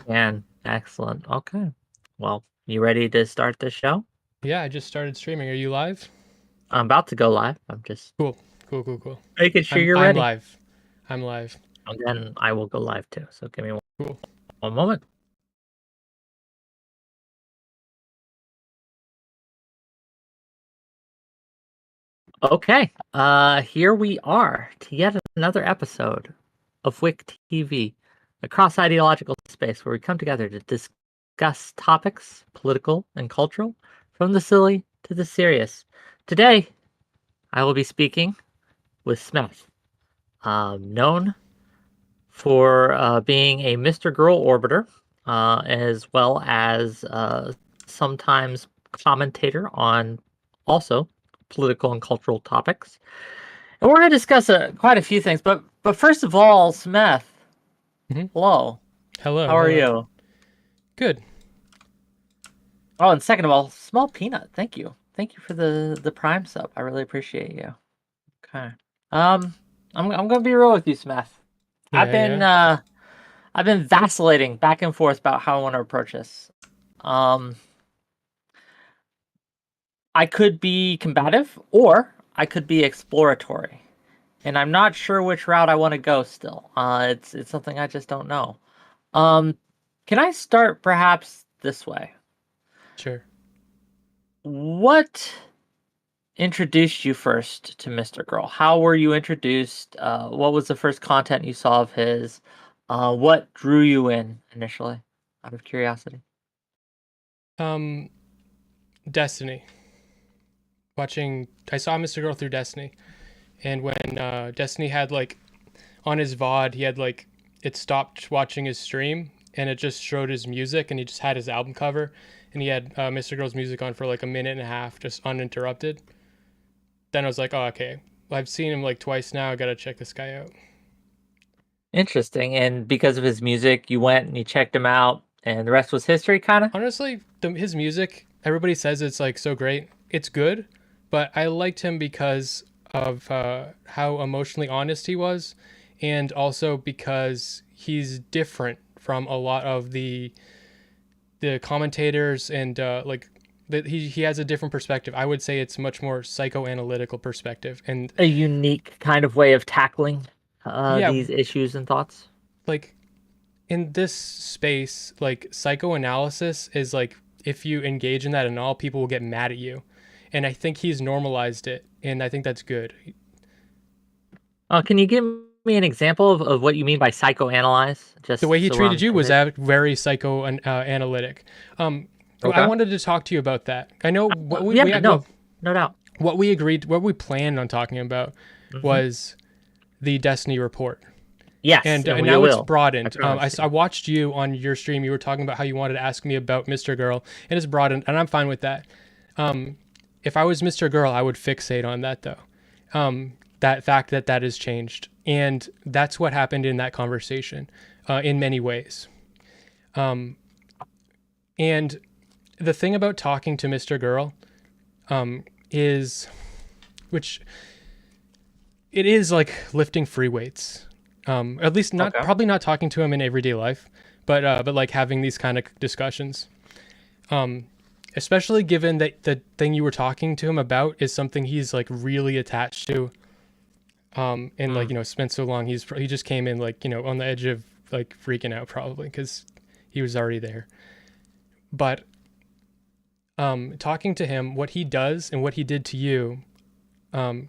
can. Excellent. Okay. Well, you ready to start the show? Yeah, I just started streaming. Are you live? I'm about to go live. I'm just Cool. Cool, cool, cool. making sure I'm you're I'm ready. live. I'm live. And then I will go live too. So give me Cool. one moment. Okay. Here we are to yet another episode of Wick TV, a cross-ideological space where we come together to discuss topics, political and cultural, from the silly to the serious. Today, I will be speaking with Smeth, known for being a Mr. Girl orbiter, as well as sometimes commentator on also political and cultural topics. And we're going to discuss quite a few things. But first of all, Smith, hmm hello. Hello, How are hello. you? Good. Oh, and second of all, Small Peanut, thank you. Thank you for the Prime sub. I really appreciate you. Okay. Um, I'm gonna be real with you, Smith. I've Yeah, been yeah. uh I've been vacillating back and forth about how I want to approach this. Um, I could be combative or I could be exploratory. And I'm not sure which route I want to go still. It's something I just don't know. Um, can I start perhaps this way? Sure. What introduced you first to Mr. Girl? How were you introduced? What was the first content you saw of his? What drew you in initially, out of curiosity? Um Destiny. I saw Mr. Girl through Destiny. And when Destiny had like on his VOD, he had like it stopped watching his stream and it just showed his music and he just had his album cover and he had Mr. Girl's music on for like a minute and a half just uninterrupted. Then I was like, "Oh, okay. Well, I've seen him like twice now. I got to check this guy out." Interesting. And because of his music, you went and you checked him out, and the rest was history, kind of? Honestly, his music, everybody says it's like so great. It's good, but I liked him because of how emotionally honest he was, and also because he's different from a lot of the commentators and like that he has a different perspective. I would say it's much more psychoanalytical perspective, and A unique kind of way of tackling yeah, these issues and thoughts. like in this space, like psychoanalysis is like if you engage in that and all, people will get mad at you. And I think he's normalized it, and I think that's good. Can you give me an example of what you mean by psychoanalyze, The just way he so we're on treated the you same was page? very psychoanalytic. I Okay. wanted to talk to you about that. I know what we, Yeah, we no, no doubt. what we agreed, what we planned on talking about Hmm. was the Destiny report. Yes, And and we now it's will. I broadened. promise I you. watched you on your stream. You were talking about how you wanted to ask me about Mr. Girl, and it's broadened, and I'm fine with that. Um, if I was Mr. Girl, I would fixate on that though. That fact that that has changed, and that's what happened in that conversation, in many ways. Um, and the thing about talking to Mr. Girl, is, which it is like lifting free weights. At least not Okay. probably not talking to him in everyday life, but like having these kind of discussions. Um, Especially given that the thing you were talking to him about is something he's like really attached to. And like Mm. spent so long, he just came in like on the edge of like freaking out probably because he was already there. But talking to him, what he does and what he did to you, um,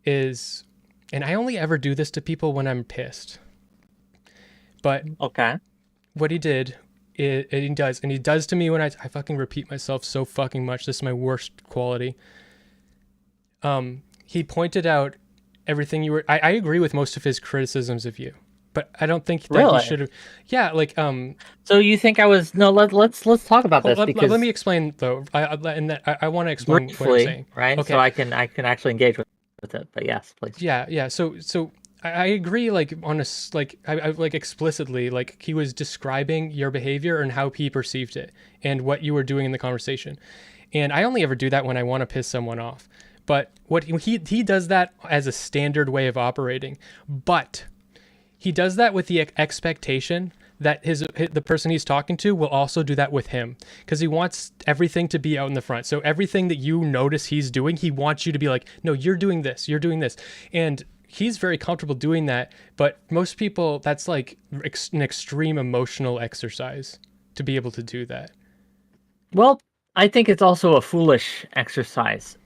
is, and I only ever do this to people when I'm pissed. But Okay. what he did, and he does to me when I fucking repeat myself so fucking much. This is my worst quality. He pointed out everything you were. I agree with most of his criticisms of you, but I don't think that he Really? should have. Yeah, like So you think I was no? Let's talk about well, this let because me explain though. I want to explain what I'm briefly, saying. right? So Okay. I can actually engage with it. But yes, please. Yeah, yeah. So I agree. Like on like I like explicitly, like he was describing your behavior and how he perceived it and what you were doing in the conversation. And I only ever do that when I want to piss someone off. But what he does that as a standard way of operating. But he does that with the expectation that the person he's talking to will also do that with him, because he wants everything to be out in the front. So everything that you notice he's doing, he wants you to be like, no, you're doing this, and he's very comfortable doing that. But most people, that's like an extreme emotional exercise to be able to do that. Well, I think it's also a foolish exercise.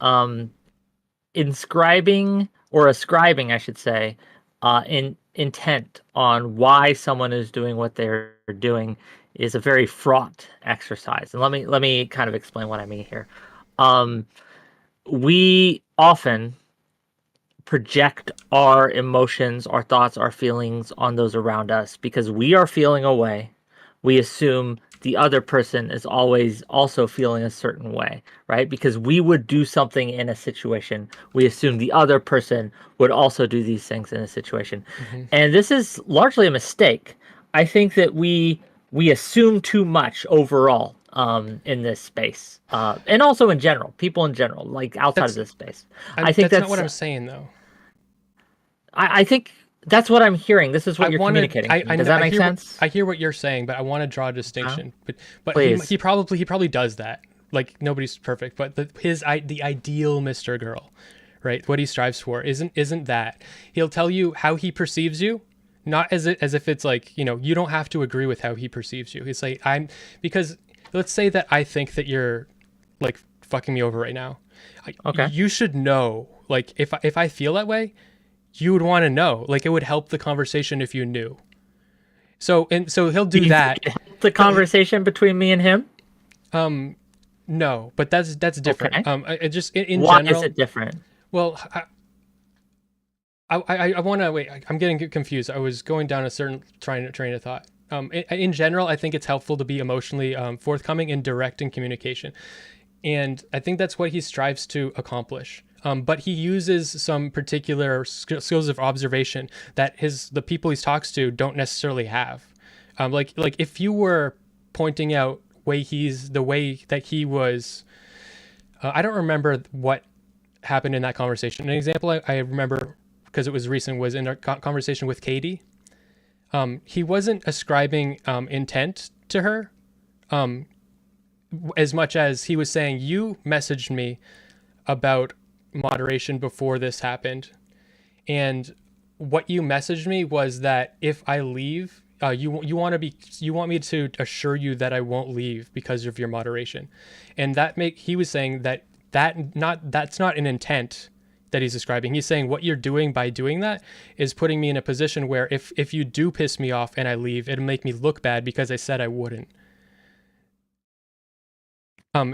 Ascribing, I should say, in intent on why someone is doing what they're doing is a very fraught exercise. And let me kind of explain what I mean here. We often project our emotions, our thoughts, our feelings on those around us because we are feeling a way. We assume the other person is always also feeling a certain way, right? Because we would do something in a situation. We assume the other person would also do these things in a situation. Mm-hmm. And this is largely a mistake. I think that we assume too much overall in this space. And also in general, people in general, like outside of this space. I think that's not what I'm saying, though. I think that's what I'm hearing. This is what you're communicating. Does that make sense? I hear what you're saying, but I want to draw a distinction. But Please. he probably does that. Like, nobody's perfect, but the ideal Mr. Girl, right? What he strives for isn't that. He'll tell you how he perceives you, not as if it's like, you don't have to agree with how he perceives you. He's like, because let's say that I think that you're like fucking me over right now. Okay. You should know, like, if I feel that way, you would want to know. Like, it would help the conversation if you knew. So he'll do that. The conversation between me and him? No, but that's different. Okay. It just in Why general. Why is it different? Well, I want to wait. I'm getting confused. I was going down a certain train of thought. In general, I think it's helpful to be emotionally forthcoming and direct in communication, and I think that's what he strives to accomplish. But he uses some particular skills of observation that the people he talks to don't necessarily have. Like if you were pointing out the way that he was, I don't remember what happened in that conversation. An example I remember, because it was recent, was in a conversation with Katie. He wasn't ascribing intent to her as much as he was saying, you messaged me about moderation before this happened, and what you messaged me was that if I leave, you want me to assure you that I won't leave because of your moderation. And he was saying that's not an intent that he's describing. He's saying what you're doing by doing that is putting me in a position where if you do piss me off and I leave, it'll make me look bad because I said I wouldn't.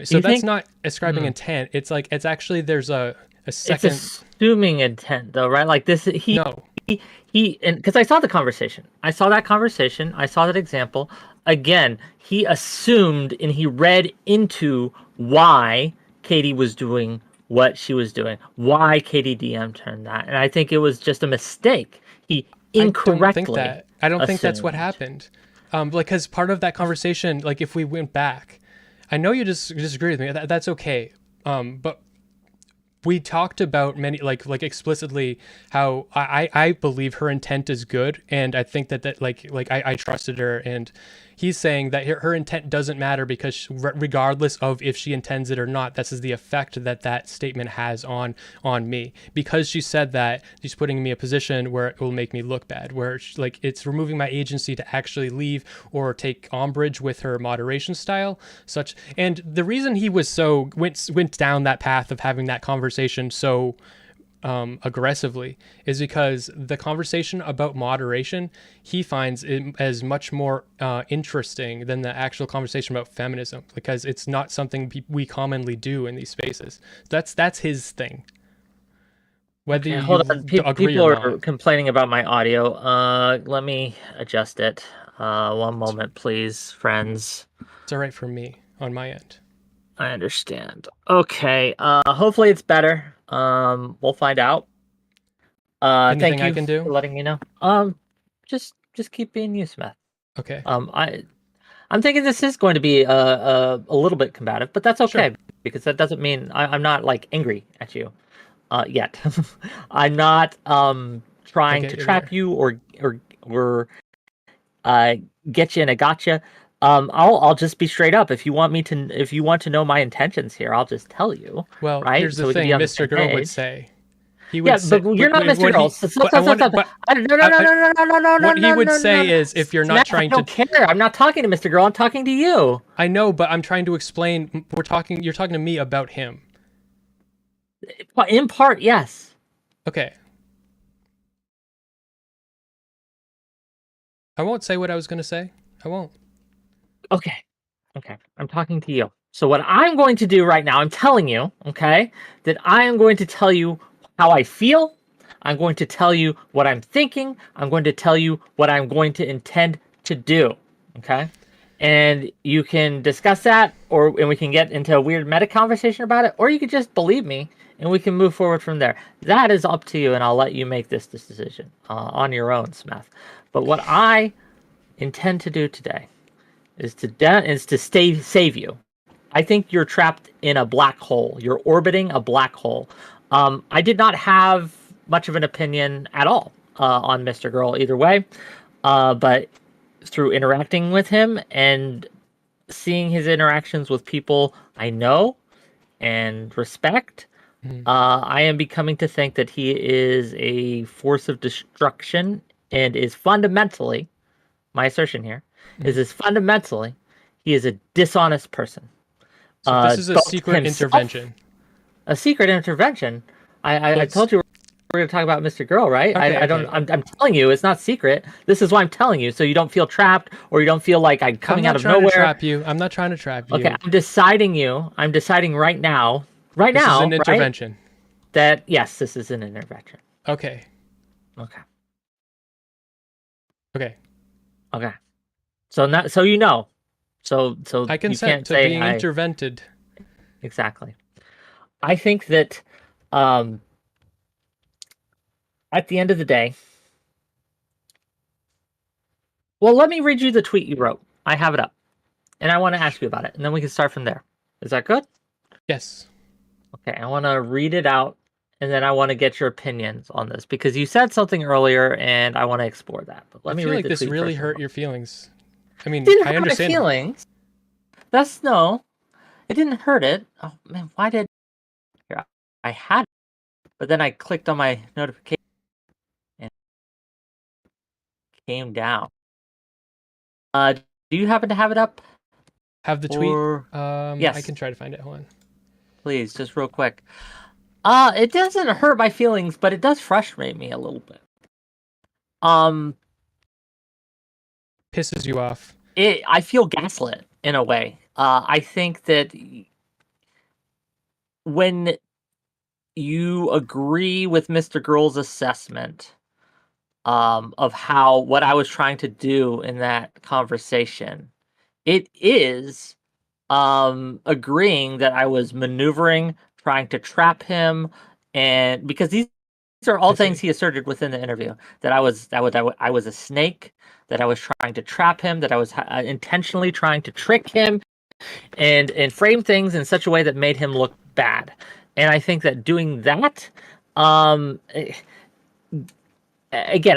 So that's not ascribing intent. It's like, it's actually, there's a second. It's assuming intent, though, right? Like this, No. And because I saw the conversation, I saw that example. Again, he assumed and he read into why Katie was doing what she was doing, why Katie DM'd her that, and I think it was just a mistake. He incorrectly. I don't think that's what happened. Because part of that conversation, like if we went back, I know you just disagree with me. That's okay. But we talked about many, like explicitly, how I believe her intent is good, and I think that I trusted her, and he's saying that her intent doesn't matter because regardless of if she intends it or not, this is the effect that statement has on me. Because she said that, she's putting me in a position where it will make me look bad, where it's removing my agency to actually leave or take umbrage with her moderation style. And the reason he was went down that path of having that conversation so aggressively is because the conversation about moderation he finds it as much more interesting than the actual conversation about feminism, because it's not something we commonly do in these spaces. That's his thing. Whether you hold on. People are complaining about my audio. Let me adjust it. One moment, please, friends. It's all right for me on my end. I understand. Okay. Hopefully it's better. We'll find out. Anything thank you I can do? for letting me know. Just keep being you, Smith. Okay. I'm thinking this is going to be a little bit combative, but that's okay. Sure. Because that doesn't mean I'm not like angry at you yet. I'm not trying to trap you or get you in a gotcha. I'll just be straight up. If you want to know my intentions here, I'll just tell you. Well, Right? here's the So we can be thing, on the Mr. same Girl would page. say. He would Yeah, say, but you're not Mr. what Girl. he, but I want, but what he would say is, if you're not trying I don't care. I'm not talking to Mr. Girl. I'm talking to you. I know, but I'm trying to explain. You're talking to me about him. In part, yes. Okay. I won't say what I was going to say. I won't. Okay. I'm talking to you. So what I'm going to do right now, I'm telling you, okay, that I am going to tell you how I feel. I'm going to tell you what I'm thinking. I'm going to tell you what I'm going to intend to do. Okay. And you can discuss that, and we can get into a weird meta conversation about it, or you could just believe me and we can move forward from there. That is up to you, and I'll let you make this decision on your own, Smeth. But what I intend to do today is to save you. I think you're trapped in a black hole. You're orbiting a black hole. I did not have much of an opinion at all on Mr. Girl either way, but through interacting with him and seeing his interactions with people I know and respect, I am becoming to think that he is a force of destruction and is fundamentally, my assertion here, is fundamentally, he is a dishonest person. So this is a secret intervention. A secret intervention? I told you we're going to talk about Mr. Girl, right? Okay, I'm telling you, it's not secret. This is why I'm telling you, so you don't feel trapped or you don't feel like I'm coming out of nowhere. I'm not trying to trap you. Okay, I'm deciding right now. This is an intervention. Right? That yes, this is an intervention. Okay. So now, so you know. So I consent to being intervented. Exactly. I think that at the end of the day, well, let me read you the tweet you wrote. I have it up, and I want to ask you about it, and then we can start from there. Is that good? Yes. Okay, I want to read it out, and then I want to get your opinions on this, because you said something earlier, and I want to explore that. But let me read the tweet. I feel like this really hurt your feelings. I mean, I understand. My feelings. It didn't hurt it. Oh man, why did I had it, but then I clicked on my notification and it came down. Do you happen to have it up? Have the tweet? Yes. I can try to find it. Hold on. Please, just real quick. It doesn't hurt my feelings, but it does frustrate me a little bit. Pisses you off. I feel gaslit in a way. I think that when you agree with Mr. Girl's assessment of what I was trying to do in that conversation, it is agreeing that I was maneuvering, trying to trap him, and because these are all things he asserted within the interview, that I was a snake, that I was trying to trap him, that I was intentionally trying to trick him and frame things in such a way that made him look bad. And I think that doing that, again,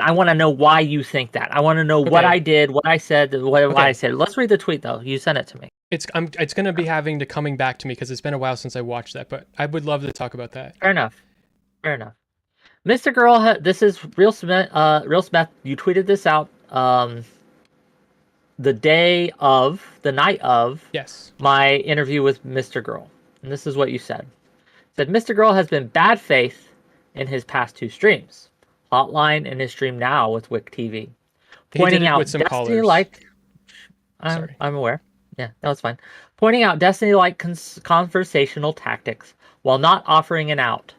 I want to know why you think that. I want to know what I did, what I said, why I said. Let's read the tweet though. You sent it to me. It's going to be having to coming back to me because it's been a while since I watched that, but I would love to talk about that. Fair enough. Mr. Girl, this is Real Smith. You tweeted this out the night of my interview with Mr. Girl. And this is what you said. Said Mr. Girl has been bad faith in his past two streams, Hotline and his stream now with Whick TV, pointing out Destiny-like. I'm aware. Yeah, that was fine. Pointing out Destiny-like conversational tactics while not offering an out.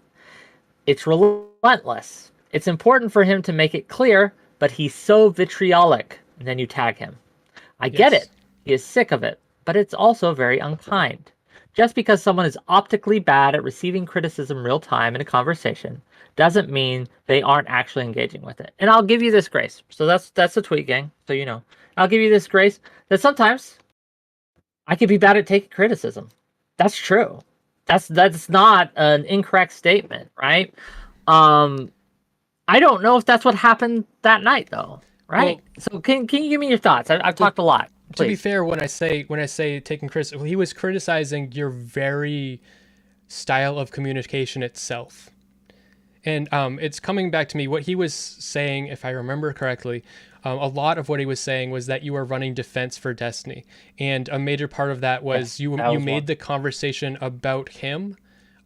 It's relentless. It's important for him to make it clear, but he's so vitriolic. And then you tag him. I get it. He is sick of it, but it's also very unkind. Just because someone is optically bad at receiving criticism real time in a conversation doesn't mean they aren't actually engaging with it. And I'll give you this grace. So that's the tweet, gang. So you know. I'll give you this grace that sometimes I could be bad at taking criticism. That's true. That's not an incorrect statement, right? I don't know if that's what happened that night though. right? Well, So can you give me your thoughts? I've talked a lot. to be Please. fair, when I say taking Chris, he was criticizing your very style of communication itself. And it's coming back to me. What he was saying, if I remember correctly, a lot of what he was saying was that you were running defense for Destiny, and a major part of that was Yes, you that you was made one. the conversation about him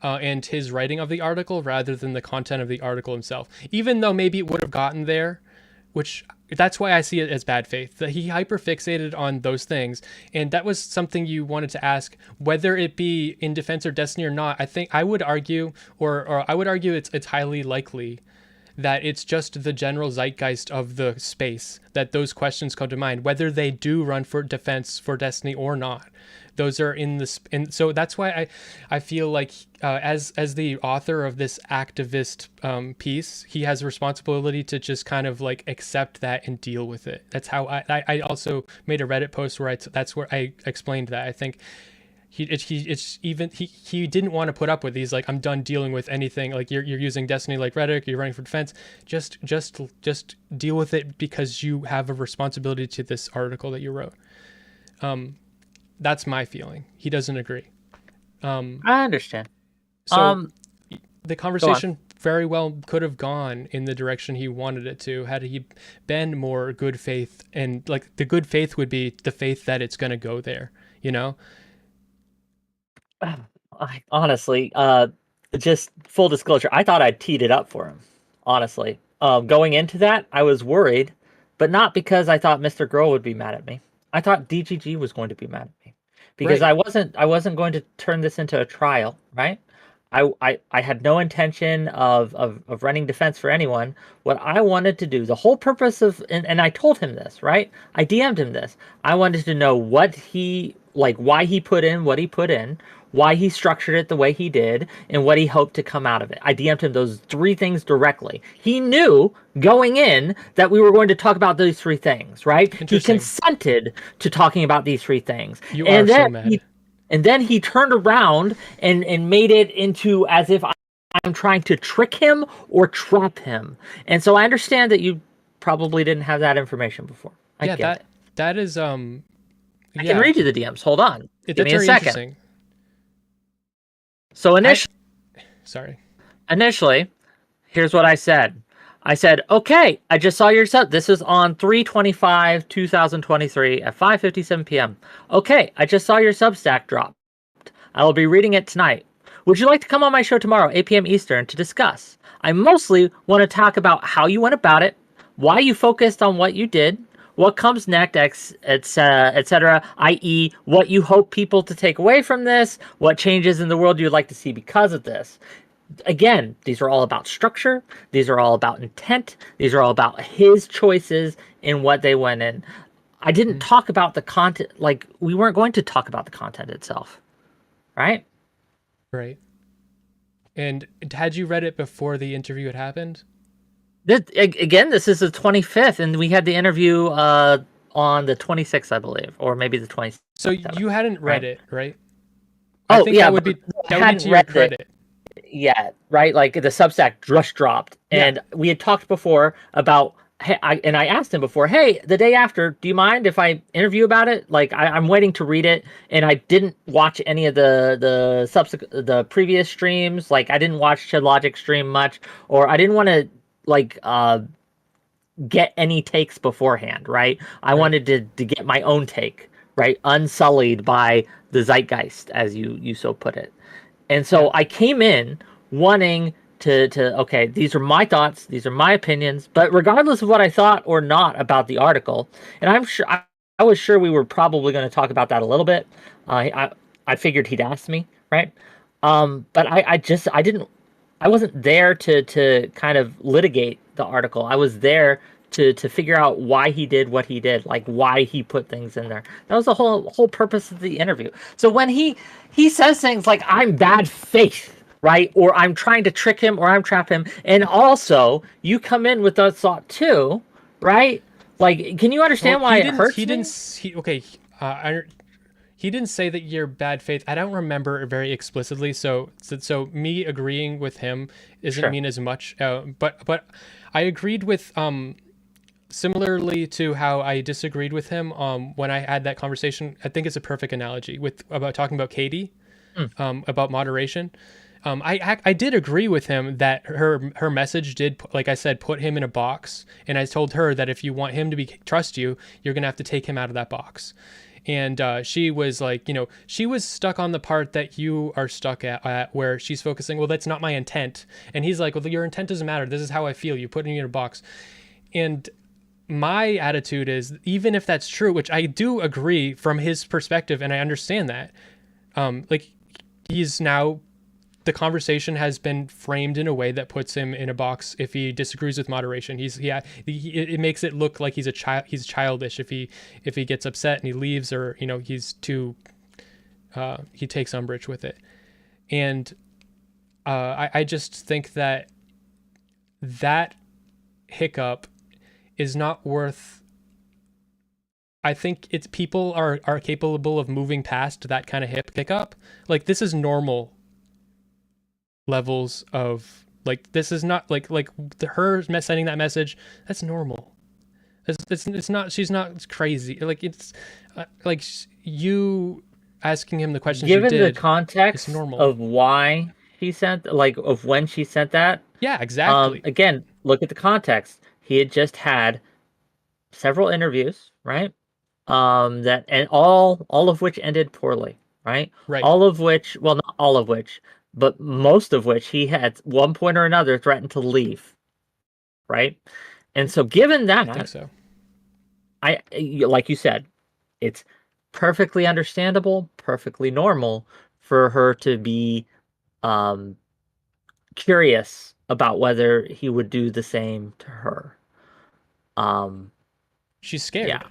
and his writing of the article rather than the content of the article himself. Even though maybe it would have gotten there, which that's why I see it as bad faith that he hyperfixated on those things, and that was something you wanted to ask, whether it be in defense or Destiny or not. I think I would argue, or I would argue it's highly likely that it's just the general zeitgeist of the space that those questions come to mind, whether they do run for defense for Destiny or not. Those are in this, and so that's why I feel like as the author of this activist piece, he has a responsibility to just kind of like accept that and deal with it. That's how I also made a Reddit post where that's where I explained that I think he didn't want to put up with these, like, I'm done dealing with anything, like you're using Destiny like rhetoric, you're running for defense, just deal with it because you have a responsibility to this article that you wrote. That's my feeling. He doesn't agree. I understand. So the Go on. conversation very well could have gone in the direction he wanted it to had he been more good faith, and like the good faith would be the faith that it's going to go there, you know. Honestly, just full disclosure, I thought I'd teed it up for him. Honestly, going into that, I was worried, but not because I thought Mr. Girl would be mad at me. I thought DGG was going to be mad at me because Right. I wasn't going to turn this into a trial, right? I had no intention of running defense for anyone. What I wanted to do, the whole purpose of, and I told him this, right? I DM'd him this. I wanted to know what he, like, why he put in what he put in, why he structured it the way he did, and what he hoped to come out of it. I DM'd him those three things directly. He knew going in that we were going to talk about these three things, right? He Interesting. consented to talking about these three things. You are And so then mad. he turned around and made it into as if I'm trying to trick him or trap him. And so I understand that you probably didn't have that information before. I Yeah, get it. that is I can yeah, read you the DMs. Hold on. Give that's me a very second. interesting. So I sorry. initially, here's what I said. I said, okay, I just saw your sub. This is on 3/25/2023 at 5:57 p.m. Okay, I just saw your Substack drop. I will be reading it tonight. Would you like to come on my show tomorrow, 8 p.m. Eastern, to discuss? I mostly want to talk about how you went about it, why you focused on what you did, what comes next, etc., i.e., what you hope people to take away from this, what changes in the world you'd like to see because of this. Again, these are all about structure. These are all about intent. These are all about his choices and what they went in. I didn't Mhm. talk about the content. Like, we weren't going to talk about the content itself, right? Right. And had you read it before the interview had happened? Again, this is the 25th, and we had the interview on the 26th, I believe, or maybe the So 27th, you hadn't read right? it, right? I Oh, think yeah, but I that would be hadn't to your read it credit. yet, right? Like, the Substack just dropped, Yeah. and we had talked before about. Hey, I asked him before, hey, the day after, do you mind if I interview about it? Like, I'm waiting to read it, and I didn't watch any of the previous streams. Like, I didn't watch Shed Logic stream much, or I didn't want to like get any takes beforehand, right? I Right. wanted to get my own take, right? Unsullied by the zeitgeist, as you so put it. And Yeah. so I came in wanting to okay, these are my thoughts, these are my opinions, but regardless of what I thought or not about the article, and I was sure we were probably going to talk about that a little bit. I figured he'd ask me, right? But I didn't, I wasn't there to kind of litigate the article. I was there to figure out why he did what he did, like why he put things in there. That was the whole purpose of the interview. So when he says things like I'm bad faith, right, or I'm trying to trick him, or I'm trap him, and also you come in with that thought too, right? Like, can you Well, understand why it hurts me? okay. He didn't say that you're bad faith. I don't remember it very explicitly. So me agreeing with him isn't Sure. mean as much. But I agreed with similarly to how I disagreed with him when I had that conversation, I think it's a perfect analogy about talking about Katie, about moderation. I did agree with him that her message did, like I said, put him in a box, and I told her that if you want him to trust you, you're gonna have to take him out of that box. And she was like, she was stuck on the part that you are stuck at where she's focusing, well, that's not my intent. And he's like, well, your intent doesn't matter. This is how I feel. You put me in a box. And my attitude is, even if that's true, which I do agree from his perspective, and I understand that, like he's now, the conversation has been framed in a way that puts him in a box if he disagrees with moderation. It makes it look like he's a child. He's childish if he gets upset and he leaves, or he's too he takes umbrage with it. And I just think that hiccup is not worth. I think it's people are capable of moving past that kind of hiccup. Like, this is normal levels of, like, this is not like her sending that message, that's normal. It's not, she's not crazy. Like, it's like you asking him the questions given you did, the context normal. of why he sent, like, of when she sent that. Yeah, exactly. Again, look at the context. He had just had several interviews, right? That, and all of which ended poorly, right? Right. All of which, well, not all of which, but most of which he had, at one point or another, threatened to leave, right? And so, given that, I think so. Like you said, it's perfectly understandable, perfectly normal for her to be curious about whether he would do the same to her. She's scared.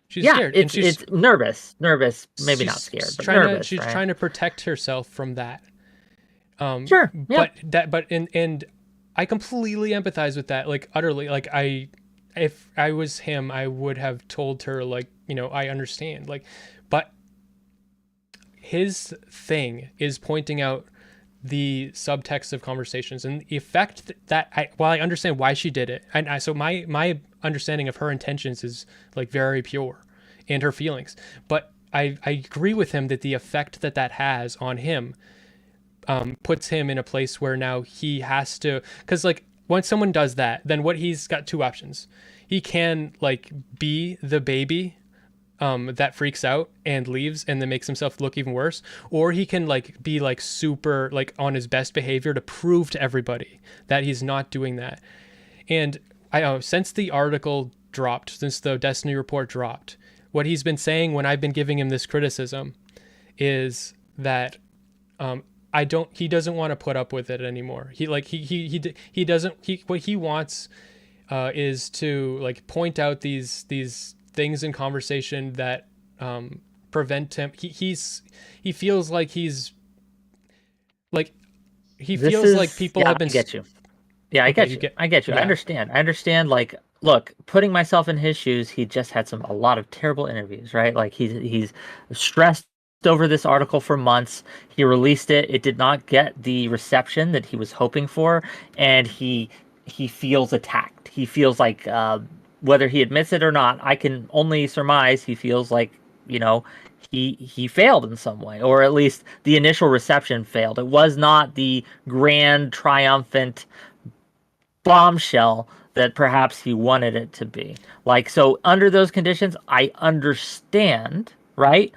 She's scared. It's nervous, maybe not scared, but nervous. She's trying to protect herself from that. Sure. Yeah. And I completely empathize with that, like, utterly. Like, if I was him, I would have told her, like, I understand, like, but his thing is pointing out the subtext of conversations and the effect while I understand why she did it, and so my understanding of her intentions is, like, very pure, and her feelings, but I agree with him that the effect that has on him puts him in a place where now he has to, because, like, once someone does that, then he's got two options. He can, like, be the baby that freaks out and leaves and then makes himself look even worse, or he can, like, be, like, super, like, on his best behavior to prove to everybody that he's not doing that. And since the article dropped, since the Destiny report dropped, what he's been saying when I've been giving him this criticism is that he doesn't want to put up with it anymore. What he wants is to, like, point out these things in conversation that prevent him. He feels like he's, like, like people have been. I get you. Yeah, I get you. I get you. Yeah. I understand. Like, look, putting myself in his shoes, he just had a lot of terrible interviews, right? Like, he's stressed over this article for months. He released it. It did not get the reception that he was hoping for, and he feels attacked. He feels like, whether he admits it or not, I can only surmise he feels like, he failed in some way, or at least the initial reception failed. It was not the grand, triumphant bombshell that perhaps he wanted it to be. Like, so under those conditions, I understand, right,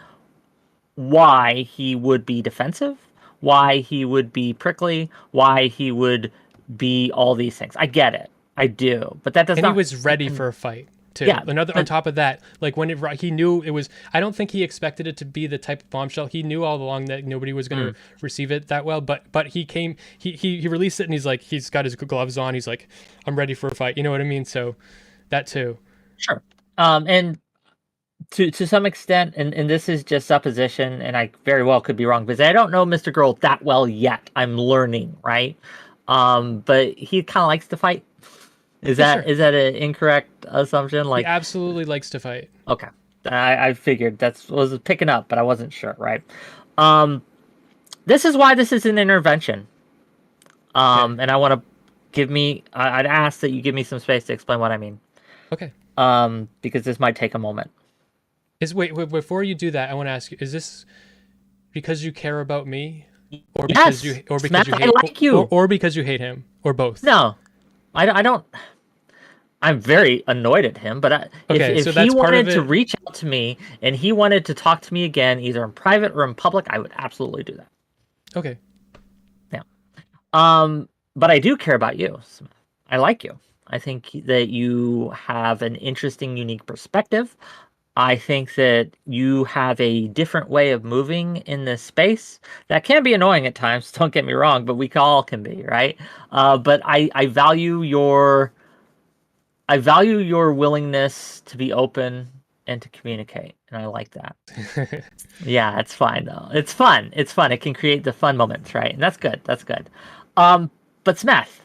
why he would be defensive, why he would be prickly, why he would be all these things. I get it. I do. But that does not... And he was ready for a fight, too. Yeah, on top of that, like, when he knew it was... I don't think he expected it to be the type of bombshell. He knew all along that nobody was going to receive it that well. But he came... He released it, and he's like... He's got his gloves on. He's like, I'm ready for a fight. You know what I mean? So, that, too. Sure. And... To some extent, and this is just supposition, and I very well could be wrong, because I don't know Mr. Girl that well yet. I'm learning, right? But he kind of likes to fight. Is that an incorrect assumption? Like, he absolutely likes to fight. Okay, I figured was picking up, but I wasn't sure, right? This is why this is an intervention. And I want to I'd ask that you give me some space to explain what I mean. Okay. Because this might take a moment. Wait, before you do that, I want to ask you: is this because you care about me, or Yes, because Smith, you I hate, like you. or because you hate him, or both? No, I don't. I'm very annoyed at him, but Okay, if so he that's part of wanted to it. reach out to me and he wanted to talk to me again, either in private or in public, I would absolutely do that. Okay. Yeah. But I do care about you. I like you. I think that you have an interesting, unique perspective. I think that you have a different way of moving in this space that can be annoying at times. Don't get me wrong, but we all can be, right? But I value your willingness to be open and to communicate, and I like that. Yeah, it's fine though. It's fun. It's fun. It can create the fun moments, right? And that's good. That's good. Um, but Smith,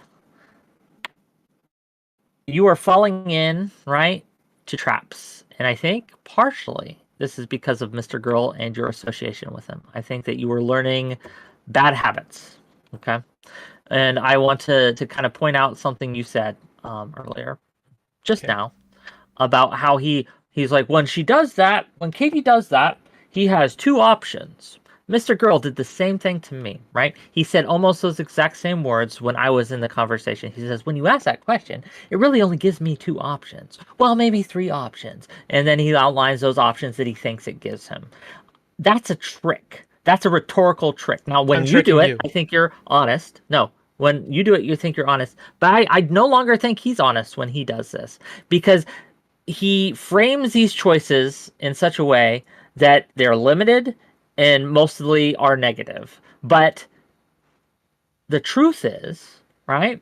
you are falling in, right, to traps. And I think partially this is because of Mr. Girl and your association with him. I think that you were learning bad habits. Okay. And I want to kind of point out something you said earlier, just Okay. now, about how he's like, when Katie does that, he has two options. Mr. Girl did the same thing to me, right? He said almost those exact same words when I was in the conversation. He says, when you ask that question, it really only gives me two options. Well, maybe three options. And then he outlines those options that he thinks it gives him. That's a trick. That's a rhetorical trick. Now, I'm when you do tricking it, you. I think you're honest. No, when you do it, you think you're honest. But I no longer think he's honest when he does this, because he frames these choices in such a way that they're limited and mostly are negative. But the truth is, right,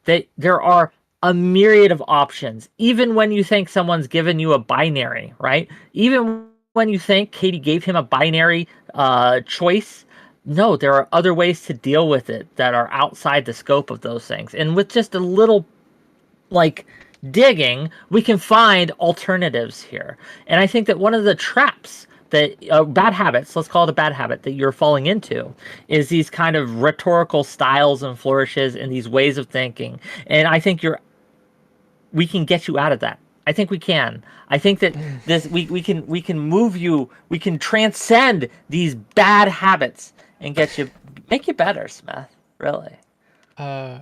that there are a myriad of options. Even when you think someone's given you a binary, right? Even when you think Katie gave him a binary choice, no, there are other ways to deal with it that are outside the scope of those things. And with just a little like digging, we can find alternatives here. And I think that one of the traps that bad habits, let's call it a bad habit that you're falling into, is these kind of rhetorical styles and flourishes and these ways of thinking. And I think we can get you out of that. I think we can. I think that we can move you, we can transcend these bad habits and make you better, Smith. Really. Uh,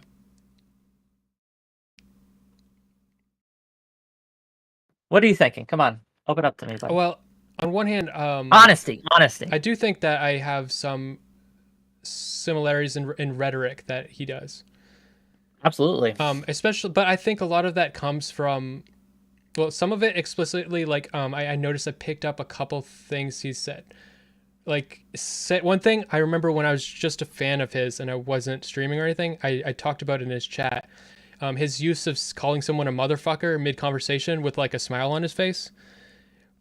What are you thinking? Come on. Open up to me, buddy. well, on one hand, Honesty, honesty. I do think that I have some similarities in rhetoric that he does. Absolutely. Especially, but I think a lot of that comes from, well, some of it explicitly, like, I noticed I picked up a couple things he said. Like, said one thing I remember when I was just a fan of his and I wasn't streaming or anything, I talked about in his chat, his use of calling someone a motherfucker mid conversation with like a smile on his face.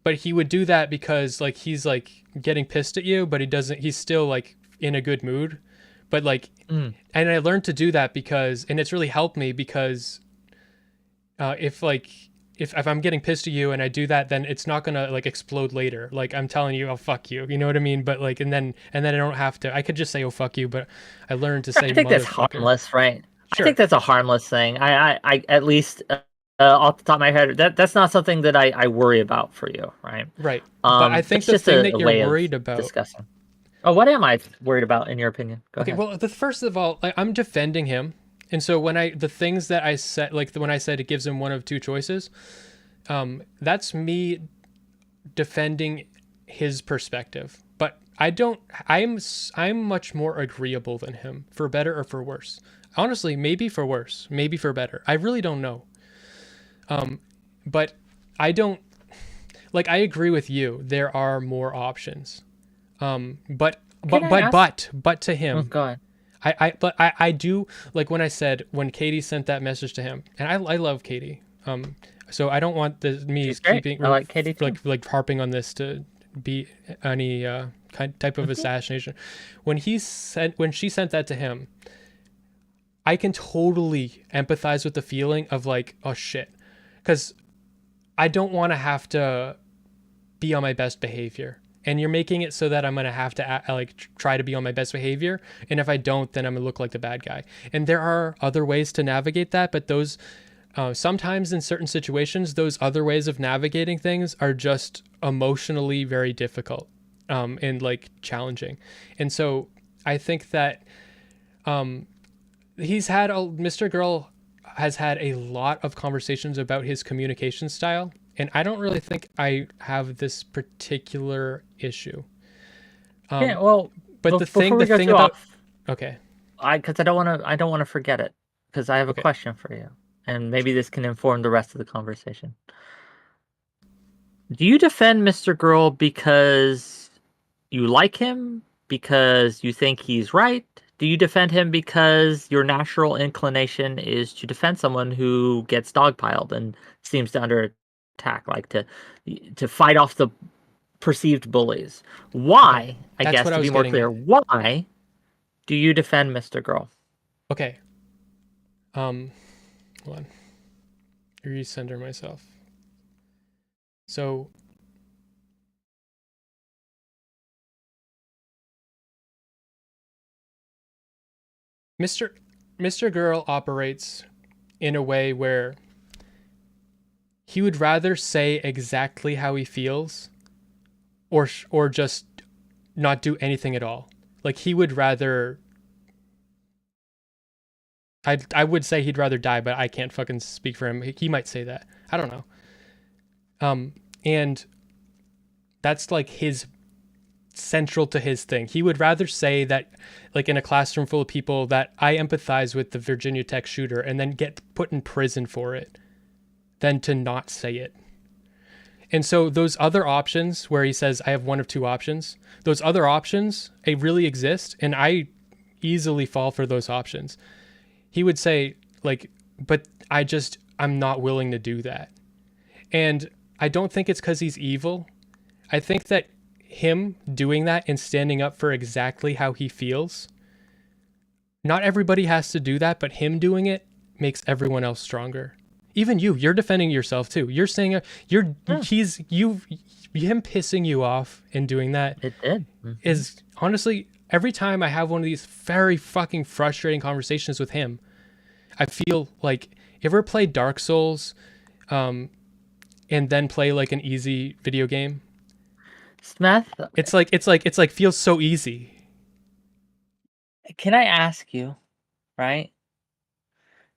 But he would do that because like he's like getting pissed at you, but he's still like in a good mood. But like, and I learned to do that because, and it's really helped me because if like, if I'm getting pissed at you and I do that, then it's not gonna like explode later. Like I'm telling you, oh fuck you, you know what I mean? But like, and then I don't have to. I could just say oh fuck you, but I learned to say I think that's motherfucker. harmless, right? I Sure. think that's a harmless thing. I at least off the top of my head, that's not something that I worry about for you, right? Right. But I think It's the just thing a that you're way of worried about. discussing. Oh, what am I worried about in your opinion? Go Okay, ahead. well, the first of all, like, I'm defending him, and so the things that I said, like when I said it gives him one of two choices, that's me defending his perspective. But I don't. I'm much more agreeable than him, for better or for worse. Honestly, maybe for worse, maybe for better. I really don't know. But I don't like. I agree with you. There are more options. But Can I ask? but to Oh, him, go ahead. I do like when I said when Katie sent that message to him, and I love Katie. So I don't want me She's great. keeping I like Katie too. like harping on this to be any type of assassination. When she sent that to him, I can totally empathize with the feeling of like, oh shit, because I don't want to have to be on my best behavior. And you're making it so that I'm going to have to try to be on my best behavior. And if I don't, then I'm going to look like the bad guy. And there are other ways to navigate that. But those, Sometimes in certain situations, those other ways of navigating things are just emotionally very difficult, and like challenging. And so I think that Mr. Girl has had a lot of conversations about his communication style, and I don't really think I have this particular issue. Yeah, well, But before we the go thing too about off, okay, because I don't want to forget it, because I have a okay. question for you, and maybe this can inform the rest of the conversation. Do you defend Mr. Girl because you like him? Because you think he's right? Do you defend him because your natural inclination is to defend someone who gets dogpiled and seems to under attack, like to fight off the perceived bullies? Okay. Why, I That's guess, what I to be was more getting clear, at. why do you defend Mr. Girl? Okay. Hold on. Recenter myself. So Mr. Girl operates in a way where he would rather say exactly how he feels or just not do anything at all. Like he would rather I would say he'd rather die, but I can't fucking speak for him. He might say that. I don't know. And that's like his central to his thing. He would rather say that, like in a classroom full of people, that I empathize with the Virginia Tech shooter and then get put in prison for it than to not say it. And so those other options where he says, I have one of two options, those other options, they really exist. And I easily fall for those options. He would say, like, but I'm not willing to do that. And I don't think it's because he's evil. I think that him doing that and standing up for exactly how he feels, not everybody has to do that, but him doing it makes everyone else stronger. Even you're defending yourself too. You're saying him pissing you off and doing that. It did. Is honestly, every time I have one of these very fucking frustrating conversations with him, I feel like if ever play Dark Souls, and then play like an easy video game, Smeth, it's like feels so easy. can I ask you, right?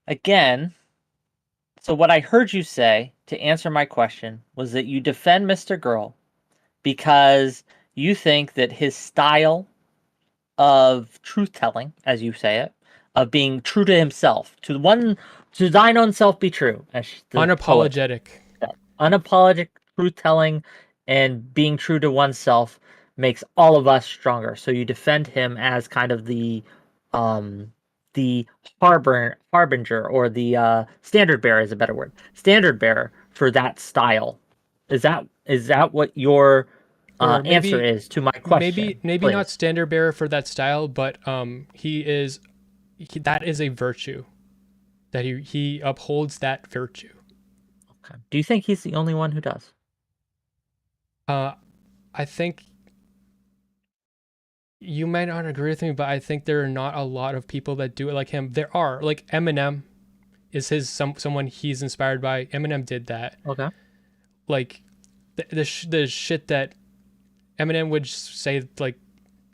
Again, so what I heard you say to answer my question was that you defend Mr. Girl because you think that his style of truth telling, as you say it, of being true to himself, to thine own self be true, as the Unapologetic. poet, unapologetic truth telling and being true to oneself makes all of us stronger. So you defend him as kind of the harbinger, or the standard bearer is a better word. Standard bearer for that style. Is that what your Or answer is to my question? maybe not standard bearer for that style, but that is a virtue that he upholds that virtue. Okay. Do you think he's the only one who does? I think you might not agree with me, but I think there are not a lot of people that do it like him. There are, like Eminem is someone he's inspired by. Eminem did that. Okay. Like the shit that Eminem would say, like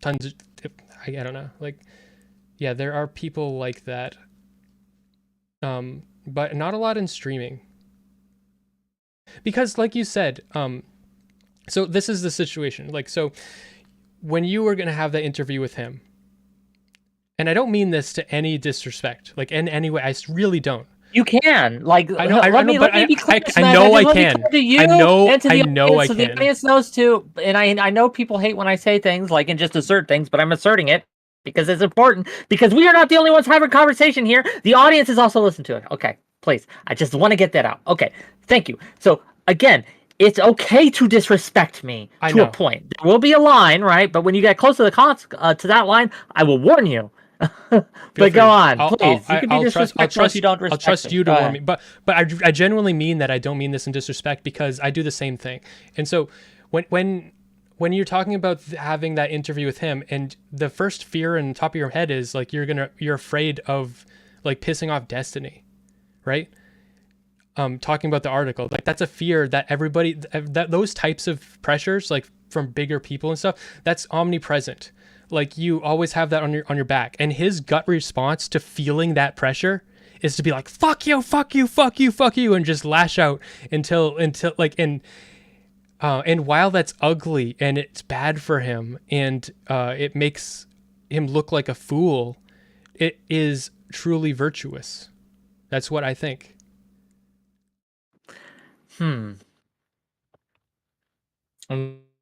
tons of, I don't know, like, yeah, there are people like that, but not a lot in streaming, because like you said, so this is the situation, like, so when you were going to have that interview with him, and I don't mean this to any disrespect, like in any way, I really don't. You can, like, I know, let me be clear, I know I can. To you I know, and to the I know audience, I so can. the audience knows too. And I know people hate when I say things, like, and just assert things, but I'm asserting it because it's important. Because we are not the only ones having a conversation here. The audience is also listening to it. Okay, please. I just want to get that out. Okay, thank you. So again, it's okay to disrespect me to a point. There will be a line, right? But when you get close to the to that line, I will warn you. But go on, please. You can be disrespectful if you don't respect me. I'll trust you to warn me. But I genuinely mean that. I don't mean this in disrespect, because I do the same thing. And so when you're talking about having that interview with him, and the first fear in the top of your head is like you're afraid of like pissing off Destiny, right? talking about the article, like that's a fear that everybody, that those types of pressures, like from bigger people and stuff, that's omnipresent. Like you always have that on your back, and his gut response to feeling that pressure is to be like, fuck you, fuck you, fuck you, fuck you, and just lash out until like, and while that's ugly and it's bad for him, and it makes him look like a fool, it is truly virtuous. That's what I think. I'm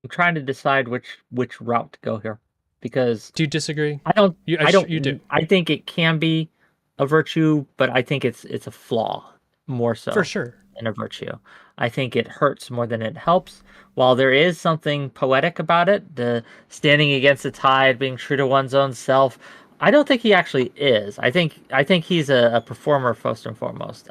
trying to decide which route to go here, because Do you disagree? I don't. I don't. You do. I think it can be a virtue, but I think it's a flaw more so For sure. than a virtue. I think it hurts more than it helps. While there is something poetic about it, the standing against the tide, being true to one's own self, I don't think he actually is. I think he's a performer first and foremost.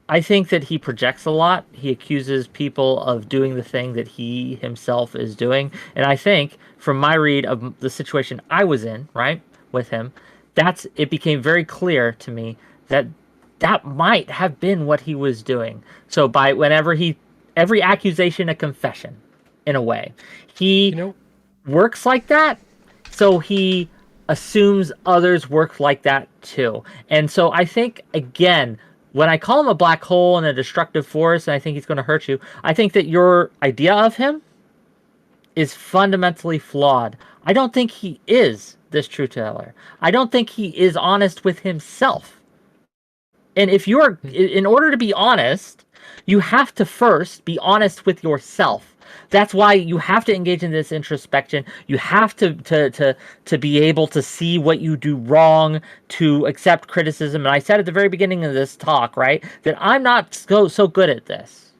I think that he projects a lot. He accuses people of doing the thing that he himself is doing. And I think, from my read of the situation I was in, right, with him, it became very clear to me that that might have been what he was doing. So by every accusation a confession, in a way. He works like that, so he assumes others work like that too. And so I think, again, when I call him a black hole and a destructive force, and I think he's going to hurt you, I think that your idea of him is fundamentally flawed. I don't think he is this truth teller. I don't think he is honest with himself. And in order to be honest, you have to first be honest with yourself. That's why you have to engage in this introspection. You have to be able to see what you do wrong, to accept criticism. And I said at the very beginning of this talk, right, that I'm not so good at this.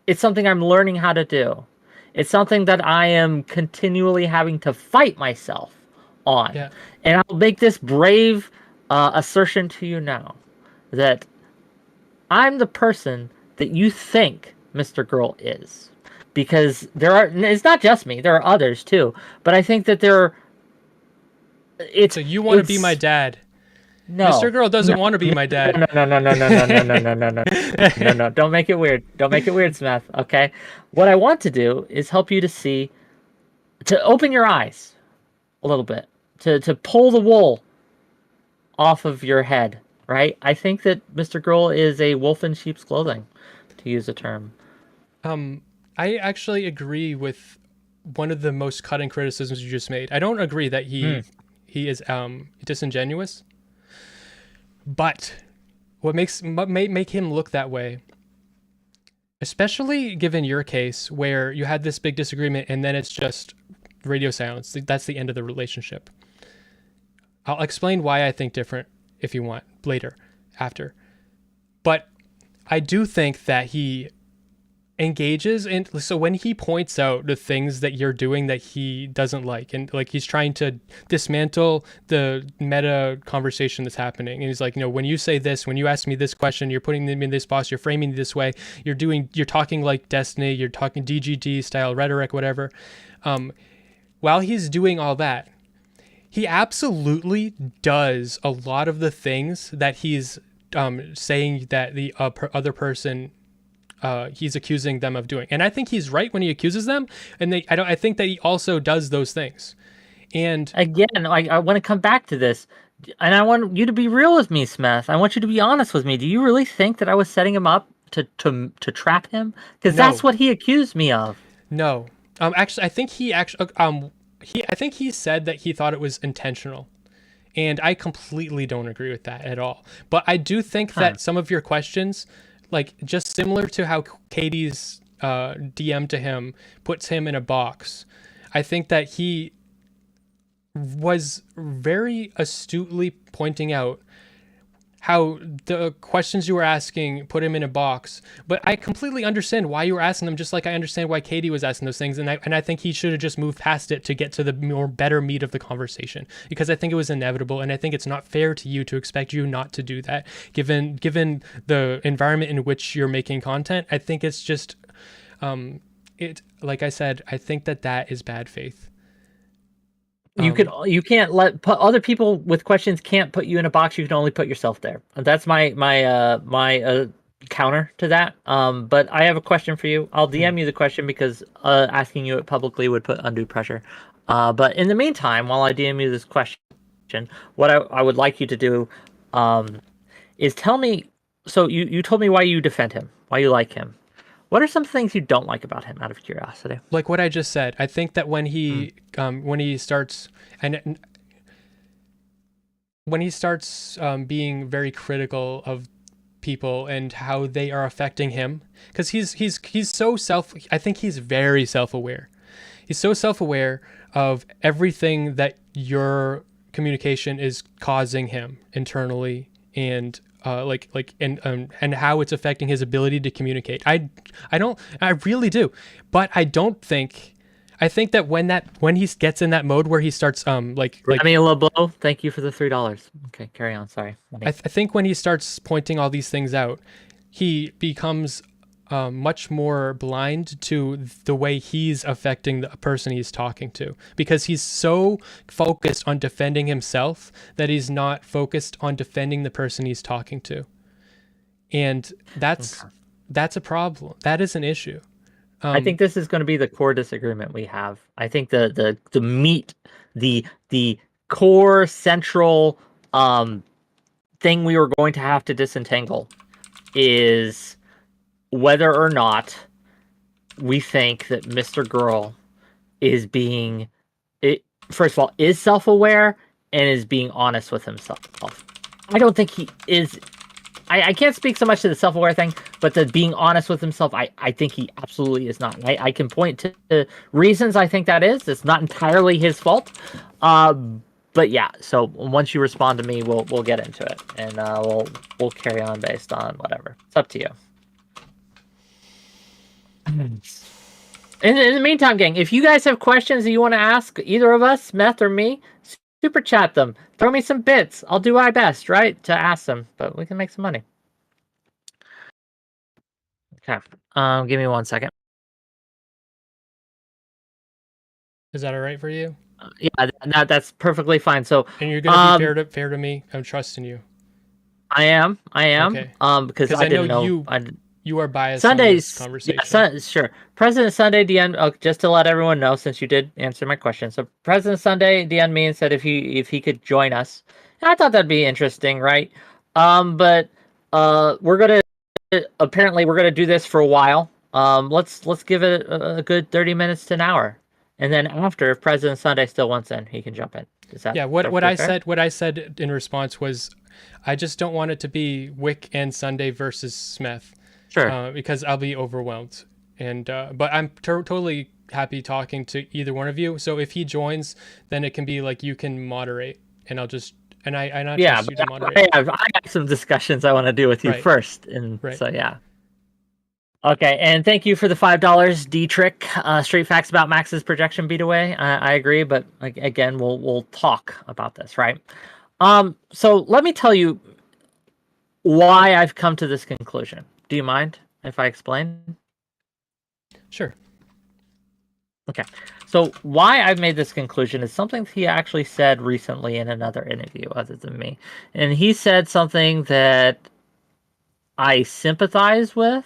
It's something I'm learning how to do. It's something that I am continually having to fight myself on. Yeah. And I'll make this brave assertion to you now, that I'm the person that you think Mr. Girl is. Because it's not just me, there are others too. But I think that so you want to be my dad? No. Mr. Girl doesn't want to be my dad. No. Don't make it weird. Don't make it weird, Smeth. Okay? What I want to do is help you to open your eyes a little bit. To pull the wool off of your head, right? I think that Mr. Girl is a wolf in sheep's clothing, to use a term. I actually agree with one of the most cutting criticisms you just made. I don't agree that he is disingenuous, but what may make him look that way, especially given your case where you had this big disagreement and then it's just radio silence. That's the end of the relationship. I'll explain why I think different if you want later, after. But I do think that he engages in, so when he points out the things that you're doing that he doesn't like, and like he's trying to dismantle the meta conversation that's happening, and he's like, when you say this, when you ask me this question, you're putting them in this box, you're framing it this way, you're talking like Destiny, you're talking DGD style rhetoric, whatever. While he's doing all that, he absolutely does a lot of the things that he's saying that the other person he's accusing them of doing. And I think he's right when he accuses them. And I think that he also does those things. And again, I want to come back to this, and I want you to be real with me, Smith. I want you to be honest with me. Do you really think that I was setting him up to trap him? Because that's what he accused me of. No. Actually, I think I think he said that he thought it was intentional. And I completely don't agree with that at all. But I do think that some of your questions, like just similar to how Katie's DM to him puts him in a box, I think that he was very astutely pointing out how the questions you were asking put him in a box. But I completely understand why you were asking them, just like I understand why Katie was asking those things. And I think he should have just moved past it to get to the better meat of the conversation, because I think it was inevitable. And I think it's not fair to you to expect you not to do that, given the environment in which you're making content. I think it's just, like I said, I think that is bad faith. You can't put other people with questions can't put you in a box. You can only put yourself there. That's my counter to that. But I have a question for you. I'll DM you the question because asking you it publicly would put undue pressure. But in the meantime, while I DM you this question, what I would like you to do is tell me. So you told me why you defend him, why you like him. What are some things you don't like about him, out of curiosity? Like what I just said, I think that when he starts being very critical of people and how they are affecting him, because he's so I think he's very self-aware. He's so self-aware of everything that your communication is causing him internally, and and how it's affecting his ability to communicate. I really do, but I think that when he gets in that mode where he starts I mean, a low blow. Thank you for the $3. Okay, carry on. Sorry. I think when he starts pointing all these things out, he becomes much more blind to the way he's affecting the person he's talking to, because he's so focused on defending himself that he's not focused on defending the person he's talking to. And that's a problem. That is an issue. I think this is going to be the core disagreement we have. I think the meat, the core central thing we were going to have to disentangle is whether or not we think that Mr. Girl is first of all, is self-aware and is being honest with himself. I don't think he is. I can't speak so much to the self-aware thing, but the being honest with himself, I think he absolutely is not. I can point to reasons I think that is. It's not entirely his fault. But yeah, so once you respond to me, we'll get into it, and we'll carry on based on whatever. It's up to you. In the meantime, gang, if you guys have questions that you want to ask either of us, Smeth or me, super chat them. Throw me some bits. I'll do my best, right, to ask them, but we can make some money. Okay. Give me 1 second. Is that all right for you? Yeah, that's perfectly fine. So, and you're gonna be fair to me. I'm trusting you. I am. Okay. Because I didn't know. You are biased Sunday's in this conversation. Sure. President Sunday DN, just to let everyone know, since you did answer my question. So President Sunday DN me and said if he could join us. And I thought that'd be interesting, right? But we're gonna do this for a while. Let's give it a good 30 minutes to an hour. And then after, if President Sunday still wants in, he can jump in. Is that what I said in response was, I just don't want it to be Whick and Sunday versus Smith. Sure. Because I'll be overwhelmed, and but I'm totally happy talking to either one of you. So if he joins, then it can be like you can moderate, and I'll just trust you to moderate. I have some discussions I want to do with you first, and so yeah. Okay, and thank you for the $5, D-Trick. Straight facts about Max's projection beat away. I agree, but again, we'll talk about this, right? So let me tell you why I've come to this conclusion. Do you mind if I explain? Sure. Okay. So why I've made this conclusion is something he actually said recently in another interview other than me. And he said something that I sympathize with,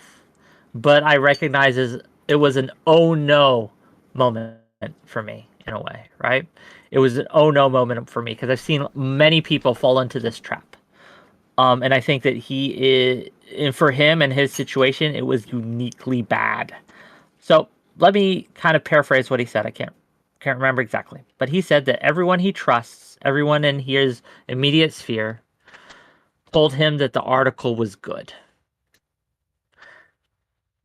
but I recognize it was an oh no moment for me in a way, right? It was an oh no moment for me because I've seen many people fall into this trap. And I think that for him and his situation, it was uniquely bad. So let me kind of paraphrase what he said. I can't remember exactly, but he said that everyone he trusts, everyone in his immediate sphere, told him that the article was good.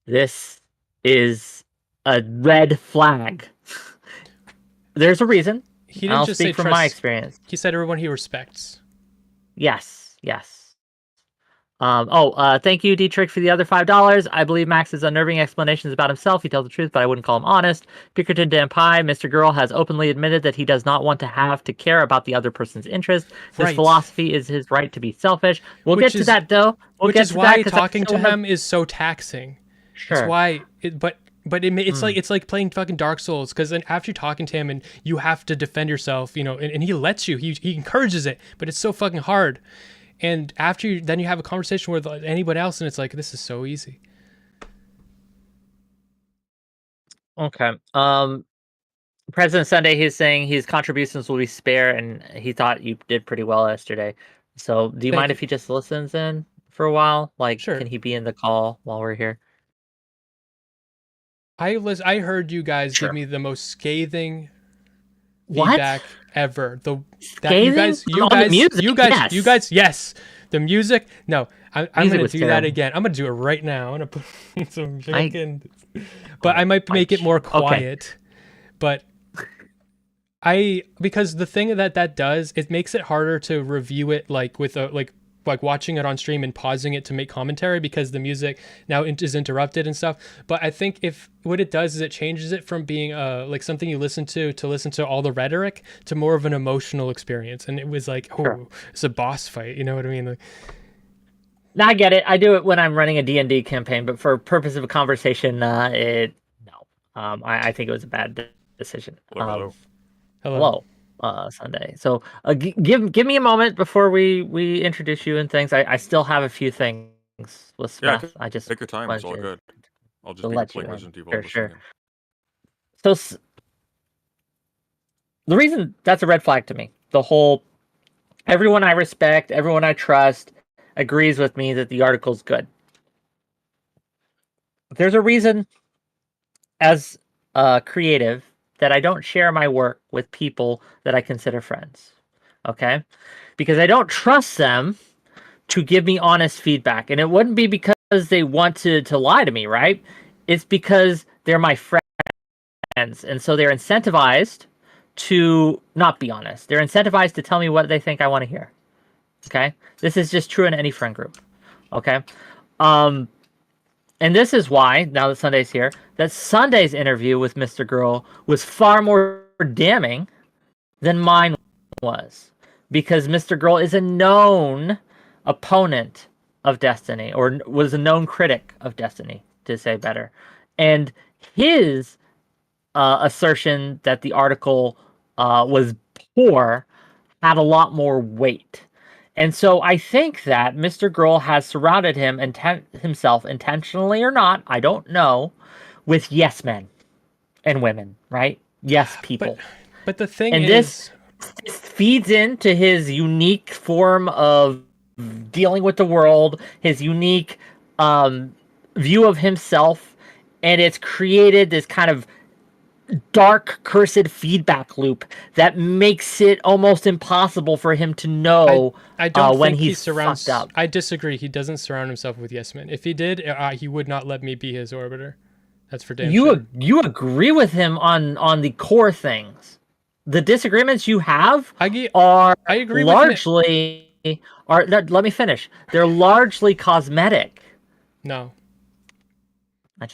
This is a red flag. There's a reason. He didn't just say from my experience. He said everyone he respects. Yes. Thank you, D-Trick, for the other $5. I believe Max's unnerving explanations about himself. He tells the truth, but I wouldn't call him honest. Pickerton Dan Pie, Mr. Girl has openly admitted that he does not want to have to care about the other person's interest. This philosophy is his right to be selfish. We'll get to that, though. Which is why talking to him is so taxing. Sure. It's why, it's like playing fucking Dark Souls, because then after you're talking to him and you have to defend yourself, and he lets you, he encourages it, but it's so fucking hard. And after then you have a conversation with anybody else, and it's like, this is so easy. Okay. President Sunday, he's saying his contributions will be spare, and he thought you did pretty well yesterday. So, do you Thank mind you. if he just listens in for a while? Like, Sure. can he be in the call while we're here? I heard you guys give Sure. me the most scathing What? feedback ever. That Scathing? On the music? Yes. yes. The music, no. I'm Music gonna was do that terrible. again. I'm gonna do it right now. I'm gonna put some fucking, but Oh I might my make it more Okay. quiet. But because the thing that does, it makes it harder to review it like with a like watching it on stream and pausing it to make commentary, because the music now is interrupted and stuff. But I think if what it does is it changes it from being like something you listen to listen to all the rhetoric to more of an emotional experience. And it was like, oh, Sure. it's a boss fight. You know what I mean? Like, Now I get it. I do it when I'm running a D&D campaign, but for purpose of a conversation, no. I think it was a bad decision. Hello. hello. Sunday. So give me a moment before we introduce you and things. I still have a few things with Yeah, Smeth. I just take your time. It's all wanted good. I'll to just be let you playing in. Resident Evil Sure, this sure. weekend. So the reason that's a red flag to me, the whole everyone I respect, everyone I trust agrees with me that the article's good. There's a reason as creative that I don't share my work with people that I consider friends. Okay? Because I don't trust them to give me honest feedback. And it wouldn't be because they want to lie to me, right? It's because they're my friends. And so they're incentivized to not be honest. They're incentivized to tell me what they think I want to hear. Okay? This is just true in any friend group. Okay? And this is why, now that Sunday's here, that Sunday's interview with Mr. Girl was far more damning than mine was. Because Mr. Girl is a known opponent of Destiny, or was a known critic of Destiny, to say better. And his assertion that the article was poor had a lot more weight. And so I think that Mr. Girl has surrounded himself, intentionally or not, I don't know, with yes men and women, right? Yes people. But the thing And is, this feeds into his unique form of dealing with the world, his unique view of himself, and it's created this kind of dark, cursed feedback loop that makes it almost impossible for him to know I don't when think he's he surrounds. fucked up. I disagree. He doesn't surround himself with yes men. If he did, he would not let me be his orbiter. That's for damn sure. You agree with him on the core things. The disagreements you have I agree with him. largely let me finish. They're largely cosmetic. No,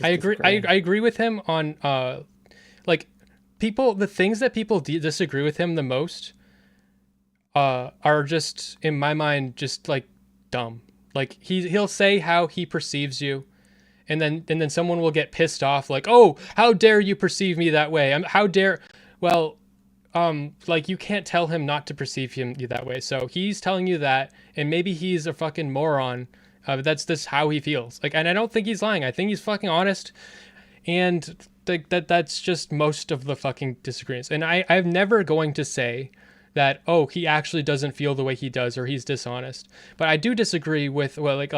I agree. I agree with him on like people. The things that people disagree with him the most are just, in my mind, just like dumb. Like he'll say how he perceives you, and then someone will get pissed off, like, oh, how dare you perceive me that way? How dare? Well, like, you can't tell him not to perceive you that way. So he's telling you that, and maybe he's a fucking moron. That's just how he feels. Like, and I don't think he's lying. I think he's fucking honest. And that's just most of the fucking disagreements. And I'm never going to say that, oh, he actually doesn't feel the way he does, or he's dishonest. But I do disagree with, well, like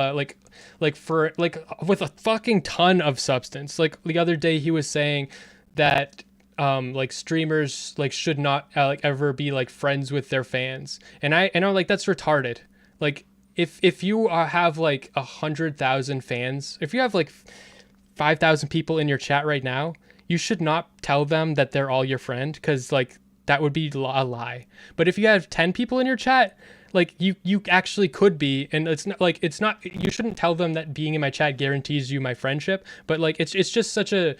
with a fucking ton of substance. Like the other day he was saying that like streamers like should not like ever be like friends with their fans, and I'm like, that's retarded. Like if you have like 100,000 fans, if you have like 5,000 people in your chat right now, you should not tell them that they're all your friend, because like that would be a lie. But if you have 10 people in your chat, like you actually could be, and it's not you shouldn't tell them that being in my chat guarantees you my friendship. But like it's just such a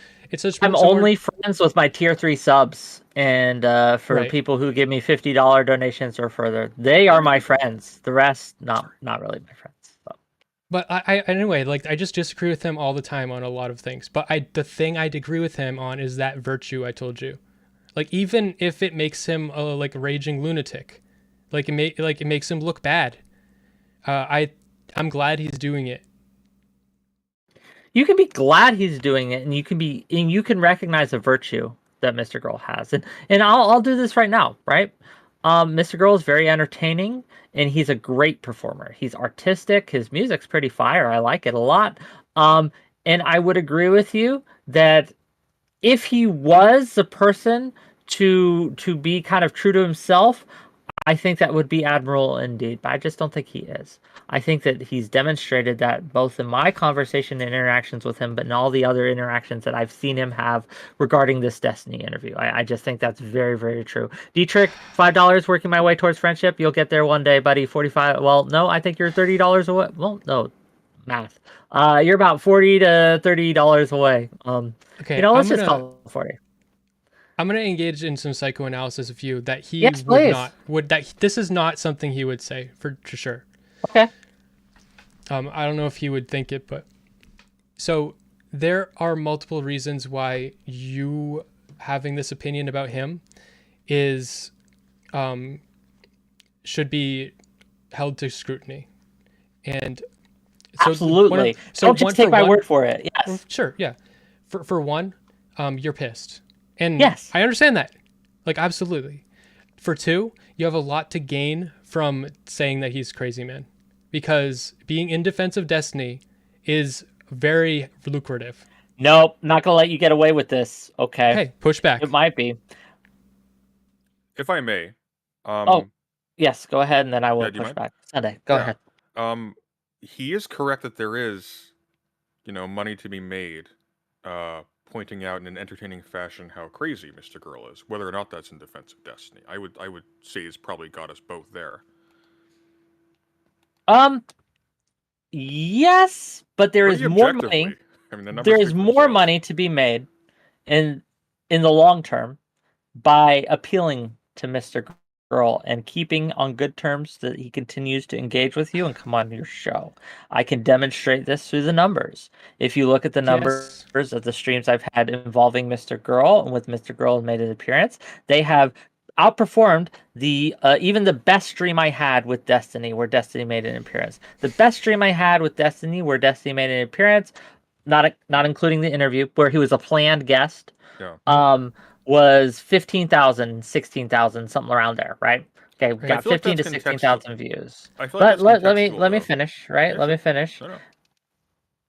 I'm only friends with my tier 3 subs, and for Right. people who give me $50 donations or further, they are my friends. The rest, not really my friends. So. But I anyway, like, I just disagree with him all the time on a lot of things. But the thing I'd agree with him on is that virtue I told you. Like, even if it makes him like a raging lunatic, like it makes him look bad. I'm glad he's doing it. You can be glad he's doing it, and you can recognize the virtue that Mr. Girl has. And I'll do this right now, right? Mr. Girl is very entertaining, and he's a great performer. He's artistic. His music's pretty fire. I like it a lot. And I would agree with you that if he was the person to be kind of true to himself, I think that would be admirable indeed, but I just don't think he is. I think that he's demonstrated that both in my conversation and interactions with him, but in all the other interactions that I've seen him have regarding this Destiny interview. I just think that's very, very true. Dietrich, $5 working my way towards friendship. You'll get there one day, buddy. 45. Well, no, I think you're $30 away. Well, no, math. You're about $40 to $30 away. Okay, let's just call it 40. I'm going to engage in some psychoanalysis with you that he Yes, would please. not, this is not something he would say for sure. Okay. I don't know if he would think it, but so there are multiple reasons why you having this opinion about him is, should be held to scrutiny. And so absolutely. Don't just take my word for it. Yes. Sure. Yeah. For one, you're pissed. And yes, I understand that. Like, absolutely. For two, you have a lot to gain from saying that he's crazy, man. Because being in defense of Destiny is very lucrative. Nope, not going to let you get away with this. Okay. Hey, push back. It might be. If I may. Yes, go ahead, and then I will push back. Sunday, go ahead. He is correct that there is, money to be made, pointing out in an entertaining fashion how crazy Mr. Girl is. Whether or not that's in defense of Destiny, I would say he's probably got us both there. Yes, but there is more money. There is more money to be made in the long term by appealing to Mr. Girl and keeping on good terms that he continues to engage with you and come on your show. I can demonstrate this through the numbers. If you look at the numbers of the streams I've had involving Mr. Girl and with Mr. Girl has made an appearance, they have outperformed the even the best stream I had with Destiny, where Destiny made an appearance. The best stream I had with Destiny, where Destiny made an appearance, not including the interview, where he was a planned guest. Yeah. Was 15,000, 16,000, something around there, right? Okay, we got 15 to 16,000 views. But let me finish, right? Let me finish. No.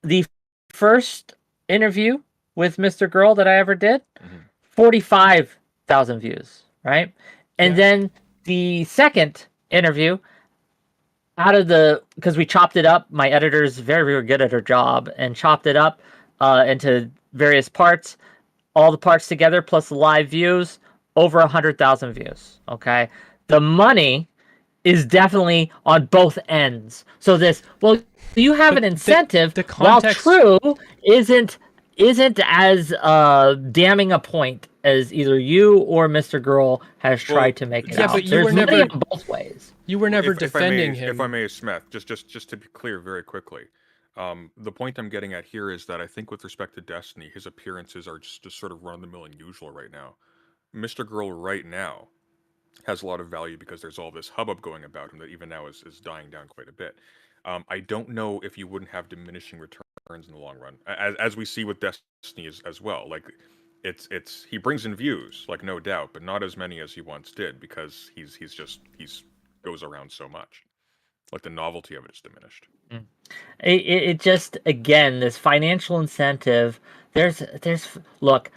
The first interview with Mr. Girl that I ever did, 45,000 views, right? And then the second interview, because we chopped it up, my editor's very, very good at her job, and chopped it up into various parts. All the parts together plus the live views, over 100,000 views. Okay, the money is definitely on both ends. So you have an incentive. The context, while true, isn't as damning a point as either you or Mr. Girl has tried to make it out. But you were never both ways. You were never defending him. If I may, Smith, just to be clear very quickly. The point I'm getting at here is that I think with respect to Destiny, his appearances are just sort of run-of-the-mill and usual right now. Mr. Girl right now has a lot of value because there's all this hubbub going about him that even now is dying down quite a bit. I don't know if you wouldn't have diminishing returns in the long run, as we see with Destiny as well. Like, he brings in views, like, no doubt, but not as many as he once did because he's goes around so much. Like, the novelty of it is diminished. It just, again, this financial incentive. Look,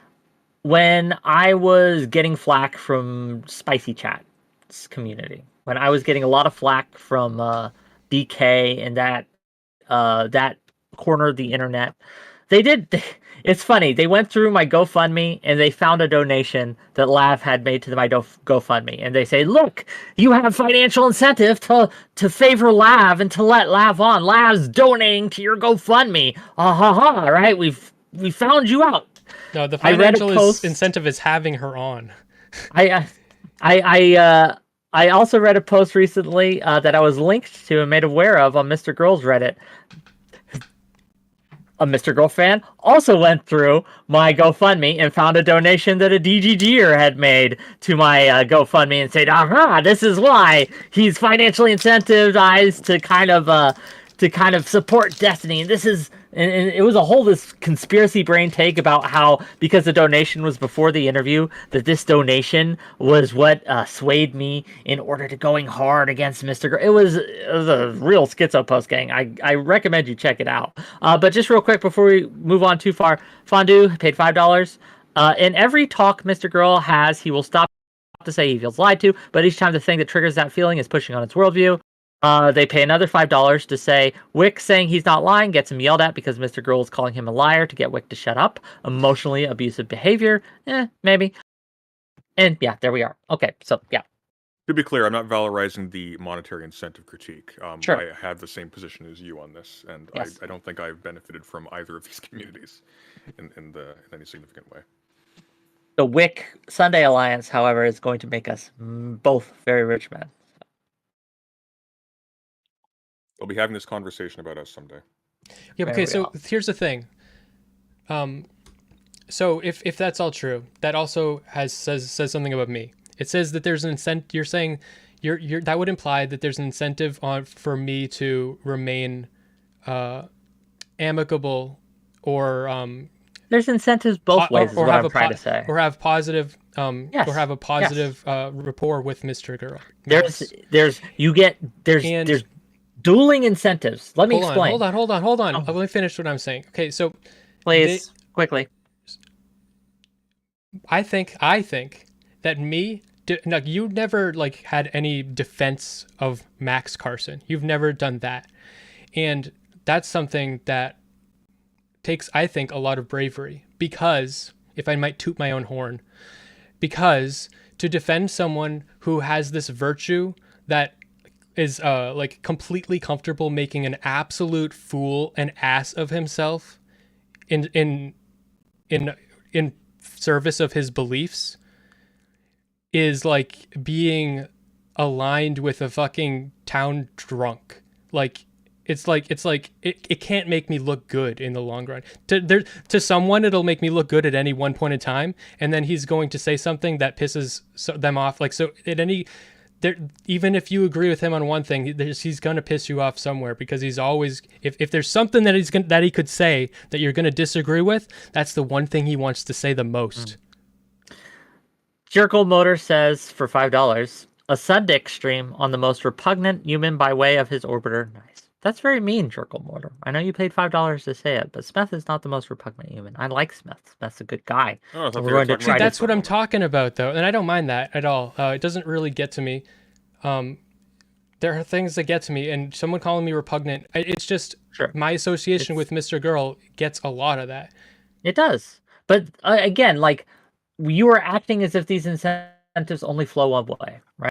when I was getting flack from Spicy Chat's community, when I was getting a lot of flack from DK and that corner of the internet, it's funny. They went through my GoFundMe and they found a donation that Lav had made to my GoFundMe. And they say, look, you have financial incentive to favor Lav and to let Lav on. Lav's donating to your GoFundMe. Right? We found you out. No, the financial incentive is having her on. I also read a post recently that I was linked to and made aware of on Mr. Girl's Reddit. a Mr. Girl fan, also went through my GoFundMe and found a donation that a DGGer had made to my GoFundMe and said, aha, this is why he's financially incentivized to kind of support Destiny. And this is, and it was a whole this conspiracy brain take about how, because the donation was before the interview, that this donation was what swayed me in order to going hard against Mr. Girl. It was a real schizo post, gang. I recommend you check it out. But just real quick before we move on too far, Fondue paid $5. In every talk Mr. Girl has, he will stop to say he feels lied to, but each time the thing that triggers that feeling is pushing on its worldview. They pay another $5 to say Whick saying he's not lying gets him yelled at because Mr. Girl is calling him a liar to get Whick to shut up. Emotionally abusive behavior, maybe. And yeah, there we are. Okay, so yeah. To be clear, I'm not valorizing the monetary incentive critique. Sure. I have the same position as you on this, and Yes. I don't think I've benefited from either of these communities in any significant way. The Whick Sunday Alliance, however, is going to make us both very rich men. We'll be having this conversation about us someday. Yeah. Okay. So here's the thing. So if that's all true, that also says something about me. It says that there's an incentive. You're saying that would imply that there's an incentive for me to remain amicable or there's incentives both ways, is what I'm trying to say. Or have positive Yes. or have a positive rapport with Mr. Girl. There's dueling incentives. Let me explain. Hold on. Oh. Let me finish what I'm saying. Okay, so Please, quickly. I think that you never had any defense of Max Carson. You've never done that, and that's something that takes, I think, a lot of bravery. Because, if I might toot my own horn, because to defend someone who has this virtue that is completely comfortable making an absolute fool and ass of himself in service of his beliefs is like being aligned with a fucking town drunk. It can't make me look good in the long run. To someone, it'll make me look good at any one point in time, and then he's going to say something that pisses them off. Even if you agree with him on one thing, he's going to piss you off somewhere, because he's always, if there's something that he could say that you're going to disagree with, that's the one thing he wants to say the most. Jerkle Motor says for $5, a Sundick stream on the most repugnant human by way of his orbiter. Nice. That's very mean, Jerkle Motor. I know you paid $5 to say it, but Smeth is not the most repugnant human. I like Smeth. Smeth's a good guy. Oh, that's what I'm talking about, though, and I don't mind that at all. It doesn't really get to me. There are things that get to me, and someone calling me repugnant, it's just my association with Mr. Girl gets a lot of that. It does. But again, you are acting as if these incentives only flow one way, right?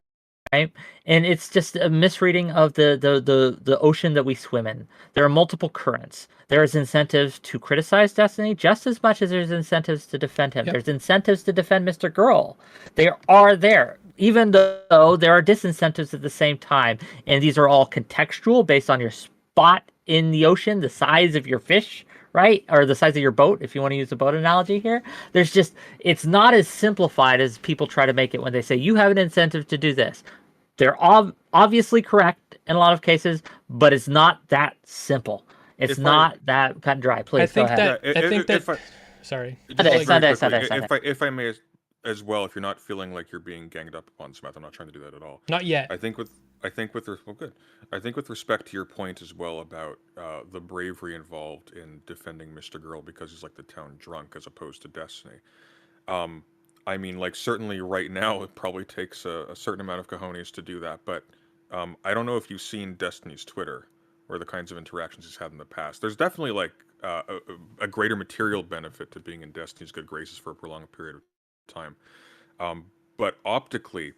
And it's just a misreading of the ocean that we swim in. There are multiple currents. There is incentives to criticize Destiny just as much as there's incentives to defend him. Yep. There's incentives to defend Mr. Girl. They are there, even though there are disincentives at the same time. And these are all contextual based on your spot in the ocean, the size of your fish, right? Or the size of your boat, if you want to use a boat analogy here. It's not as simplified as people try to make it when they say you have an incentive to do this. They're obviously correct in a lot of cases, but it's not that simple. It's not that cut and dry. Please go ahead. Sorry. If I may as well, if you're not feeling like you're being ganged up upon, Smith, I'm not trying to do that at all. Not yet. I think with respect to your point as well about the bravery involved in defending Mr. Girl because he's like the town drunk as opposed to Destiny. I mean, certainly right now it probably takes a certain amount of cojones to do that, but I don't know if you've seen Destiny's Twitter or the kinds of interactions he's had in the past. There's definitely a greater material benefit to being in Destiny's good graces for a prolonged period of time. But optically,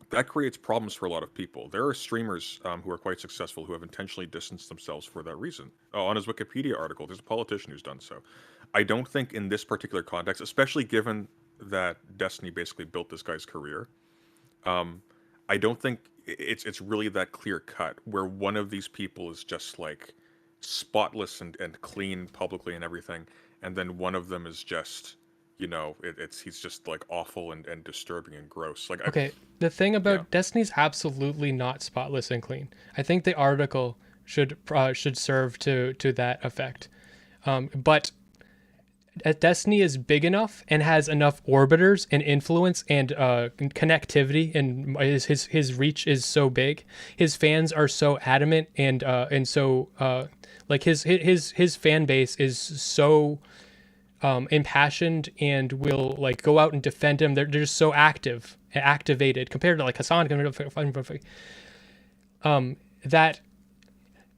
that creates problems for a lot of people. There are streamers who are quite successful who have intentionally distanced themselves for that reason. On his Wikipedia article, there's a politician who's done so. I don't think in this particular context, especially given that Destiny basically built this guy's career, I don't think it's really that clear cut where one of these people is just spotless and clean publicly and everything, and then one of them is just, he's just like awful and disturbing and gross. Like, Okay, the thing about yeah. Destiny's absolutely not spotless and clean. I think the article should serve to that effect. But Destiny is big enough and has enough orbiters and influence and connectivity, and his reach is so big. His fans are so adamant and so like his fan base is so impassioned and will like go out and defend him. They're just so activated compared to like Hassan, that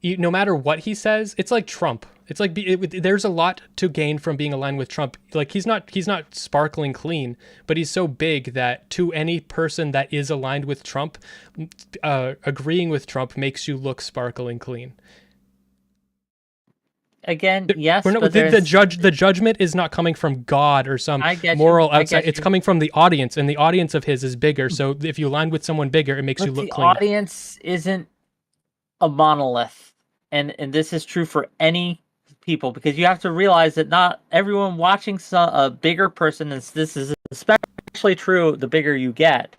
no matter what he says, it's like Trump. It's like there's a lot to gain from being aligned with Trump. Like he's not sparkling clean, but he's so big that to any person that is aligned with Trump, agreeing with Trump makes you look sparkling clean. Again, yes, but the judgment is not coming from God or some moral outside. It's coming from the audience, and the audience of his is bigger. So if you align with someone bigger, it makes you look clean. The audience isn't a monolith, and this is true for any people, because you have to realize that not everyone watching a bigger person, this is especially true the bigger you get,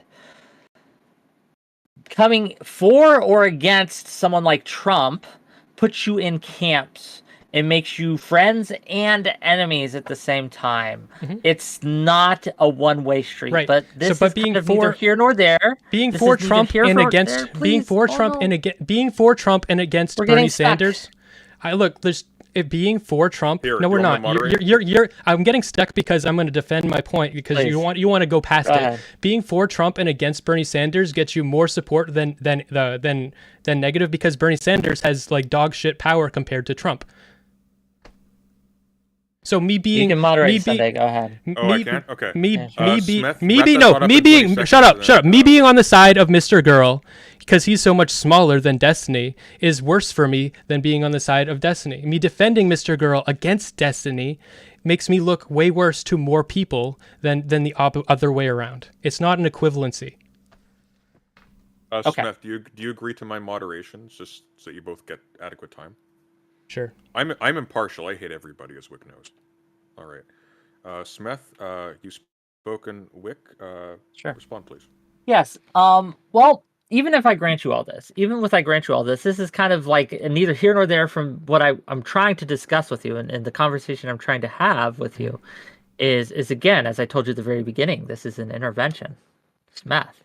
coming for or against someone like Trump puts you in camps. It makes you friends and enemies at the same time. Mm-hmm. It's not a one-way street. Right. But this is being kind of neither here nor there. Being for Trump and against being for Trump and against Bernie Sanders. Being for Trump. No, we're not. You're. I'm getting stuck because I'm going to defend my point because you want to go past it. Being for Trump and against Bernie Sanders gets you more support than negative, because Bernie Sanders has like dog shit power compared to Trump. So me being, you can moderate Sunday. Go ahead. I can. Okay. Shut up. Me being on the side of Mr. Girl, because he's so much smaller than Destiny, is worse for me than being on the side of Destiny. Me defending Mr. Girl against Destiny makes me look way worse to more people than the other way around. It's not an equivalency. Okay. Smith, do you agree to my moderations, just so you both get adequate time? Sure. I'm impartial. I hate everybody, as Wick knows. All right. Smith, you've spoken. Wick, sure. Respond, please. Yes. Well, even if I grant you all this, this is kind of like neither here nor there from what I'm trying to discuss with you, and the conversation I'm trying to have with you is again, as I told you at the very beginning, this is an intervention. Smith,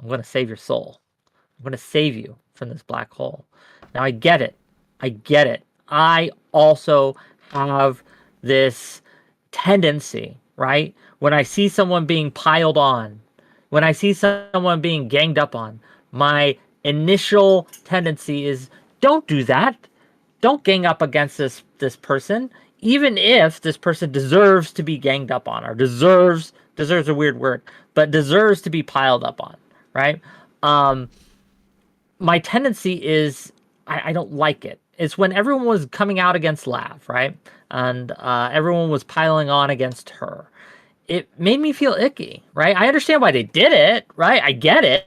I'm going to save your soul. I'm going to save you from this black hole. Now, I get it. I also have this tendency, right? When I see someone being piled on, when I see someone being ganged up on, my initial tendency is, don't do that. Don't gang up against this person, even if this person deserves to be ganged up on, or deserves a weird word, but deserves to be piled up on, right? My tendency is, I don't like it. It's when everyone was coming out against Lav, right? And everyone was piling on against her. It made me feel icky, right? I understand why they did it, right? I get it.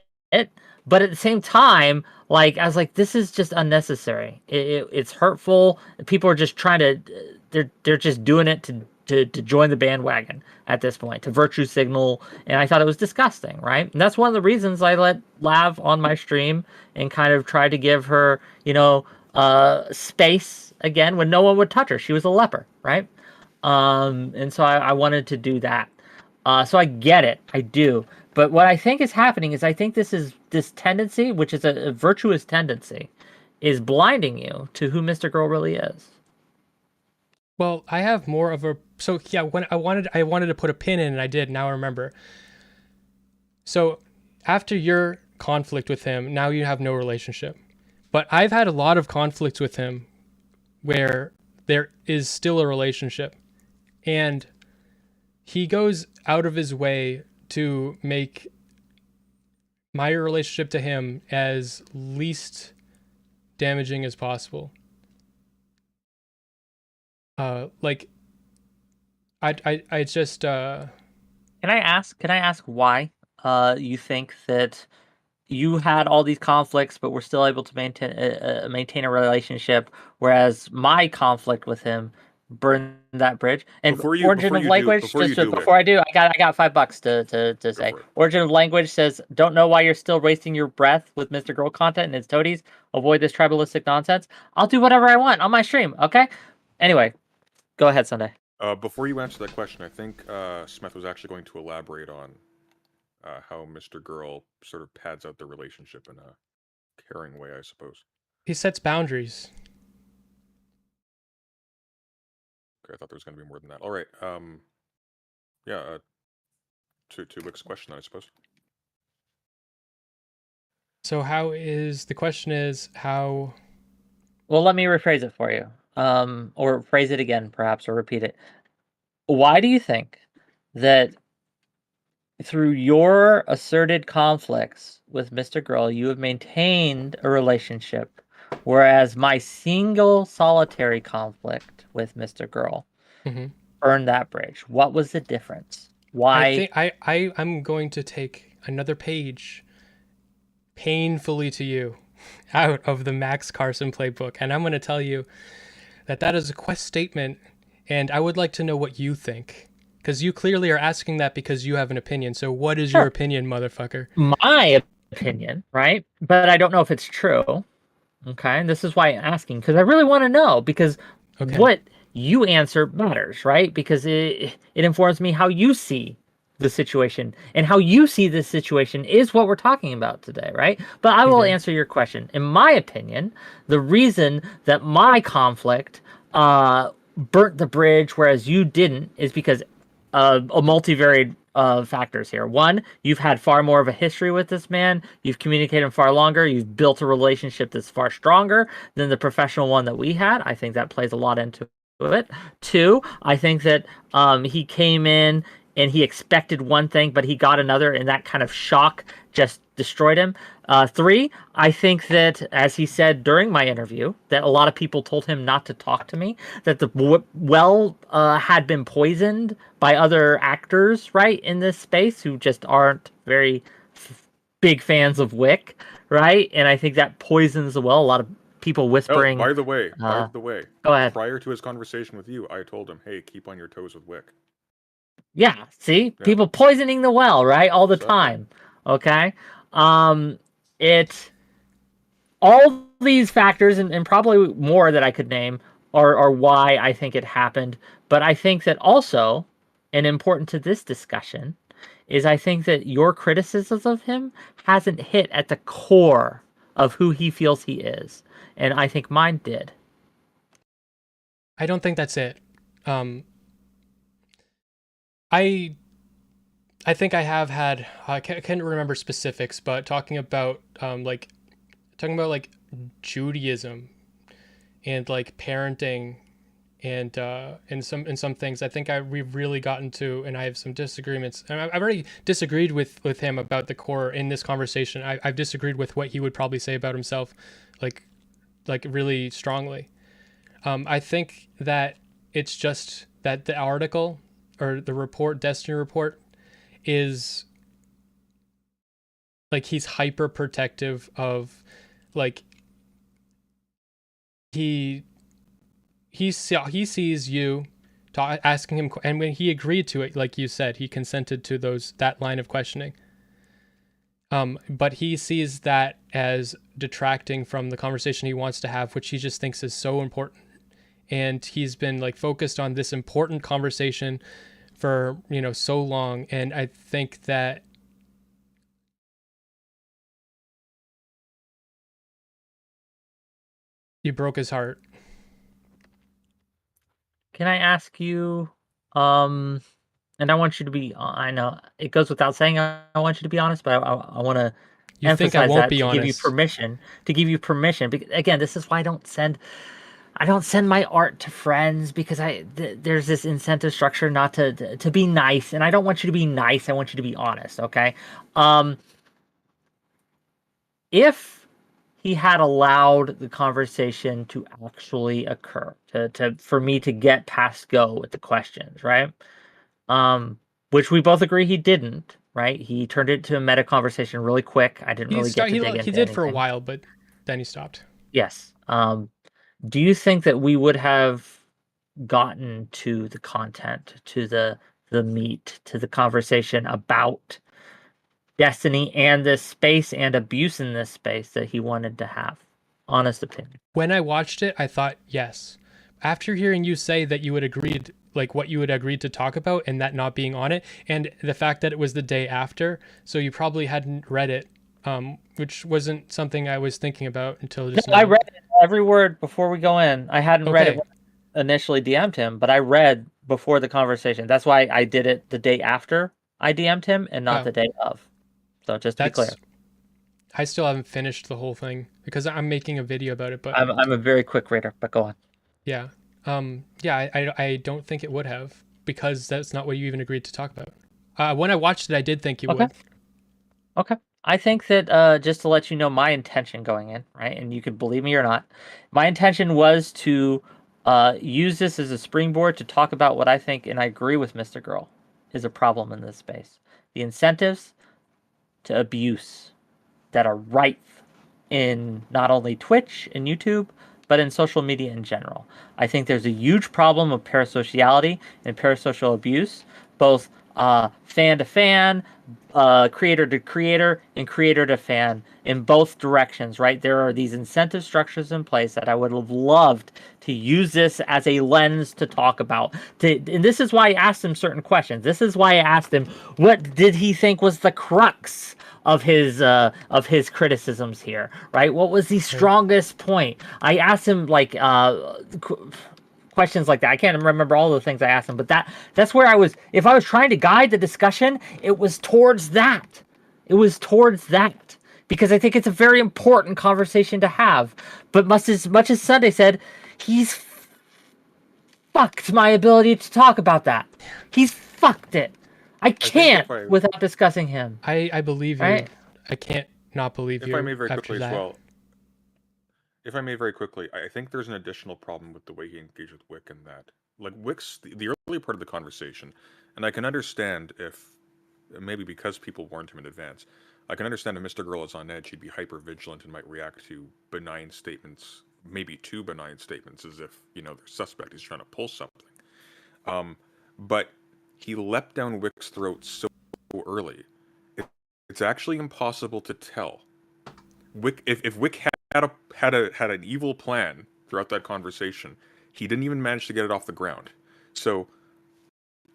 But at the same time, like, I was like, this is just unnecessary. It's hurtful. People are just trying to, they're just doing it to join the bandwagon at this point, to virtue signal. And I thought it was disgusting, right? And that's one of the reasons I let Lav on my stream and kind of tried to give her, space again when no one would touch her. She was a leper, right? And so I wanted to do that. So I get it. I do. But what I think is happening is I think this tendency, which is a virtuous tendency, is blinding you to who Mr. Girl really is. Well, I have more of a... So, yeah, when I wanted to put a pin in, and I did. Now I remember. So, after your conflict with him, now you have no relationship. But I've had a lot of conflicts with him where there is still a relationship. And he goes out of his way to make my relationship to him as least damaging as possible. I just Can I ask why you think that you had all these conflicts, but we're still able to maintain a relationship. Whereas my conflict with him burned that bridge. And origin of language, just before I do, I got $5 to say. Origin of language says, don't know why you're still wasting your breath with Mr. Girl content and his toadies. Avoid this tribalistic nonsense. I'll do whatever I want on my stream. Okay. Anyway, go ahead, Sunday. Before you answer that question, I think Smith was actually going to elaborate on how Mr. Girl sort of pads out the relationship in a caring way, I suppose. He sets boundaries. Okay, I thought there was going to be more than that. All right. Yeah. To Wick's question, I suppose. So the question is how? Well, let me rephrase it for you. Or phrase it again, perhaps, or repeat it. Why do you think that through your asserted conflicts with Mr. Girl, you have maintained a relationship, whereas my single solitary conflict with Mr. Girl burned that bridge? What was the difference? Why? I'm going to take another page painfully to you out of the Max Carson playbook, and I'm going to tell you that is a quest statement, and I would like to know what you think. Because you clearly are asking that because you have an opinion. So what is your opinion, motherfucker? My opinion, right? But I don't know if it's true. Okay, and this is why I'm asking, because I really want to know, because what you answer matters, right? Because it informs me how you see the situation, and how you see this situation is what we're talking about today, right? But I will answer your question. In my opinion, the reason that my conflict burnt the bridge, whereas you didn't, is because a multivariate factors here. One, you've had far more of a history with this man. You've communicated far longer. You've built a relationship that's far stronger than the professional one that we had. I think that plays a lot into it. Two, I think that he came in and he expected one thing, but he got another, and that kind of shock just destroyed him. Three, I think that, as he said during my interview, that a lot of people told him not to talk to me, that the well had been poisoned by other actors, right, in this space who just aren't very big fans of Wick, right? And I think that poisons the well. A lot of people whispering. Oh, by the way, go ahead. Prior to his conversation with you, I told him, hey, keep on your toes with Wick. Yeah, see? Yeah. People poisoning the well, right? All the time. Okay? All these factors, and probably more that I could name, are why I think it happened. But I think that also, and important to this discussion, is I think that your criticism of him hasn't hit at the core of who he feels he is. And I think mine did. I don't think that's it. I think I have had, I can't remember specifics, but talking about Judaism and like parenting and some things, I think we've really gotten to, and I have some disagreements. And I've already disagreed with him about the core in this conversation. I've disagreed with what he would probably say about himself, like really strongly. I think that it's just that the article or the report, Destiny report, is like he's hyper protective of, like, he sees you asking him, and when he agreed to it, like you said, he consented to that line of questioning. But he sees that as detracting from the conversation he wants to have, which he just thinks is so important. And he's been like focused on this important conversation for, so long. And I think that you broke his heart. Can I ask you, and I want you to be, I know it goes without saying, I want you to be honest, but I want to emphasize that to give you permission. Because, again, this is why I don't send my art to friends, because there's this incentive structure not to be nice, and I don't want you to be nice. I want you to be honest, okay? If he had allowed the conversation to actually occur, for me to get past go with the questions, right? Which we both agree he didn't. right? He turned it to a meta conversation really quick. I didn't really get to dig into He did for a anything. while, but then he stopped. Yes. Do you think that we would have gotten to the content, to the meat, to the conversation about destiny and this space and abuse in this space that he wanted to have? Honest opinion. When I watched it, I thought yes. After hearing you say that you had agreed, like what you had agreed to talk about and that not being on it, and the fact that it was the day after, so you probably hadn't read it, which wasn't something I was thinking about until just now. I read every word before we go in. I hadn't read it when I initially DM'd him, but I read before the conversation. That's why I did it the day after I DM'd him and not the day of. So just to be clear. I still haven't finished the whole thing because I'm making a video about it, but I'm a very quick reader, but go on. Yeah. I don't think it would have, because that's not what you even agreed to talk about. When I watched it, I did think you would. Okay. I think that just to let you know my intention going in, right? And you could believe me or not, my intention was to use this as a springboard to talk about what I think, and I agree with Mr. Girl, is a problem in this space. The incentives to abuse that are rife in not only Twitch and YouTube, but in social media in general. I think there's a huge problem of parasociality and parasocial abuse, both fan to fan, creator to creator, and creator to fan, in both directions, right? There are these incentive structures in place that I would have loved to use this as a lens to talk about. And this is why I asked him certain questions. This is why I asked him, what did he think was the crux of his criticisms here, right? What was the strongest point? I asked him like questions like that. I can't remember all the things I asked him, but that's where I was. If I was trying to guide the discussion, it was towards that. It was towards that, because I think it's a very important conversation to have. But much as Sunday said, he's fucked my ability to talk about that. He's fucked it. I can't without discussing him. I believe you. Right? I can't not believe you. If I may very quickly as well. If I may very quickly, I think there's an additional problem with the way he engaged with Whick in that. Like, Wick's the early part of the conversation, and I can understand if, maybe because people warned him in advance, I can understand if Mr. Girl is on edge, he'd be hyper vigilant and might react to benign statements, maybe too benign statements, as if, they're suspect, he's trying to pull something. But he leapt down Wick's throat so early, it's actually impossible to tell. Wick, if Wick had an evil plan throughout that conversation, he didn't even manage to get it off the ground. So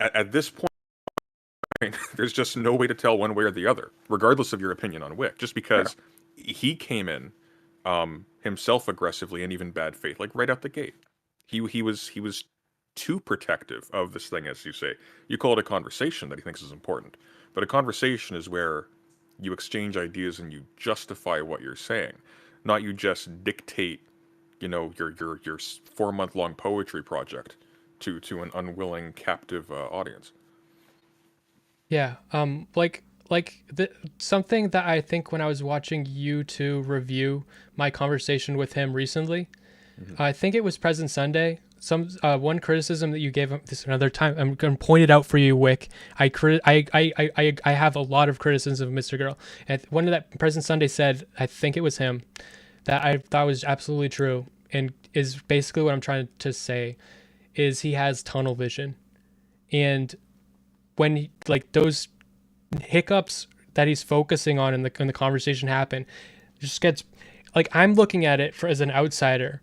at this point, there's just no way to tell one way or the other, regardless of your opinion on Wick, just because he came in himself aggressively and even bad faith, like right out the gate. He was too protective of this thing, as you say. You call it a conversation that he thinks is important, but a conversation is where you exchange ideas and you justify what you're saying, not you just dictate, your 4-month-long poetry project to an unwilling captive audience. Yeah, something that I think when I was watching you two review my conversation with him recently, I think it was Present Sunday. One criticism that you gave him this another time, I'm going to point it out for you, Wick. I have a lot of criticisms of Mr. Girl. And one of that Present Sunday said, I think it was him, that I thought was absolutely true, and is basically what I'm trying to say, is he has tunnel vision. And when those hiccups that he's focusing on in the conversation happen, it just gets I'm looking at it as an outsider,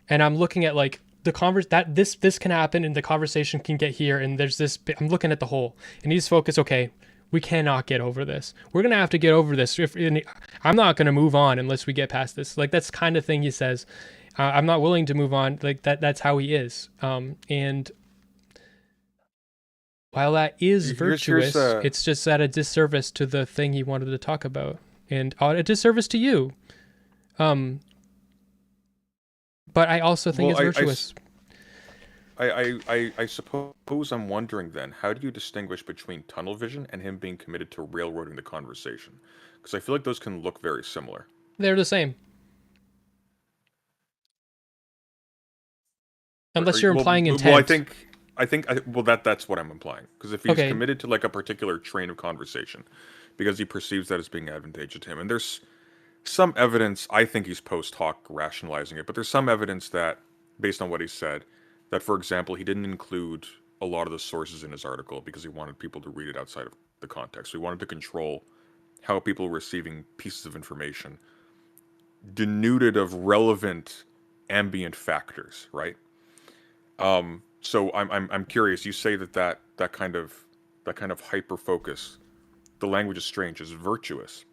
and I'm looking at this can happen and the conversation can get here, and there's this. I'm looking at the whole, and he's focused. Okay, we cannot get over this. We're gonna have to get over this. I'm not gonna move on unless we get past this. That's kind of thing he says. I'm not willing to move on. That's how he is. And while that is virtuous, it's just at a disservice to the thing he wanted to talk about, and a disservice to you. But I also think it's virtuous. I suppose I'm wondering then, how do you distinguish between tunnel vision and him being committed to railroading the conversation? Because I feel like those can look very similar. They're the same. Unless you're implying intent. Well, well, that's what I'm implying. Because if he's Okay. committed to like a particular train of conversation, because he perceives that as being advantageous to him, and there's some evidence, I think he's post hoc rationalizing it, but there's some evidence that, based on what he said, that for example, he didn't include a lot of the sources in his article because he wanted people to read it outside of the context. So he wanted to control how people were receiving pieces of information denuded of relevant ambient factors, right? So I'm curious. You say that kind of hyper focus, the language is strange, is virtuous.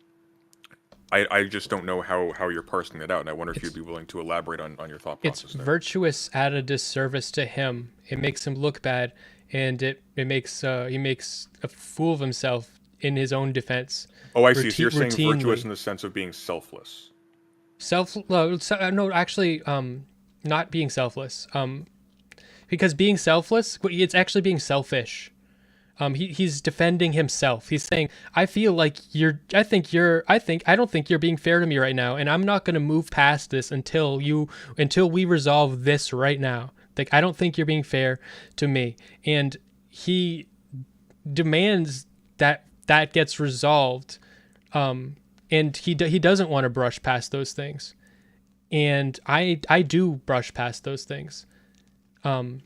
I just don't know how you're parsing that out, and I wonder if you'd be willing to elaborate on your thought It's process there. virtuous at a disservice to him. It makes him look bad, and it makes he makes a fool of himself in his own defense. Oh, I see. So you're saying Routinely. virtuous in the sense of being selfless. No, actually, not being selfless. Because being selfless, it's actually being selfish. He's defending himself. He's saying, I feel like I don't think you're being fair to me right now, and I'm not going to move past this until we resolve this right now. Like, I don't think you're being fair to me. And he demands that gets resolved. And he doesn't want to brush past those things. And I do brush past those things. But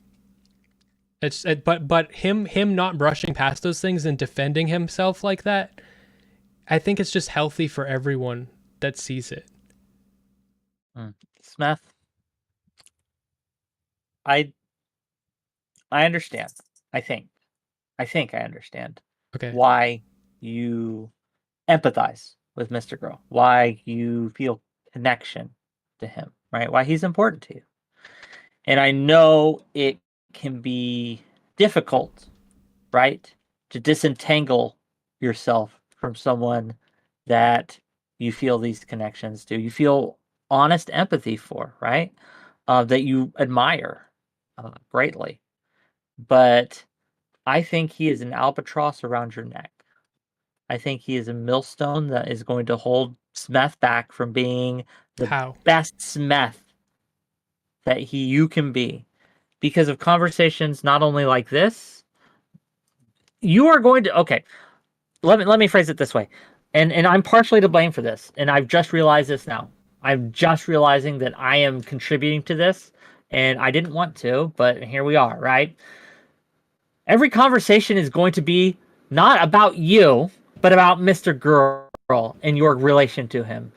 him not brushing past those things and defending himself like that, I think it's just healthy for everyone that sees it. Smeth, I understand. I think I understand. Okay. Why you empathize with Mr. Girl, why you feel connection to him, right? Why he's important to you. And I know it can be difficult, right, to disentangle yourself from someone that you feel these connections to. You feel honest empathy for, right? That you admire greatly. But I think he is an albatross around your neck. I think he is a millstone that is going to hold Smeth back from being the best Smeth that you can be. Because of conversations not only like this, you are going to, okay, let me phrase it this way. And I'm partially to blame for this, and I've just realized this now. I'm just realizing that I am contributing to this, and I didn't want to, but here we are, right? Every conversation is going to be not about you, but about Mr. Girl and your relation to him.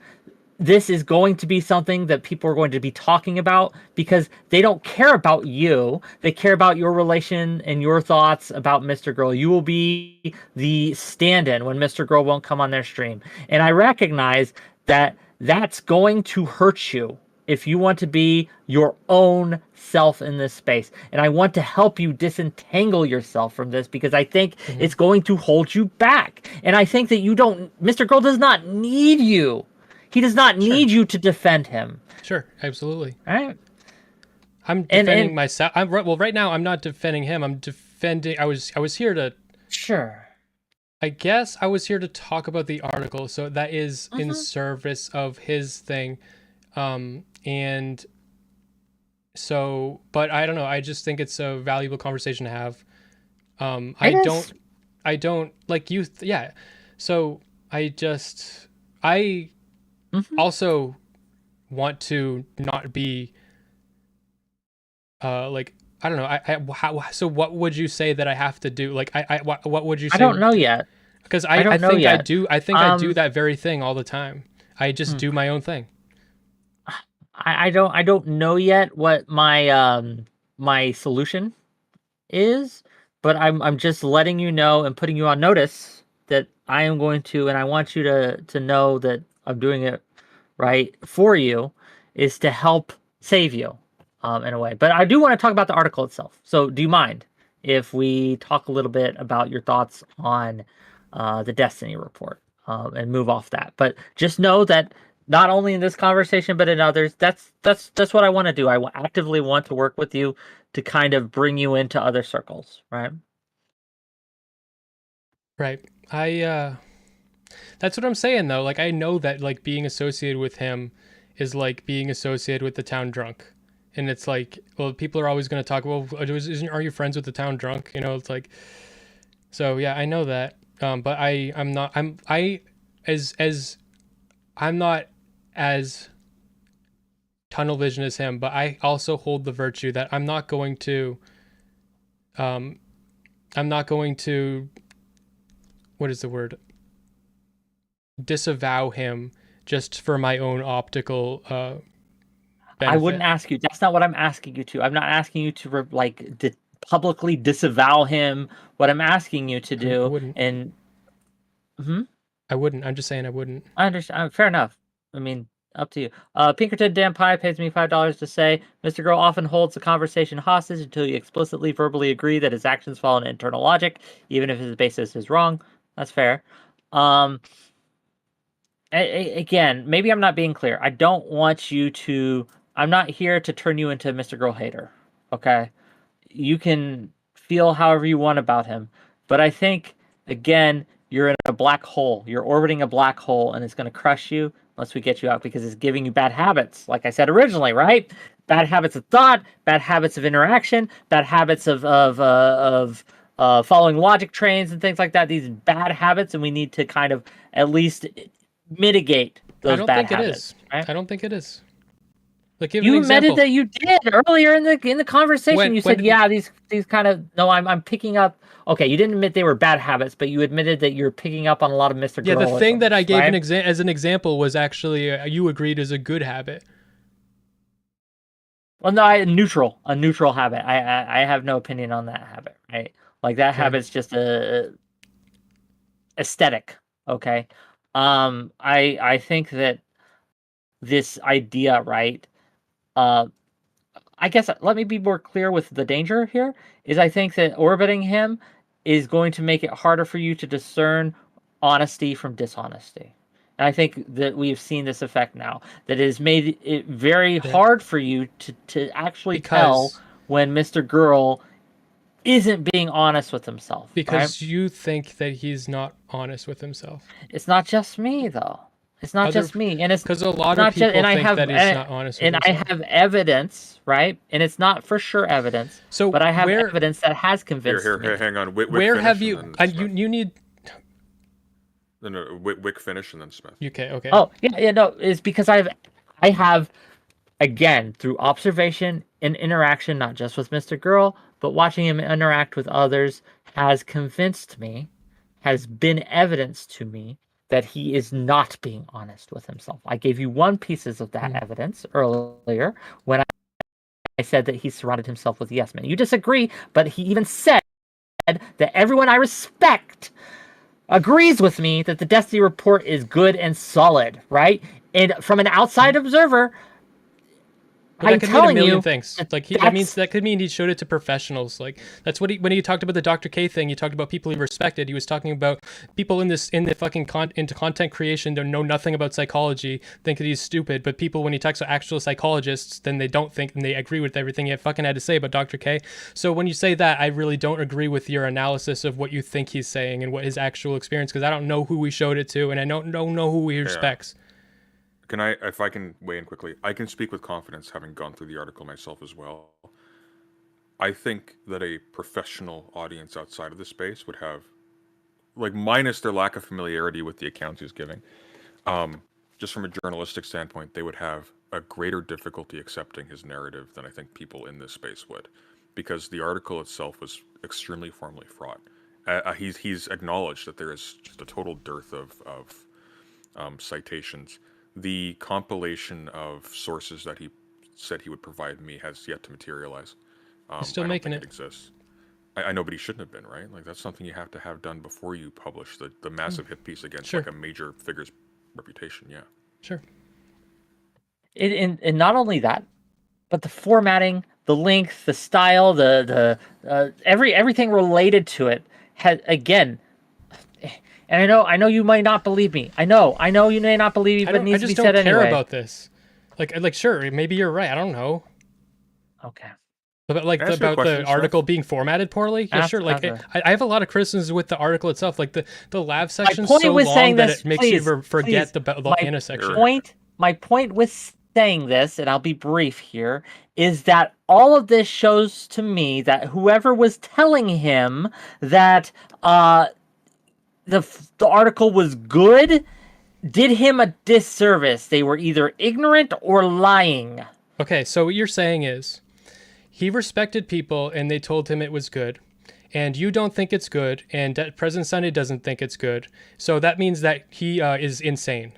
This is going to be something that people are going to be talking about because they don't care about you. They care about your relation and your thoughts about Mr. Girl. You will be the stand-in when Mr. Girl won't come on their stream. And I recognize that that's going to hurt you if you want to be your own self in this space. And I want to help you disentangle yourself from this because I think it's going to hold you back. And I think that Mr. Girl does not need you. He does not need you to defend him. Sure, absolutely. All right. I'm defending myself. Right now I'm not defending him. I'm defending. I was here to. Sure. I guess I was here to talk about the article, so that is in service of his thing, and so. But I don't know. I just think it's a valuable conversation to have. I don't like you. Yeah. So I also want to not be like, I don't know. So what would you say that I have to do? Like, what would you say? I don't know yet. Because I think I do. I think I do that very thing all the time. I just do my own thing. I don't know yet what my my solution is, but I'm just letting you know and putting you on notice that I am going to, and I want you to know that I'm doing it right for you, is to help save you in a way. But I do want to talk about the article itself. So do you mind if we talk a little bit about your thoughts on the Destiny report and move off that? But just know that not only in this conversation, but in others, that's what I want to do. I actively want to work with you to kind of bring you into other circles, right? Right. That's what I'm saying though. Like, I know that like being associated with him is like being associated with the town drunk. And it's like, well, people are always going to talk, well, are you friends with the town drunk? You know, it's like, so yeah, I know that. But I'm not as tunnel vision as him, but I also hold the virtue that I'm not going to, what is the word? Disavow him just for my own optical benefit. I wouldn't ask you. That's not what I'm asking you to. I'm not asking you to publicly disavow him. What I'm asking you to do, I wouldn't. and I wouldn't. I'm just saying I wouldn't. I understand. Fair enough. I mean, up to you. Pinkerton Dan Pie pays me $5 to say, Mr. Girl often holds the conversation hostage until you explicitly verbally agree that his actions follow an internal logic, even if his basis is wrong. That's fair. Again, maybe I'm not being clear. I don't want you to... I'm not here to turn you into Mr. Girl hater, okay? You can feel however you want about him. But I think, again, you're in a black hole. You're orbiting a black hole, and it's going to crush you unless we get you out because it's giving you bad habits, like I said originally, right? Bad habits of thought, bad habits of interaction, bad habits of following logic trains and things like that. These bad habits, and we need to kind of at least mitigate those bad habits. Right? I don't think it is. Like, you admitted that you did earlier in the conversation. You said, "Yeah, these kind of." No, I'm picking up. Okay, you didn't admit they were bad habits, but you admitted that you're picking up on a lot of Mr. Girl. Yeah, the thing that I gave as an example was actually you agreed is a good habit. Well, no, a neutral habit. I have no opinion on that habit. Right, like that habit's just a aesthetic. Okay, I think that this idea, right. I guess let me be more clear with the danger here, is I think that orbiting him is going to make it harder for you to discern honesty from dishonesty. And I think that we've seen this effect now, that it has made it very hard for you to actually tell when Mr. Girl isn't being honest with himself. Because you think that he's not honest with himself. It's not just me, though. It's not just me, and it's because a lot of people think that he's not honest with himself. And I have evidence, right? And it's not for sure evidence. So, but I have evidence that has convinced me. Here, hang on. Wick where have you? You need. No, Wick finish and then Smith. Okay. Oh yeah. No, it's because I have, again, through observation and interaction, not just with Mr. Girl, but watching him interact with others, has convinced me, has been evidence to me, that he is not being honest with himself. I gave you one pieces of that evidence earlier when I said that he surrounded himself with yes men. You disagree, but he even said that everyone I respect agrees with me that the Destiny Report is good and solid, right? And from an outside observer, I'm telling you, things. Like that could mean he showed it to professionals. Like that's what when he talked about the Dr. K thing, he talked about people he respected. He was talking about people into content creation that know nothing about psychology, think that he's stupid. But people, when he talks to actual psychologists, then they don't think and they agree with everything he fucking had to say about Dr. K. So when you say that, I really don't agree with your analysis of what you think he's saying and what his actual experience, because I don't know who he showed it to, and I don't know who he respects. If I can weigh in quickly, I can speak with confidence, having gone through the article myself as well. I think that a professional audience outside of the space would have, like, minus their lack of familiarity with the accounts he's giving, just from a journalistic standpoint, they would have a greater difficulty accepting his narrative than I think people in this space would, because the article itself was extremely formally fraught. He's acknowledged that there is just a total dearth of citations. The compilation of sources that he said he would provide me has yet to materialize. He's still making it. Exists. I know, but he shouldn't have been, right? Like, that's something you have to have done before you publish the massive hit piece against like a major figure's reputation. Yeah. Sure. And not only that, but the formatting, the length, the style, the everything related to it had, again. And I know you might not believe me. I know you may not believe me, but it needs to be said anyway. I just don't care about this. Like, sure, maybe you're right. I don't know. Okay. But about the article being formatted poorly? Yeah, sure. Like, I have a lot of criticisms with the article itself. Like, the lab section is so long that it makes you forget the Anna section. My point with saying this, and I'll be brief here, is that all of this shows to me that whoever was telling him that the article was good did him a disservice. They were either ignorant or lying. Okay, so what you're saying is he respected people and they told him it was good, and you don't think it's good, and President Sunday doesn't think it's good. So that means that he is insane.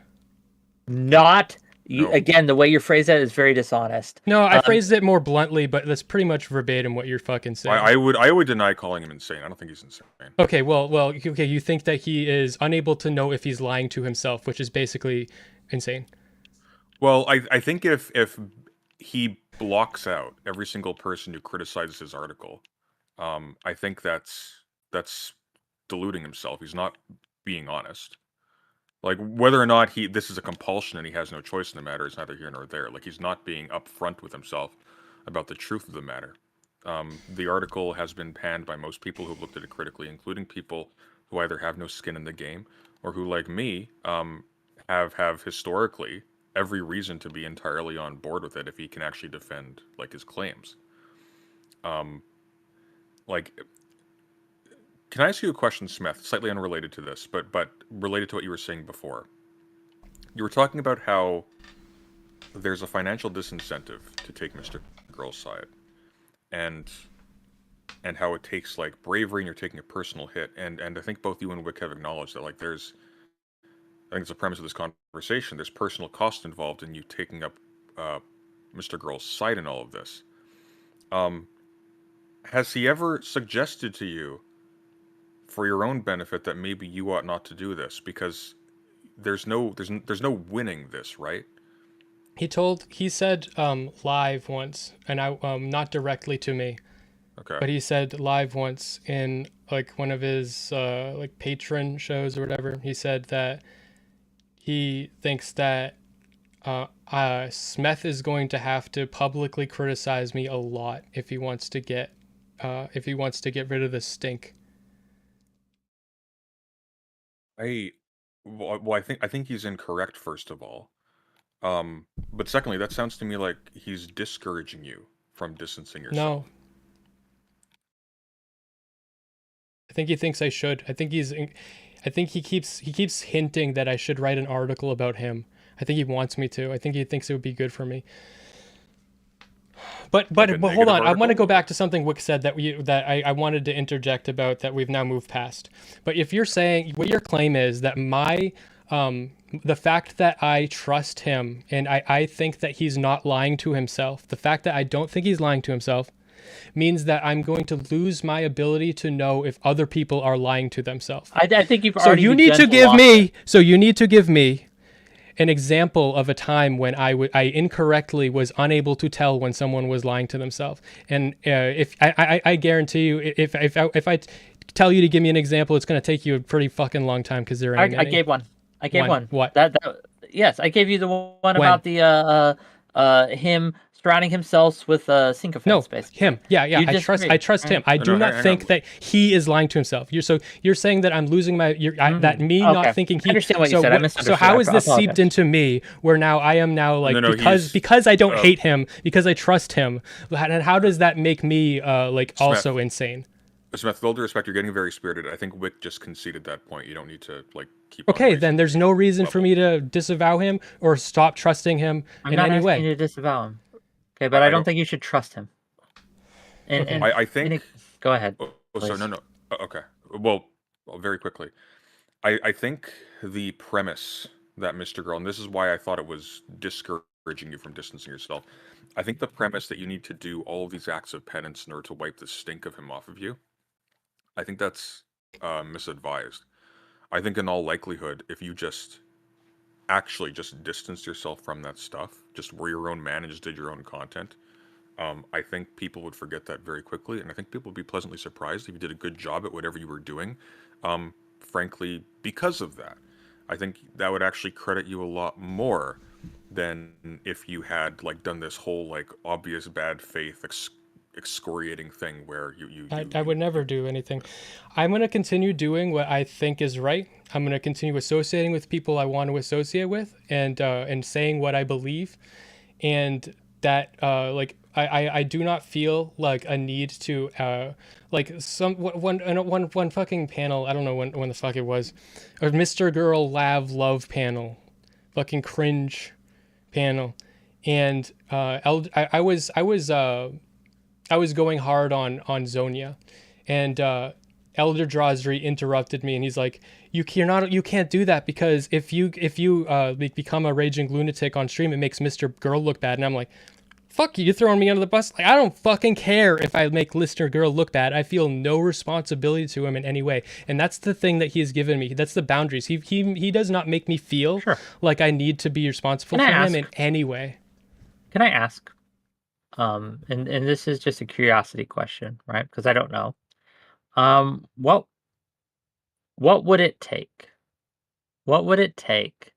Not. No. Again, the way you phrase that is very dishonest. No, I phrased it more bluntly, but that's pretty much verbatim what you're fucking saying. I would deny calling him insane. I don't think he's insane. Okay, okay, you think that he is unable to know if he's lying to himself, which is basically insane. Well, I think if he blocks out every single person who criticizes his article, I think that's deluding himself. He's not being honest. Like, whether or not this is a compulsion and he has no choice in the matter is neither here nor there. Like, he's not being upfront with himself about the truth of the matter. The article has been panned by most people who've looked at it critically, including people who either have no skin in the game or who, like me, have historically every reason to be entirely on board with it if he can actually defend, like, his claims. Can I ask you a question, Smith? Slightly unrelated to this, but related to what you were saying before. You were talking about how there's a financial disincentive to take Mr. Girl's side, and how it takes, like, bravery, and you're taking a personal hit. And I think both you and Wick have acknowledged that, like, I think it's the premise of this conversation. There's personal cost involved in you taking up Mr. Girl's side in all of this. Has he ever suggested to you, for your own benefit, that maybe you ought not to do this, because there's no winning this, right? He said live once, and not directly to me. Okay. But he said live once in, like, one of his like patron shows or whatever. He said that he thinks that Smeth is going to have to publicly criticize me a lot if he wants to get rid of the stink. I think he's incorrect, first of all. But secondly, that sounds to me like he's discouraging you from distancing yourself. No. I think he thinks I should. I think he keeps hinting that I should write an article about him. I think he wants me to. I think he thinks it would be good for me. But hold on. I want to go back to something Wick said that I wanted to interject about that we've now moved past. But if you're saying what your claim is that the fact that I trust him and I think that he's not lying to himself, the fact that I don't think he's lying to himself means that I'm going to lose my ability to know if other people are lying to themselves. I think you've So already. you need to give me an example of a time when I incorrectly was unable to tell when someone was lying to themselves. And if I guarantee you, if I tell you to give me an example, it's going to take you a pretty fucking long time because there ain't I any. gave one. I gave one. What? Yes, I gave you the one about the him surrounding himself with sycophants. Basically. Him. Yeah. You I trust him. I do not think that he is lying to himself. You're saying that I'm losing my that me not thinking he. I understand what you said. I misunderstood. So how is this seeped into me where now I am now like because I don't hate him, because I trust him, and how does that make me like Smith, also insane? Smith, with all due respect, you're getting very spirited. I think Wick just conceded that point. You don't need to, like, keep. Okay, then there's no reason for me to disavow him or stop trusting him in any way. I'm not asking you to disavow him. Okay, but I don't think you should trust him. And I think. Go ahead. Sorry, no. Okay. Well, very quickly. I think the premise that Mr. Girl, and this is why I thought it was discouraging you from distancing yourself. I think the premise that you need to do all of these acts of penance in order to wipe the stink of him off of you, I think that's misadvised. I think in all likelihood, if you just actually just distance yourself from that stuff, just were your own man and just did your own content, I think people would forget that very quickly, and I think people would be pleasantly surprised if you did a good job at whatever you were doing. Frankly, because of that, I think that would actually credit you a lot more than if you had, like, done this whole, like, obvious bad faith excoriating thing where I would never do anything. I'm going to continue doing what I think is right. I'm going to continue associating with people I want to associate with and saying what I believe. And that like I do not feel like a need to like one fucking panel, I don't know when the fuck it was, a Mr. Girl love panel, fucking cringe panel, and I was going hard on Zonia, and Elder Drosry interrupted me, and he's like, you can't do that, because if you become a raging lunatic on stream, it makes Mr. Girl look bad. And I'm like, fuck you, you're throwing me under the bus. Like, I don't fucking care if I make Listener Girl look bad. I feel no responsibility to him in any way, and that's the thing that he has given me. That's the boundaries. He does not make me feel like I need to be responsible for him in any way. Can I ask? And this is just a curiosity question, right? Because I don't know. What would it take? What would it take?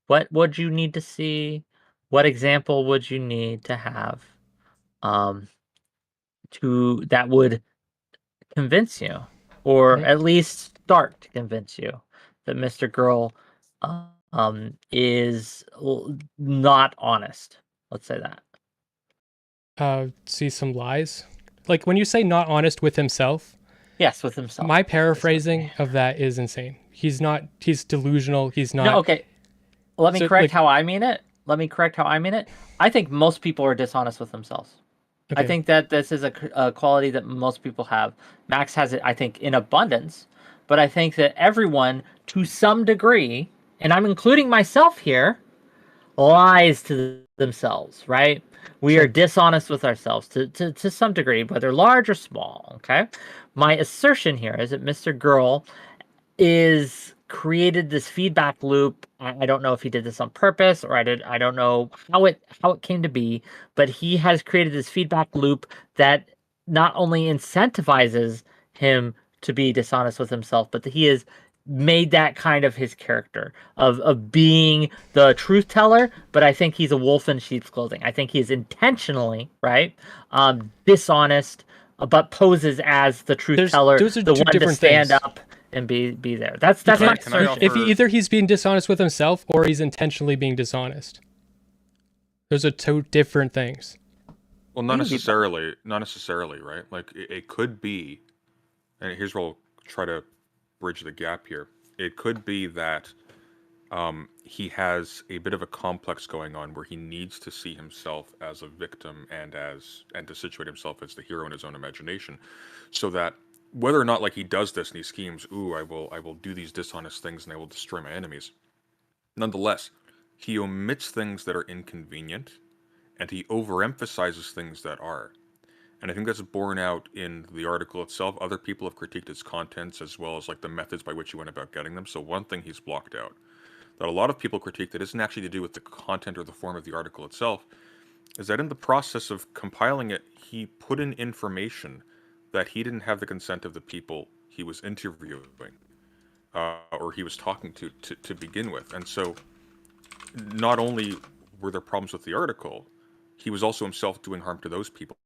What would you need to see? What example would you need to have to that would convince you, or at least start to convince you that Mr. Girl is not honest? Let's say that. See some lies. Like when you say not honest with himself. Yes, with himself. My paraphrasing of that is insane. He's delusional. He's not. No, okay. Let me correct how I mean it. I think most people are dishonest with themselves. Okay. I think that this is a quality that most people have. Max has it, I think, in abundance. But I think that everyone, to some degree, and I'm including myself here, lies to themselves, right? We are dishonest with ourselves to some degree, whether large or small, okay? My assertion here is that Mr. Girl is created this feedback loop. I don't know if he did this on purpose, or I don't know how it came to be, but he has created this feedback loop that not only incentivizes him to be dishonest with himself, but that he has made that kind of his character of being the truth teller. But I think he's a wolf in sheep's clothing. I think he's intentionally, right, dishonest, but poses as the truth teller, the one to stand up and be there. That's my assertion. If either he's being dishonest with himself or he's intentionally being dishonest. Those are two different things. Well, not necessarily, right? Like it could be, and here's where we'll try to bridge the gap here. It could be that he has a bit of a complex going on where he needs to see himself as a victim and to situate himself as the hero in his own imagination, so that whether or not like he does this and he schemes, I will do these dishonest things and I will destroy my enemies. Nonetheless, he omits things that are inconvenient and he overemphasizes things that are. And I think that's borne out in the article itself. Other people have critiqued its contents as well as like the methods by which he went about getting them. So one thing he's blocked out that a lot of people critique that isn't actually to do with the content or the form of the article itself is that in the process of compiling it, he put in information that he didn't have the consent of the people he was interviewing or he was talking to begin with. And so not only were there problems with the article, he was also himself doing harm to those people.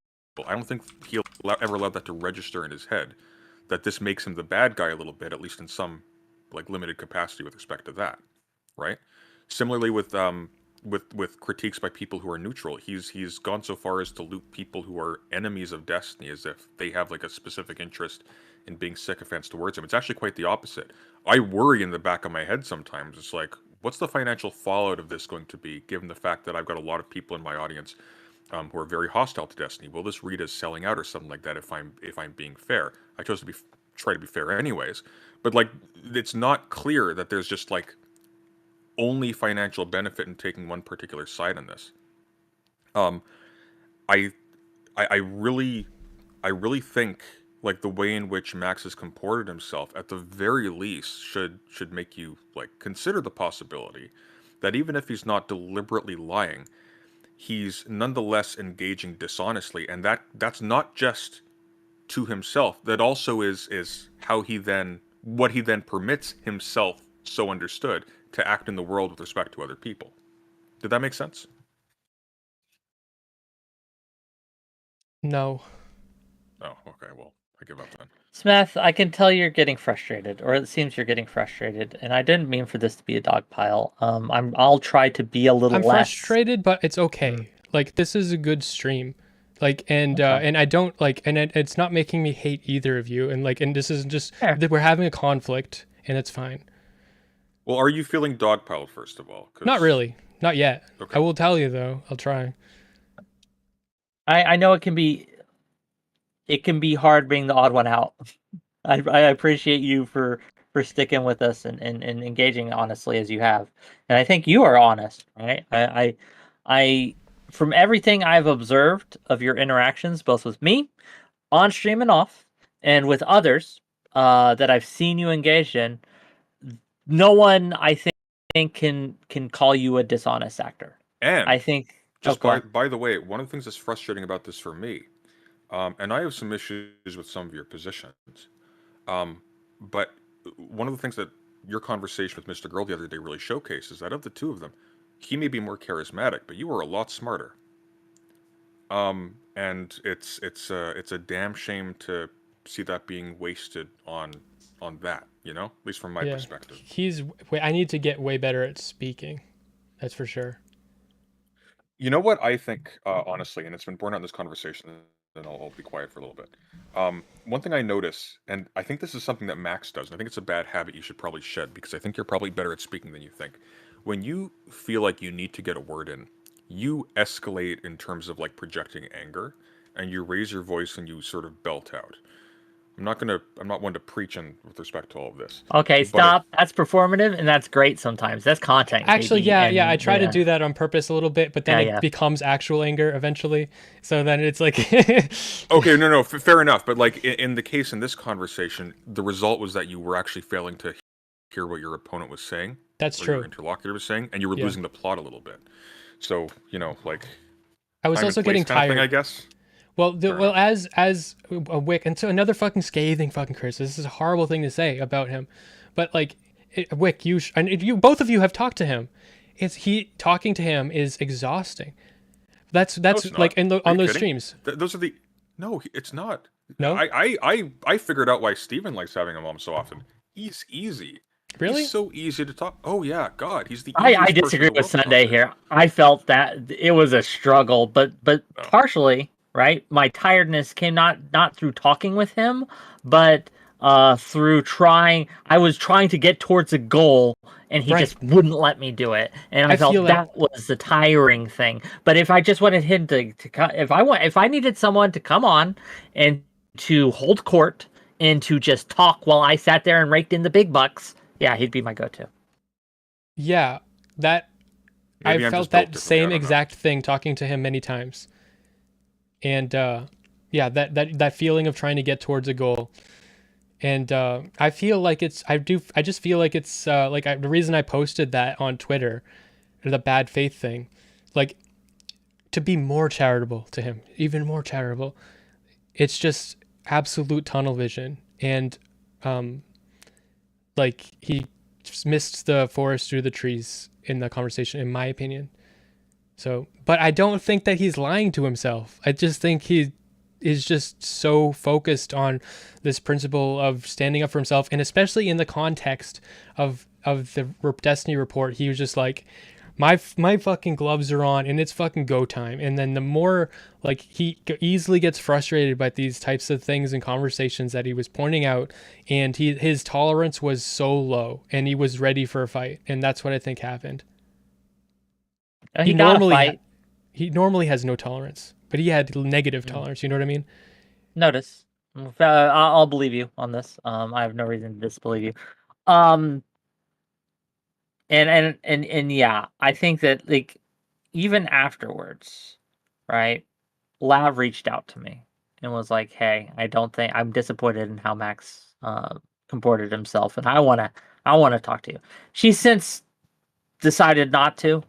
I don't think he'll ever allow that to register in his head, that this makes him the bad guy a little bit, at least in some like limited capacity with respect to that, right? Similarly with critiques by people who are neutral, he's gone so far as to loop people who are enemies of Destiny as if they have like a specific interest in being sycophants towards him. It's actually quite the opposite. I worry in the back of my head sometimes. It's like, what's the financial fallout of this going to be, given the fact that I've got a lot of people in my audience who are very hostile to Destiny? Will this read as selling out or something like that if I'm being fair? I chose to try to be fair anyways, but like it's not clear that there's just like only financial benefit in taking one particular side on this. I really think like the way in which Max has comported himself at the very least should make you like consider the possibility that even if he's not deliberately lying, he's nonetheless engaging dishonestly, and that's not just to himself. That also is how what he then permits himself, so understood, to act in the world with respect to other people. Did that make sense? No. Oh, okay. Well, I give up then. Smeth, I can tell you're getting frustrated, or it seems you're getting frustrated, and I didn't mean for this to be a dog pile. I'll try to be a little less. I'm frustrated, but it's okay. Like, this is a good stream. Like, and Okay. and I don't like, and it's not making me hate either of you. And like, and this is just Fair. that we're having a conflict, and it's fine. Well, are you feeling dogpiled first of all? Not really, not yet. Okay. I will tell you though. I'll try. I know it can be hard being the odd one out. I appreciate you for sticking with us and engaging honestly as you have, and I think you are honest, right? I from everything I've observed of your interactions, both with me on stream and off, and with others that I've seen you engaged in, no one I think can call you a dishonest actor. And I think just by the way, one of the things that's frustrating about this for me, and I have some issues with some of your positions, but one of the things that your conversation with Mr. Girl the other day really showcases that of the two of them, he may be more charismatic, but you are a lot smarter. And it's a damn shame to see that being wasted on that, you know, at least from my perspective. I need to get way better at speaking. That's for sure. You know what I think, honestly, and it's been borne out in this conversation, and I'll be quiet for a little bit. One thing I notice, and I think this is something that Max does, and I think it's a bad habit you should probably shed, because I think you're probably better at speaking than you think. When you feel like you need to get a word in, you escalate in terms of like projecting anger, and you raise your voice and you sort of belt out. I'm not one to preach in with respect to all of this. Okay, But stop. That's performative, and that's great sometimes. That's content. Actually, baby, yeah. I and try to do that on purpose a little bit, but then it Yeah. becomes actual anger eventually. So then it's like, Okay, no, fair enough. But like in the case in this conversation, the result was that you were actually failing to hear what your opponent was saying. That's or true. Your interlocutor was saying, and you were Yeah. losing the plot a little bit. So like I was time and also place getting kind of tired. thing, I guess. Well, as a Wick, and so another fucking scathing fucking curse. This is a horrible thing to say about him, but like, Wick, you both of you have talked to him. Talking to him is exhausting. That's it's like not. on those kidding? streams. Those are the no, it's not. No? I figured out why Steven likes having him on so often. He's easy. Really? He's so easy to talk. Oh yeah, God, he's the I easiest disagree person in the with world to talk Sunday to. here. I felt that it was a struggle, but Oh. partially, right? My tiredness came not through talking with him, but through trying. I was trying to get towards a goal, and he Right. just wouldn't let me do it, and I felt feel that was the tiring thing. But if I just wanted him if I needed someone to come on and to hold court and to just talk while I sat there and raked in the big bucks, yeah, he'd be my go-to. Yeah, that Maybe I I'm felt just built that differently, I same don't know. exact thing talking to him many times. And yeah, that feeling of trying to get towards a goal. And I feel like I just feel like it's the reason I posted that on Twitter, the bad faith thing, like, to be more charitable to him, even more charitable. It's just absolute tunnel vision. And like, he just missed the forest through the trees in the conversation, in my opinion. So, but I don't think that he's lying to himself. I just think he is just so focused on this principle of standing up for himself, and especially in the context of the Destiny report, he was just like, my fucking gloves are on and it's fucking go time. And then the more, like, he easily gets frustrated by these types of things and conversations that he was pointing out, and his tolerance was so low and he was ready for a fight, and that's what I think happened. He normally fight. He normally has no tolerance, but he had negative tolerance. You know what I mean? Notice. I'll believe you on this. I have no reason to disbelieve you. And yeah, I think that, like, even afterwards, right? Lav reached out to me and was like, "Hey, I'm disappointed in how Max comported himself, and I wanna talk to you." She's since decided not to.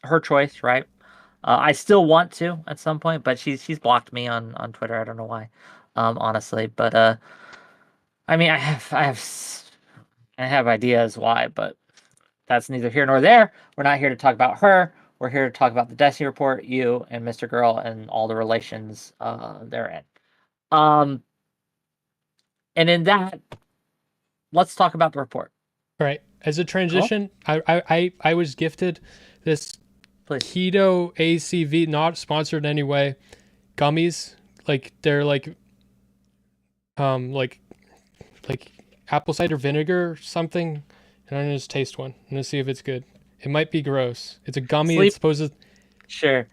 Her choice, right? I still want to at some point, but she's blocked me on Twitter. I don't know why, honestly. But I mean, I have ideas why, but that's neither here nor there. We're not here to talk about her. We're here to talk about the Destiny report, you and Mr. Girl, and all the relations therein. And in that, let's talk about the report. Right. As a transition, cool. I was gifted this please. keto ACV, not sponsored in any way. Gummies, like they're like apple cider vinegar or something. And I'm gonna just taste one. I'm gonna see if it's good. It might be gross. It's a gummy. It's supposed to. Sure.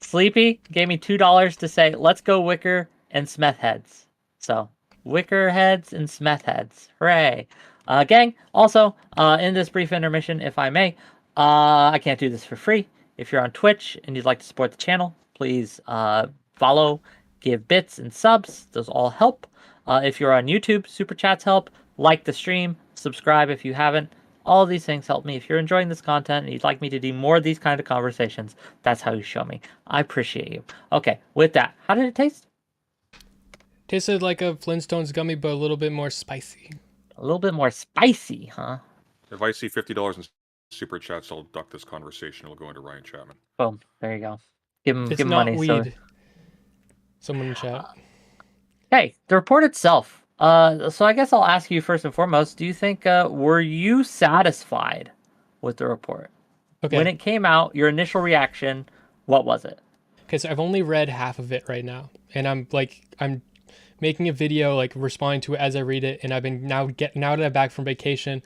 Sleepy gave me $2 to say, let's go Wicker and Smeth heads. So, Wicker heads and Smeth heads. Hooray. Gang, also, in this brief intermission, if I may, I can't do this for free. If you're on Twitch and you'd like to support the channel, please follow, give bits and subs. Those all help. If you're on YouTube, super chats help. Like the stream, subscribe if you haven't. All of these things help me. If you're enjoying this content and you'd like me to do more of these kind of conversations, that's how you show me. I appreciate you. Okay, with that, how did it taste? Tasted like a Flintstones gummy, but a little bit more spicy. A little bit more spicy, huh? If I see $50 in super chats, I'll duck this conversation. It'll go into Ryan Chapman. Boom. There you go. Give him, It's give him not money. weed. So... Someone in chat. Hey, the report itself. So I guess I'll ask you first and foremost, do you think, were you satisfied with the report? Okay. When it came out, your initial reaction, what was it? Okay, so I've only read half of it right now. And I'm making a video, like responding to it as I read it. And I've been now that I'm back from vacation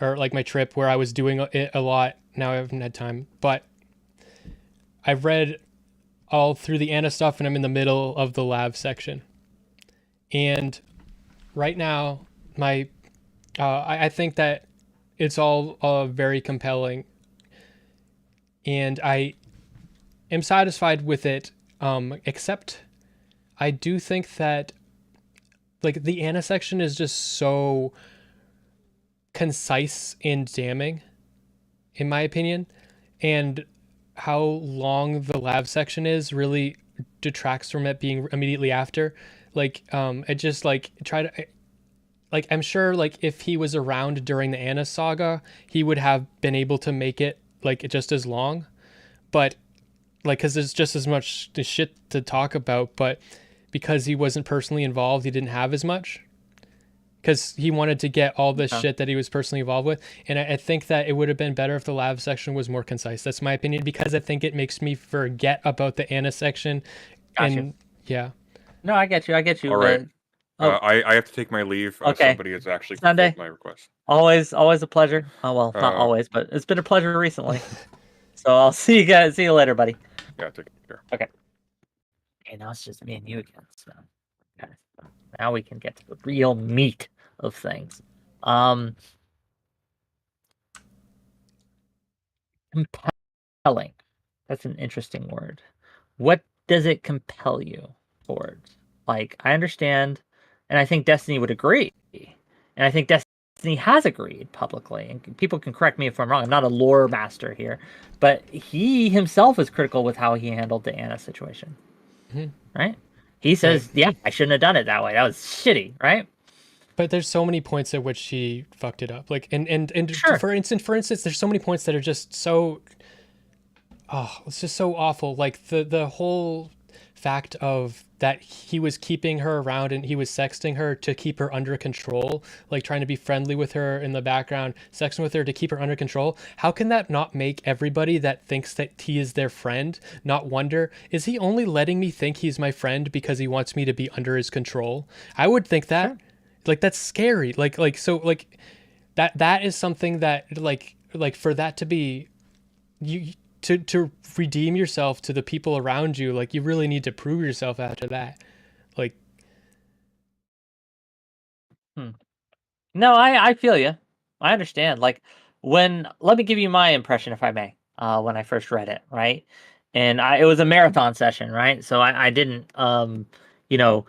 or like my trip where I was doing it a lot. Now I haven't had time, but I've read all through the Anna stuff and I'm in the middle of the lab section. And right now, I think that it's all very compelling, and I am satisfied with it. Except, I do think that, like, the Anna section is just so concise and damning, in my opinion, and how long the lab section is really detracts from it being immediately after. Like, it just like I'm sure like if he was around during the Anna saga, he would have been able to make it like just as long, but like, cause there's just as much shit to talk about, but because he wasn't personally involved, he didn't have as much, cause he wanted to get all this shit that he was personally involved with. And I think that it would have been better if the lab section was more concise. That's my opinion, because I think it makes me forget about the Anna section. Gotcha. And yeah. No, I get you. All right. I have to take my leave. Okay. Somebody has actually Sunday. fulfilled my request. Always a pleasure. Oh, well, not always, but it's been a pleasure recently. So I'll see you guys. See you later, buddy. Yeah, take care. Okay. Okay, now it's just me and you again. So, okay. Now we can get to the real meat of things. Compelling. That's an interesting word. What does it compel you towards? Like, I understand, and I think Destiny would agree, and I think Destiny has agreed publicly, and people can correct me if I'm wrong. I'm not a lore master here, but he himself is critical with how he handled the Anna situation. Right? He says, yeah, I shouldn't have done it that way. That was shitty, right? But there's so many points at which he fucked it up. Like, and sure. for instance, there's so many points that are just so, it's just so awful. Like the whole fact of that he was keeping her around and he was sexting her to keep her under control, like trying to be friendly with her in the background, sexting with her to keep her under control. How can that not make everybody that thinks that he is their friend not wonder, is he only letting me think he's my friend because he wants me to be under his control? I would think that. Sure. Like, that's scary. So that is something that like for that to be you to redeem yourself to the people around you, like, you really need to prove yourself after that. Like, No, I feel you. I understand. Like, let me give you my impression, if I may, when I first read it, right? And it was a marathon session, right? So I didn't, the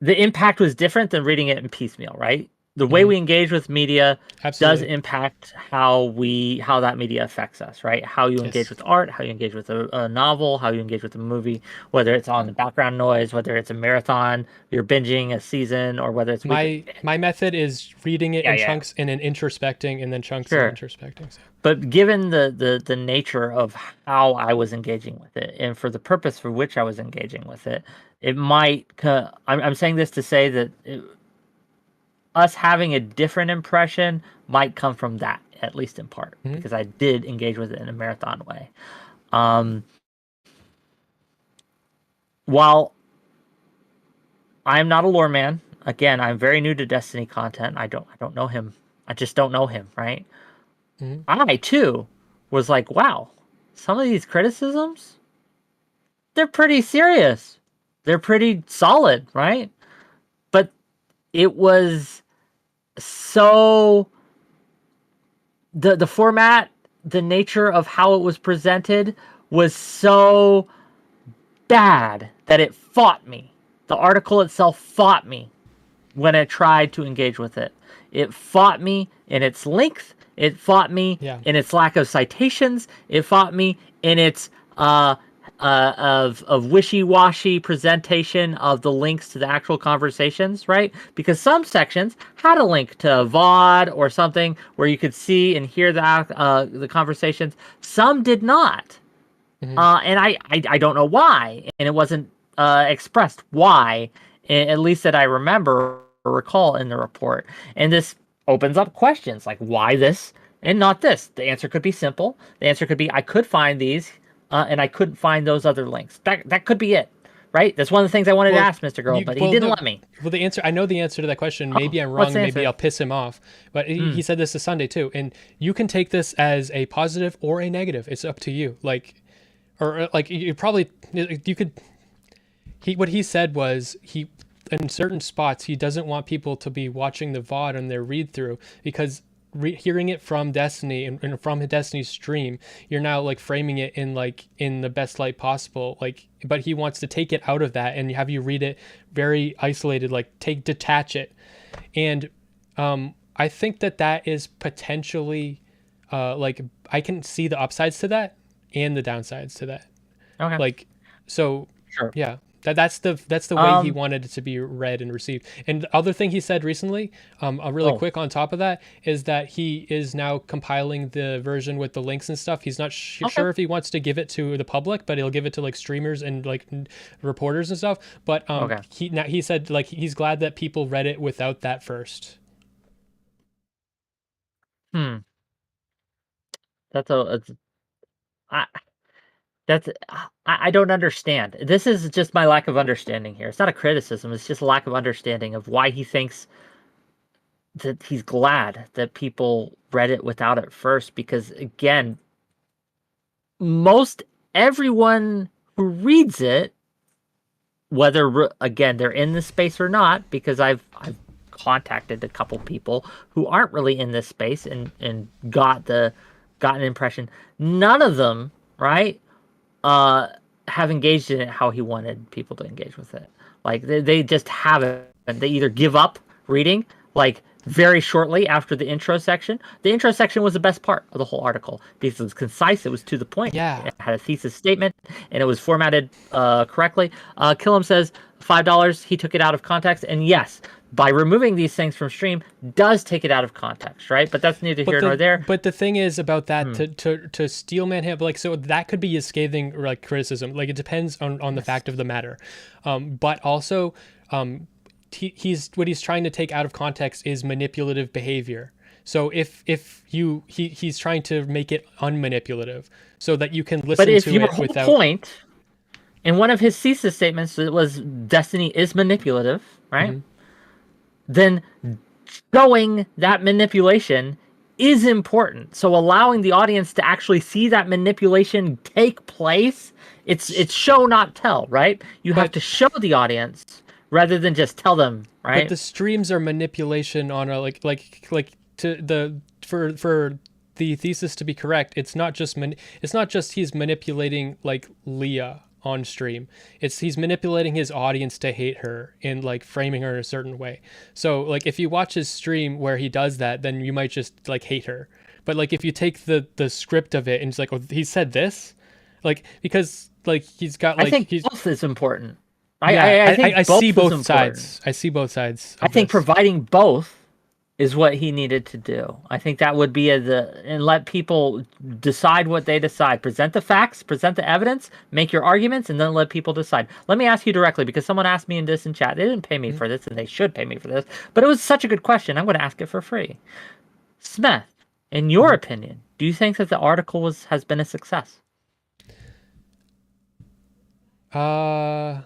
impact was different than reading it in piecemeal, right? The way we engage with media does impact how that media affects us, right? How you engage with art, how you engage with a novel, how you engage with a movie, whether it's on the background noise, whether it's a marathon, you're binging a season, or whether it's my method is reading it in chunks and then introspecting and then chunks and introspecting. So. But given the nature of how I was engaging with it, and for the purpose for which I was engaging with it, it might. I'm saying this to say that us having a different impression might come from that at least in part, Mhm. because I did engage with it in a marathon way. While I'm not a lore man, again, I'm very new to Destiny content. I don't know him. I just don't know him, right? Mhm. I too was like, wow, some of these criticisms, they're pretty serious. They're pretty solid, right? But it was so the format, the nature of how it was presented was so bad that it fought me. The article itself fought me when I tried to engage with it. It fought me in its length. It fought me Yeah. in its lack of citations. It fought me in its of wishy-washy presentation of the links to the actual conversations, right? Because some sections had a link to a VOD or something where you could see and hear the conversations. Some did not. And I don't know why, and it wasn't expressed why, at least that I remember or recall in the report. And this opens up questions like why this and not this. The answer could be simple. The answer could be I could find these, and I couldn't find those other links. That could be it, right? That's one of the things I wanted to ask Mr. Girl, but he didn't let me. Well, the answer, I know the answer to that question. Maybe I'm what's wrong. the Maybe answer? I'll piss him off. But he said this is Sunday too, and you can take this as a positive or a negative. It's up to you. Like, or like you probably you could. What he said was he in certain spots he doesn't want people to be watching the VOD on their read through because hearing it from Destiny and from Destiny's stream, you're now like framing it in the best light possible. Like, but he wants to take it out of that and have you read it very isolated, like detach it. And I think that is potentially like I can see the upsides to that and the downsides to that. Okay. Like, so Sure. yeah. That's the way he wanted it to be read and received. And the other thing he said recently, really quick on top of that, is that he is now compiling the version with the links and stuff. He's not sure if he wants to give it to the public, but he'll give it to like streamers and like reporters and stuff. But he said like he's glad that people read it without that first. That's I, I don't understand. This is just my lack of understanding here. It's not a criticism. It's just a lack of understanding of why he thinks that he's glad that people read it without it first. Because again, most everyone who reads it, whether again they're in this space or not, because I've contacted a couple people who aren't really in this space and got an impression. None of them, right? Have engaged in it how he wanted people to engage with it. Like they just haven't. They either give up reading, like very shortly after the intro section. The intro section was the best part of the whole article because it was concise, it was to the point. Yeah. It had a thesis statement, and it was formatted correctly. Killam says $5. He took it out of context, and yes, by removing these things from stream does take it out of context, right? But that's neither here nor there. But the thing is about that to steelman him, like, so that could be a scathing like criticism. Like, it depends on the fact of the matter. But also, he's what he's trying to take out of context is manipulative behavior. So if he's trying to make it unmanipulative so that you can listen to it without. But if your whole point in one of his thesis statements it was Destiny is manipulative, right? Then showing that manipulation is important. So allowing the audience to actually see that manipulation take place, it's show not tell, right? You have to show the audience rather than just tell them, right? But the streams are manipulation on a for the thesis to be correct. It's not just he's manipulating like Leah on stream. He's manipulating his audience to hate her and like framing her in a certain way. So like if you watch his stream where he does that, then you might just like hate her. But like if you take the script of it and it's like, oh, he said this, like, because like he's got like, I think both is important. I see both sides. I see both sides. I think providing both is what he needed to do. I think that would be and let people decide what they decide. Present the facts, present the evidence, make your arguments, and then let people decide. Let me ask you directly, because someone asked me in this in chat. They didn't pay me for this, and they should pay me for this. But it was such a good question. I'm going to ask it for free. Smeth In your opinion, do you think that the article has been a success? Yeah.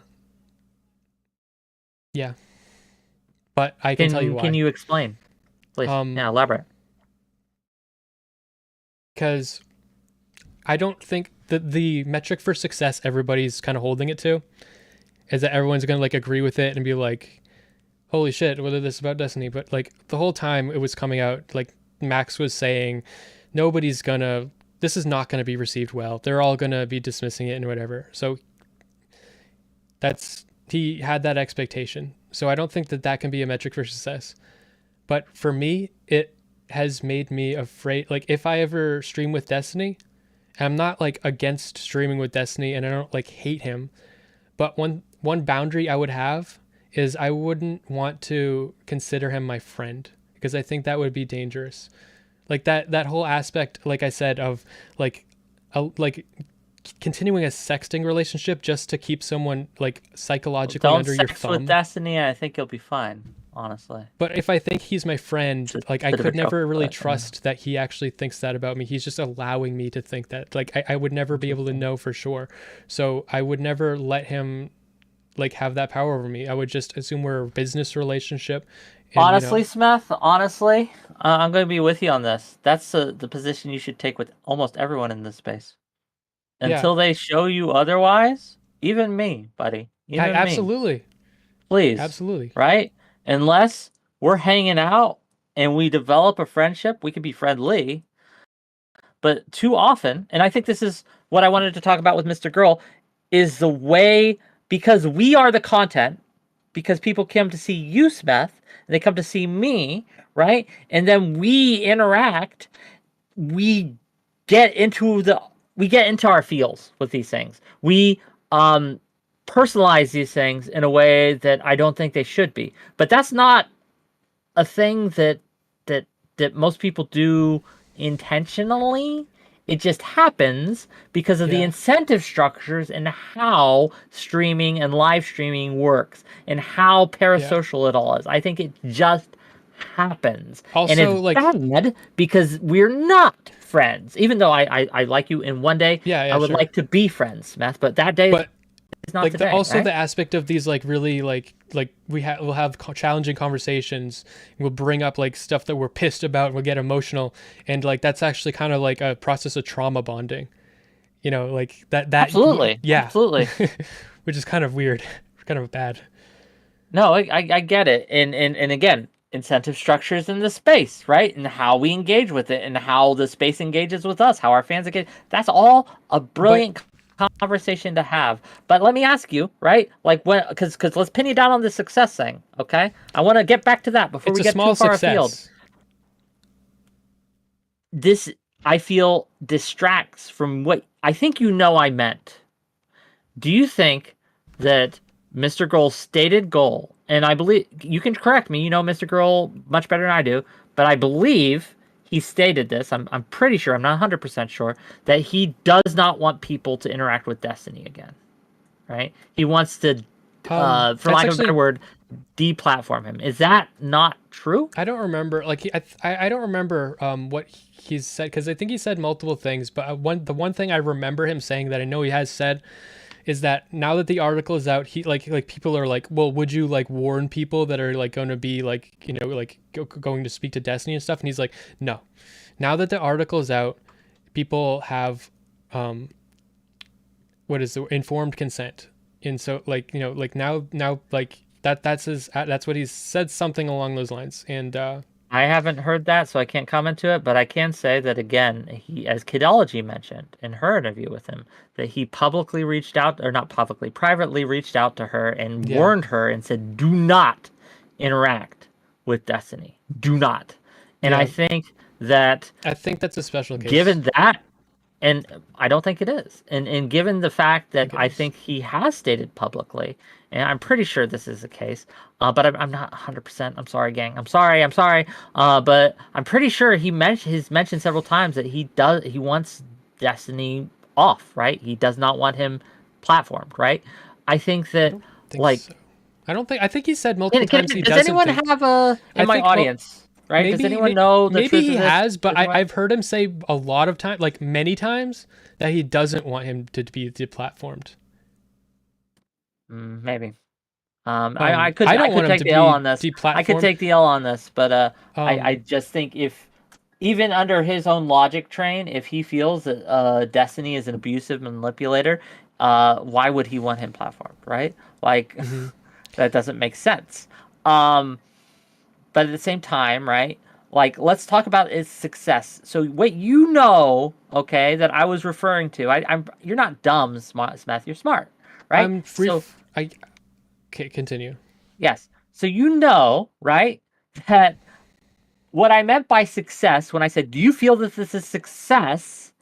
But I can tell you why. Can you explain, please? Yeah, elaborate. Because I don't think that the metric for success everybody's kind of holding it to is that everyone's going to like agree with it and be like, holy shit, what is this about Destiny? But like the whole time it was coming out, like Max was saying, this is not going to be received well. They're all going to be dismissing it and whatever. So he had that expectation. So I don't think that can be a metric for success. But for me, it has made me afraid. Like if I ever stream with Destiny, I'm not like against streaming with Destiny and I don't like hate him. But one boundary I would have is I wouldn't want to consider him my friend because I think that would be dangerous. Like that whole aspect, like I said, of like continuing a sexting relationship just to keep someone like psychologically under your thumb. With Destiny, I think you'll be fine, honestly. But if I think he's my friend, like I could never really trust that he actually thinks that about me. He's just allowing me to think that. Like I would never be able to know for sure. So I would never let him like have that power over me. I would just assume we're a business relationship. And, honestly, Smith, honestly, I'm going to be with you on this. That's the position you should take with almost everyone in this space. Until they show you otherwise, even me, buddy. Even absolutely. Me. Please. Absolutely. Right? Unless we're hanging out and we develop a friendship, we can be friendly. But too often, and I think this is what I wanted to talk about with Mr. Girl, is the way, because we are the content, because people come to see you, Smith, and they come to see me, right? And then we interact, we get into our feels with these things. We personalize these things in a way that I don't think they should be. But that's not a thing that most people do intentionally. It just happens because of the incentive structures and how streaming and live streaming works and how parasocial it all is. I think it just happens. Also, and it's like bad because we're not friends. Even though I like you in one day, I would like to be friends, Smith. But that day is not like today. Also, the aspect of these like really like we'll have challenging conversations. We'll bring up like stuff that we're pissed about. And we'll get emotional, and like that's actually kind of like a process of trauma bonding. You know, like that. Absolutely. Absolutely. Which is kind of weird, kind of bad. No, I get it, and again, incentive structures in the space, right? And how we engage with it and how the space engages with us, how our fans engage. That's all a brilliant conversation to have. But let me ask you, right? Like because let's pin you down on the success thing, okay? I want to get back to that before we get too far afield. This, I feel, distracts from what I think I meant. Do you think that Mr. Girl's stated goal, and I believe, you can correct me, Mr. Girl much better than I do, but I believe he stated this, I'm pretty sure, I'm not 100% sure, that he does not want people to interact with Destiny again, right? He wants to, for lack of a better word, deplatform him. Is that not true? I don't remember, like, I don't remember what he's said, because I think he said multiple things, but the one thing I remember him saying that I know he has said is that now that the article is out, he like people are like, well, would you like warn people that are like going to be like, like going to speak to Destiny and stuff? And he's like, no. Now that the article is out, people have what is the informed consent, and so like like now like that's what he's said, something along those lines. And I haven't heard that, so I can't comment to it, but I can say that, again, he, as Kidology mentioned in her interview with him, that he publicly reached out, or not publicly, privately reached out to her and warned her and said, do not interact with Destiny. Do not. And I think that's a special case. Given that, and I don't think it is. And given the fact that I think he has stated publicly, and I'm pretty sure this is the case, but I'm not 100%. I'm sorry, gang. I'm sorry. But I'm pretty sure he's mentioned several times that he wants Destiny off, right? He does not want him platformed, right? I think that, I think he said multiple times he doesn't. Does anyone have in my audience? right? Does anyone know the maybe truth he of this? has, but I've heard him say a lot of times, like many times, that he doesn't want him to be deplatformed. Maybe. I could I don't want him take to the L be on this. deplatformed. I could take the L on this, but I just think if even under his own logic train, if he feels that Destiny is an abusive manipulator, why would he want him platformed, right? Like that doesn't make sense. But at the same time, right? Like, let's talk about its success. So what okay, that I was referring to. You're not dumb, Smith. You're smart, right? Okay, continue. Yes. So right, that what I meant by success when I said, do you feel that this is success,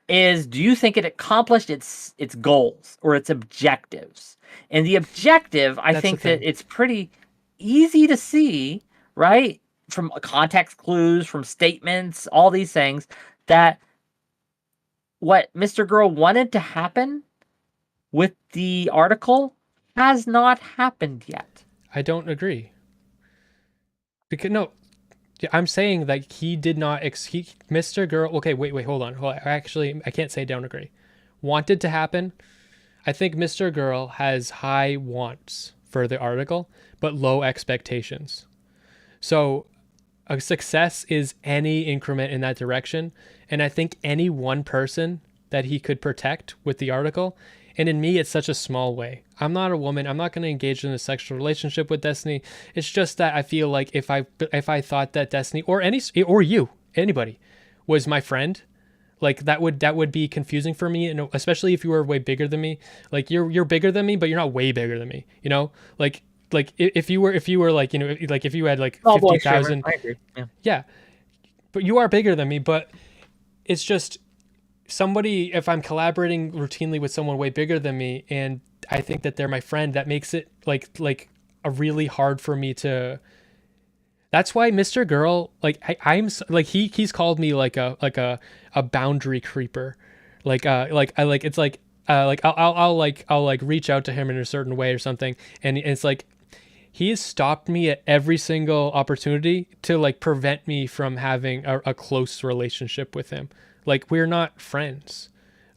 is do you think it accomplished its goals or its objectives? And the objective, I think that it's pretty easy to see, right, from context clues, from statements, all these things, that what Mr. Girl wanted to happen with the article has not happened yet. I don't agree. Because no, I'm saying that he did not. Mr. Girl. Okay, wait, hold on. Actually, I can't say don't agree. Wanted to happen. I think Mr. Girl has high wants for the article, but low expectations. So a success is any increment in that direction. And I think any one person that he could protect with the article, and in me, it's such a small way. I'm not a woman. I'm not going to engage in a sexual relationship with Destiny. It's just that I feel like if I thought that Destiny or anybody was my friend, like that would be confusing for me, and especially if you were way bigger than me. Like you're bigger than me, but you're not way bigger than me. You know, like if you were like, you know, like if you had like 50,000, yeah, but you are bigger than me. But it's just somebody, if I'm collaborating routinely with someone way bigger than me, and I think that they're my friend, that makes it like a really hard for me to. That's why Mr. Girl, like I'm like he's called me like a boundary creeper, I'll reach out to him in a certain way or something, and it's like he's stopped me at every single opportunity to like prevent me from having a close relationship with him. Like we're not friends,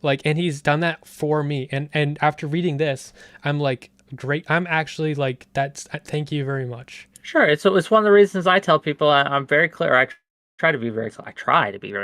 like, and he's done that for me. And after reading this, I'm like, great. I'm actually like, thank you very much. Sure. It's one of the reasons I tell people I'm very clear. I try to be very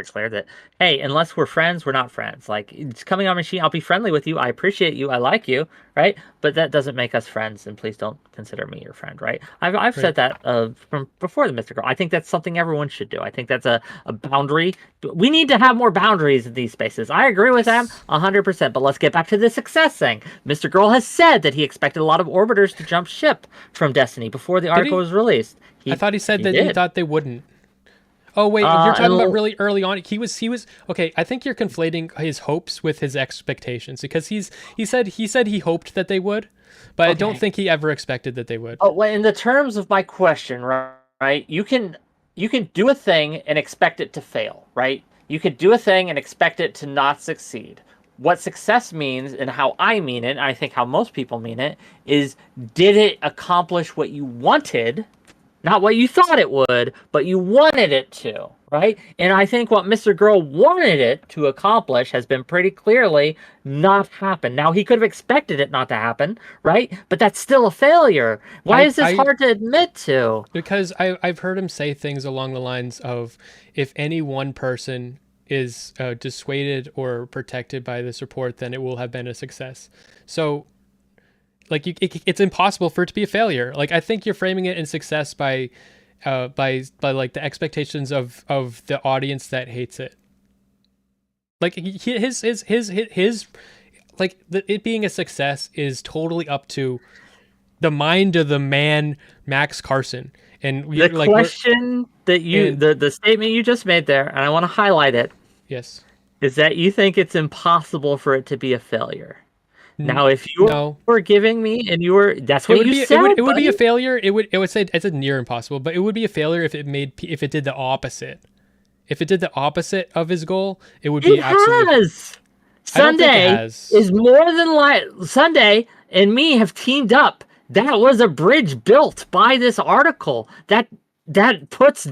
clear that, hey, unless we're friends, we're not friends. Like, it's coming on machine, I'll be friendly with you. I appreciate you. I like you, right? But that doesn't make us friends, and please don't consider me your friend, right? I've said that from before the Mythical. I think that's something everyone should do. I think that's a boundary. We need to have more boundaries in these spaces. I agree with them 100%, but let's get back to the success thing. Mr. Girl has said that he expected a lot of orbiters to jump ship from Destiny before the article was released. I thought he said that he thought they wouldn't. Oh wait, you're talking about really early on. He was okay. I think you're conflating his hopes with his expectations, because he said he hoped that they would, but I don't think he ever expected that they would. Oh, well, in the terms of my question, right? You can do a thing and expect it to fail, right? You could do a thing and expect it to not succeed. What success means, and how I mean it, and I think how most people mean it, is did it accomplish what you wanted? Not what you thought it would, but you wanted it to, right? And I think what Mr. Girl wanted it to accomplish has been pretty clearly not happened. Now, he could have expected it not to happen, right? But that's still a failure. Why is this hard to admit to? Because I've heard him say things along the lines of, if any one person is dissuaded or protected by this report, then it will have been a success. So like it's impossible for it to be a failure. Like, I think you're framing it in success by like the expectations of the audience that hates it. Like his like it being a success is totally up to the mind of the man Max Carson. And the question that the statement you just made there, and I want to highlight it. Yes, is that you think it's impossible for it to be a failure. Now, if you were giving me, and that's what you said. It would be a failure. It would say it's a near impossible, but it would be a failure if it did the opposite. If it did the opposite of his goal, it would be absolutely. Sunday is more than Sunday and me have teamed up. That was a bridge built by this article that puts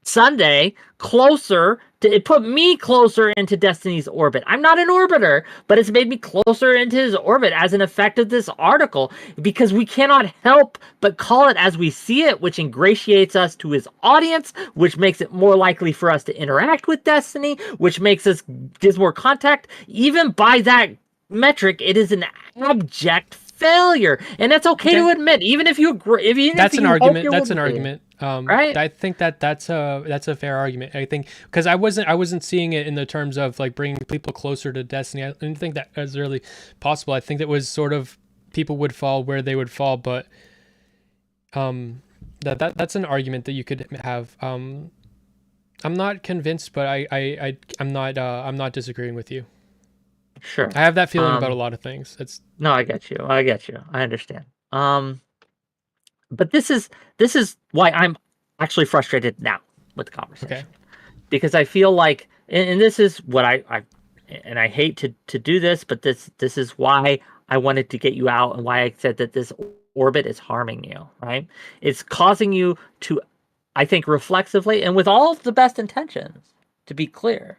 Sunday closer to, it put me closer into Destiny's orbit. I'm not an orbiter, but it's made me closer into his orbit as an effect of this article, because we cannot help but call it as we see it, which ingratiates us to his audience, which makes it more likely for us to interact with Destiny, which makes us gives more contact. Even by that metric, it is an abject failure, and that's okay to admit, even if you agree. That's an argument. That's an argument. Right? I think that's a fair argument. I think because I wasn't seeing it in the terms of like bringing people closer to Destiny. I didn't think that was really possible. I think that was sort of people would fall where they would fall, but that's an argument that you could have. I'm not convinced, but I'm not disagreeing with you. Sure. I have that feeling about a lot of things. No, I get you. I understand. But this is why I'm actually frustrated now with the conversation. Okay. Because I feel like, and this is what I hate to do this, but this is why I wanted to get you out, and why I said that this orbit is harming you, right? It's causing you to, I think, reflexively and with all of the best intentions, to be clear,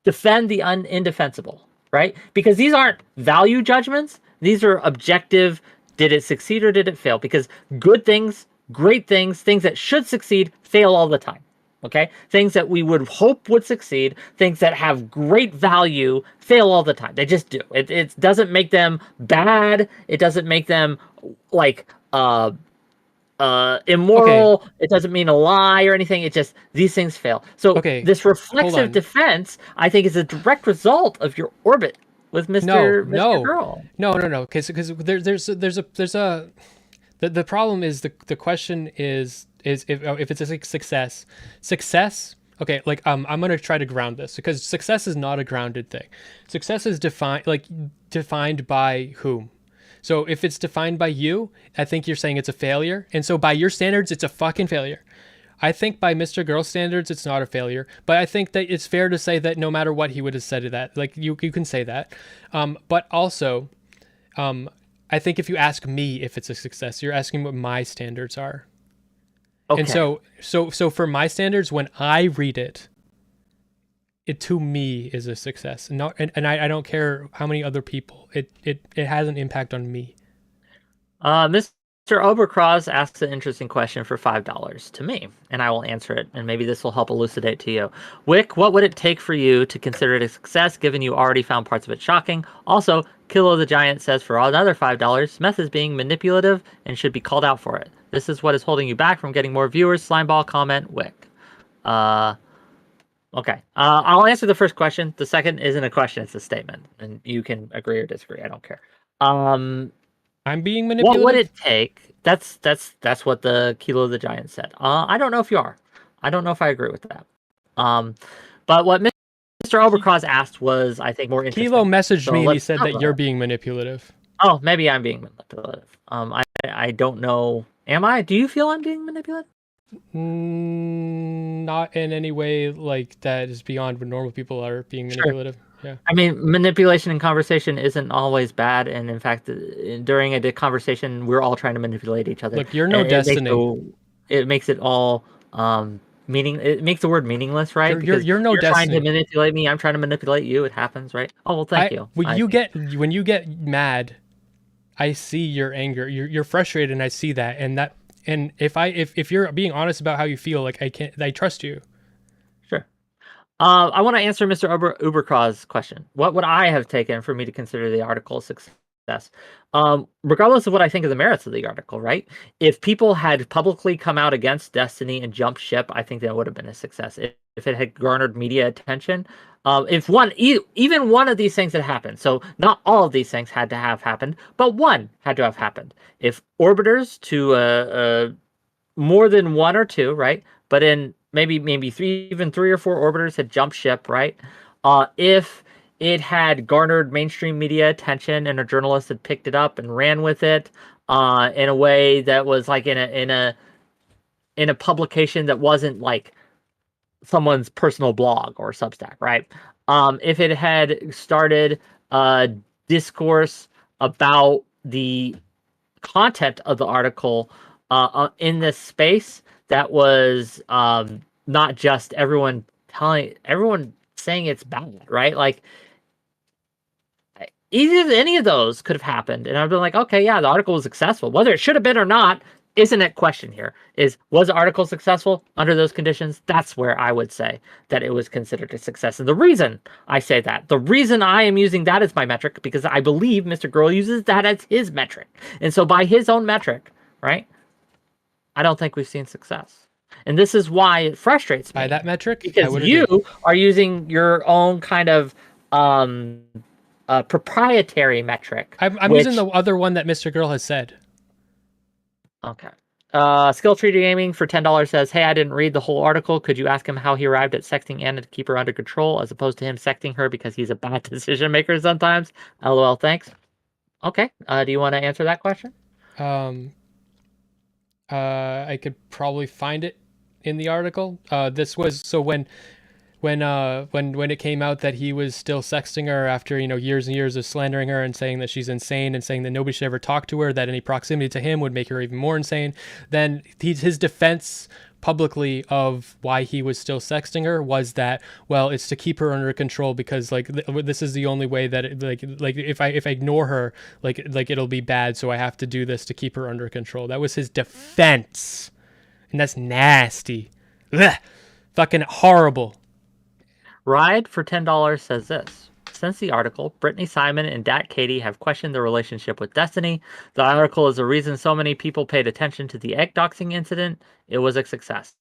defend the indefensible, right? Because these aren't value judgments. These are objective. Did it succeed or did it fail? Because good things, great things, things that should succeed fail all the time. Okay? Things that we would hope would succeed, things that have great value fail all the time. They just do. It doesn't make them bad. It doesn't make them like immoral. Okay. It doesn't mean a lie or anything. It just, these things fail. So this reflexive defense, I think, is a direct result of your orbit with Mr. Girl. No. Because the problem is the question is if it's a success. Okay, like I'm gonna try to ground this, because success is not a grounded thing. Success is defined by whom? So if it's defined by you, I think you're saying it's a failure, and so by your standards, it's a fucking failure. I think by Mr. Girl's standards, it's not a failure, but I think that it's fair to say that no matter what he would have said to that, like you can say that. But also, I think if you ask me if it's a success, you're asking what my standards are. Okay. And so for my standards, when I read it, it to me is a success. And I don't care how many other people. It has an impact on me. Mr. Oberkraz asks an interesting question for $5 to me, and I will answer it, and maybe this will help elucidate to you. Wick, what would it take for you to consider it a success, given you already found parts of it shocking? Also, Kilo the Giant says for another $5, Smith is being manipulative and should be called out for it. This is what is holding you back from getting more viewers. Slimeball comment, Wick. Okay. I'll answer the first question. The second isn't a question, it's a statement, and you can agree or disagree. I don't care. I'm being manipulative. What would it take? That's what the Kilo the Giant said. I don't know if you are. I don't know if I agree with that. But what Mr. Oberkraz asked was, I think, more interesting. Kilo messaged me and he said that you're being manipulative. Oh, maybe I'm being manipulative. I don't know. Am I? Do you feel I'm being manipulative? Not in any way like that is beyond what normal people are being manipulative. Sure. Yeah. I mean, manipulation in conversation isn't always bad, and in fact, during a conversation, we're all trying to manipulate each other. Look, you're no Destiny. It makes it all it makes the word meaningless, right? You're no Destiny. Trying to manipulate me. I'm trying to manipulate you. It happens, right? Oh well, thank you. When you get mad, I see your anger. You're frustrated, and I see that, and if you're being honest about how you feel, like I trust you. Sure. I want to answer Mr. Uberkraw's question. What would I have taken for me to consider the article a success? Regardless of what I think of the merits of the article, right? If people had publicly come out against Destiny and jumped ship, I think that would have been a success. If it had garnered media attention, if even one of these things had happened, so not all of these things had to have happened, but one had to have happened. If orbiters to more than one or two, right? But in maybe even three or four orbiters had jumped ship, right? If it had garnered mainstream media attention and a journalist had picked it up and ran with it in a way that was like in a publication that wasn't like someone's personal blog or Substack, right? If it had started discourse about the content of the article in this space that was not just everyone saying it's bad, right? Like either any of those could have happened, and I've been like, okay, yeah, the article was successful. Whether it should have been or not isn't a question here. Was the article successful under those conditions? That's where I would say that it was considered a success. And the reason I say that, the reason I am using that as my metric, because I believe Mr. Girl uses that as his metric. And so by his own metric, right, I don't think we've seen success. And this is why it frustrates me. By that metric, because you are using your own kind of proprietary metric. I'm using the other one that Mr. Girl has said. Okay. Skill Treaty Gaming for $10 says, hey, I didn't read the whole article. Could you ask him how he arrived at sexting Anna to keep her under control, as opposed to him sexting her because he's a bad decision maker sometimes? LOL, thanks. Okay. Do you want to answer that question? I could probably find it in the article. This was so when it came out that he was still sexting her after, years and years of slandering her and saying that she's insane and saying that nobody should ever talk to her, that any proximity to him would make her even more insane, then his defense publicly of why he was still sexting her was that, well, it's to keep her under control because this is the only way that if I ignore her, like it'll be bad, so I have to do this to keep her under control. That was his defense, and that's nasty. Ugh. Fucking horrible. Ride for $10 says this. Since the article, Brittany Simon and Dat Katie have questioned their relationship with Destiny. The article is the reason so many people paid attention to the egg doxing incident. It was a success.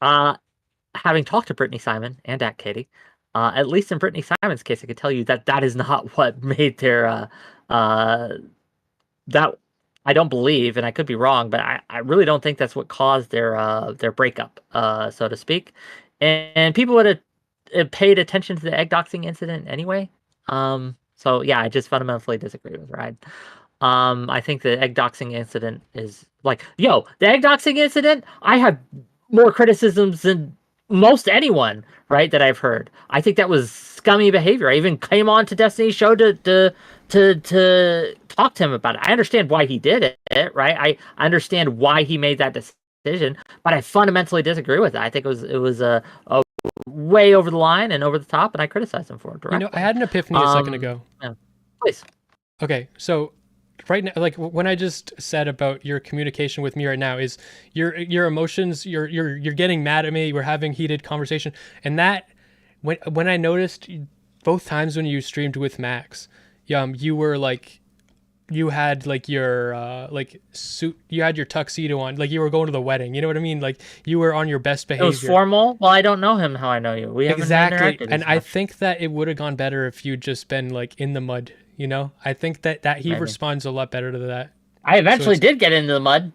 Having talked to Brittany Simon and Dat Katie, at least in Brittany Simon's case, I could tell you that is not what made their that I don't believe, and I could be wrong, but I really don't think that's what caused their breakup, so to speak. And people would have paid attention to the egg doxing incident anyway. So yeah, I just fundamentally disagree with Ride. I think the egg doxing incident is like, the egg doxing incident, I have more criticisms than most anyone, right, that I've heard. I think that was scummy behavior. I even came on to Destiny's show to talk to him about it. I understand why he did it, right? I understand why he made that decision, but I fundamentally disagree with it. I think it was a way over the line and over the top, and I criticized him for it directly. I had an epiphany a second ago. Yeah. Please. Okay, so right now, like when I just said about your communication with me right now is your emotions, you're getting mad at me, we're having heated conversation, and that when I noticed both times when you streamed with Max, you were like, you had like your suit, you had your tuxedo on, like you were going to the wedding, you know what I mean? Like you were on your best behavior. It was formal. Well, I don't know him how I know you. We haven't exactly, and I think that it would have gone better if you'd just been like in the mud. I think that he responds a lot better to that. I eventually did get into the mud.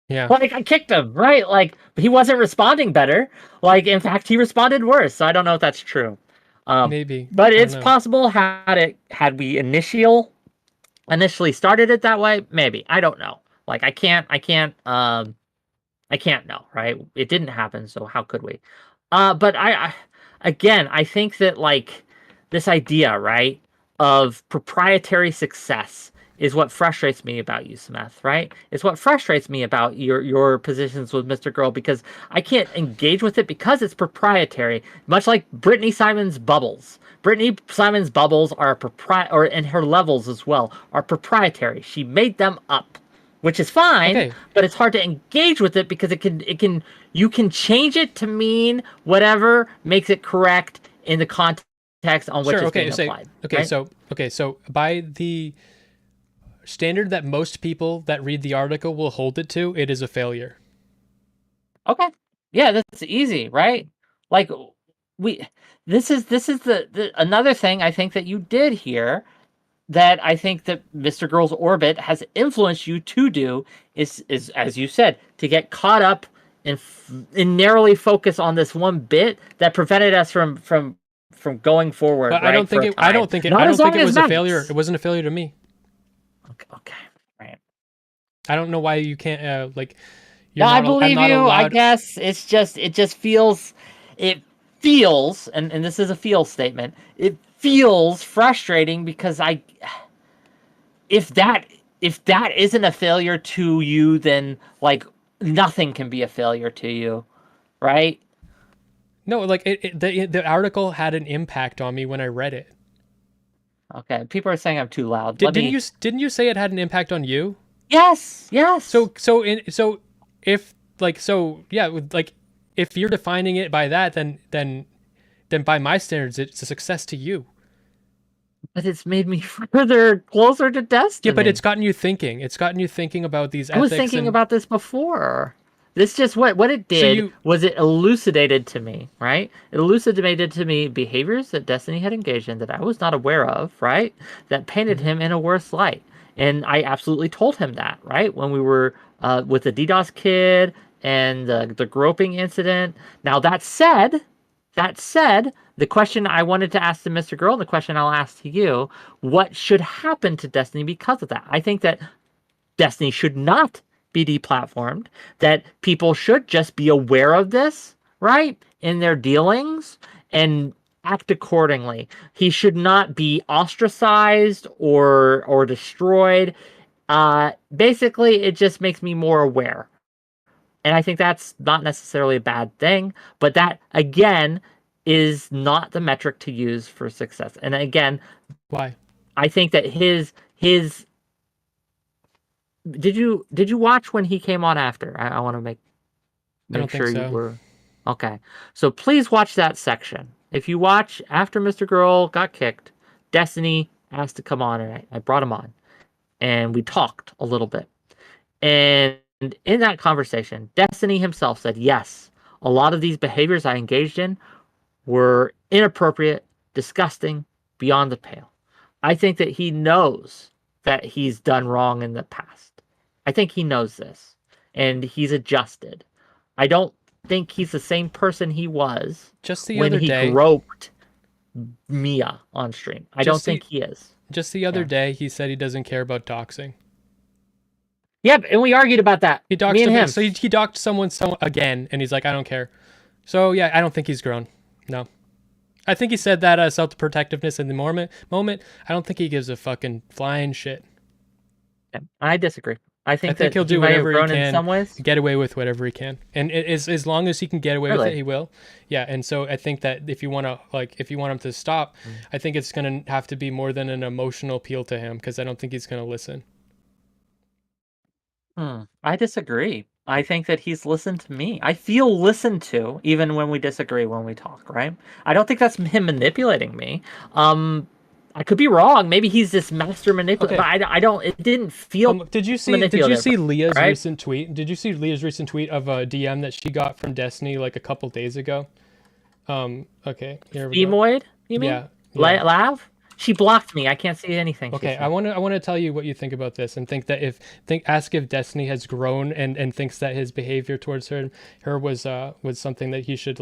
Yeah. Like I kicked him, right? Like he wasn't responding better. Like in fact, he responded worse. So I don't know if that's true. Maybe, but it's possible had we initially started it that way. Maybe, I don't know. Like I can't know, right? It didn't happen, so how could we? But I think that like this idea, right, of proprietary success is what frustrates me about you, Smith, right? It's what frustrates me about your positions with Mr. Girl, because I can't engage with it because it's proprietary, much like Brittany Simon's bubbles. Brittany Simon's bubbles are and her levels as well are proprietary. She made them up, which is fine, but it's hard to engage with it because you can change it to mean whatever makes it correct in the context on which it's being applied. So by the standard that most people that read the article will hold it to, it is a failure. Okay. Yeah, that's easy, right? Like this is the another thing I think that you did here that I think that Mr. Girl's orbit has influenced you to do is as you said, to get caught up and narrowly focus on this one bit that prevented us from going forward. But right, I don't think it was a failure. It wasn't a failure to me. Okay, right. I don't know why you can't I believe you. I guess it just feels, and this is a feel statement. It feels frustrating because if that isn't a failure to you, then like nothing can be a failure to you, right? No, like the article had an impact on me when I read it. Okay, people are saying I'm too loud. Didn't you say it had an impact on you? Yes, yes. So if if you're defining it by that, then by my standards, it's a success to you. But it's made me further closer to destiny. Yeah, but it's gotten you thinking. It's gotten you thinking about these ethics. I was thinking about this before. This just what it did was it elucidated to me, right? It elucidated to me behaviors that Destiny had engaged in that I was not aware of, right? That painted him in a worse light. And I absolutely told him that, right? When we were with the DDoS kid and the groping incident. Now that said, the question I wanted to ask to Mr. Girl and the question I'll ask to you, what should happen to Destiny because of that? I think that Destiny should not be deplatformed, that people should just be aware of this, right, in their dealings and act accordingly. He should not be ostracized or destroyed. Basically, it just makes me more aware. And I think that's not necessarily a bad thing, but that, again, is not the metric to use for success. And again, why? I think that his did you watch when he came on after? I want to make sure you were okay. So please watch that section. If you watch after Mr. Girl got kicked, Destiny asked to come on, and I brought him on, and we talked a little bit. And in that conversation, Destiny himself said, yes, a lot of these behaviors I engaged in were inappropriate, disgusting, beyond the pale. I think that he knows that he's done wrong in the past. I think he knows this, and he's adjusted. I don't think he's the same person he was just the when other day he groped Mia on stream. I don't think he is. Just the other day, he said he doesn't care about doxing. Yep, and we argued about that. He doxed me and him. So he doxed someone again, and he's like, I don't care. So yeah, I don't think he's grown. No. I think he said that self-protectiveness in the moment. I don't think he gives a fucking flying shit. Yeah, I disagree. I think that he'll do whatever he can. In some ways. Get away with whatever he can, and as long as he can get away with it, he will. Yeah, and so I think that if you want him to stop, I think it's gonna have to be more than an emotional appeal to him, because I don't think he's gonna listen. I disagree. I think that he's listened to me. I feel listened to, even when we disagree when we talk, right? I don't think that's him manipulating me. I could be wrong. Maybe he's this master manipulator. Okay. But I don't. It didn't feel. Did you see Leah's recent tweet? Did you see Leah's recent tweet of a DM that she got from Destiny like a couple days ago? Okay. Here we go. Femoid? You mean? Yeah. Lav? She blocked me. I can't see anything. Okay. I want to tell you what you think about this, and ask if Destiny has grown and thinks that his behavior towards her was something that he should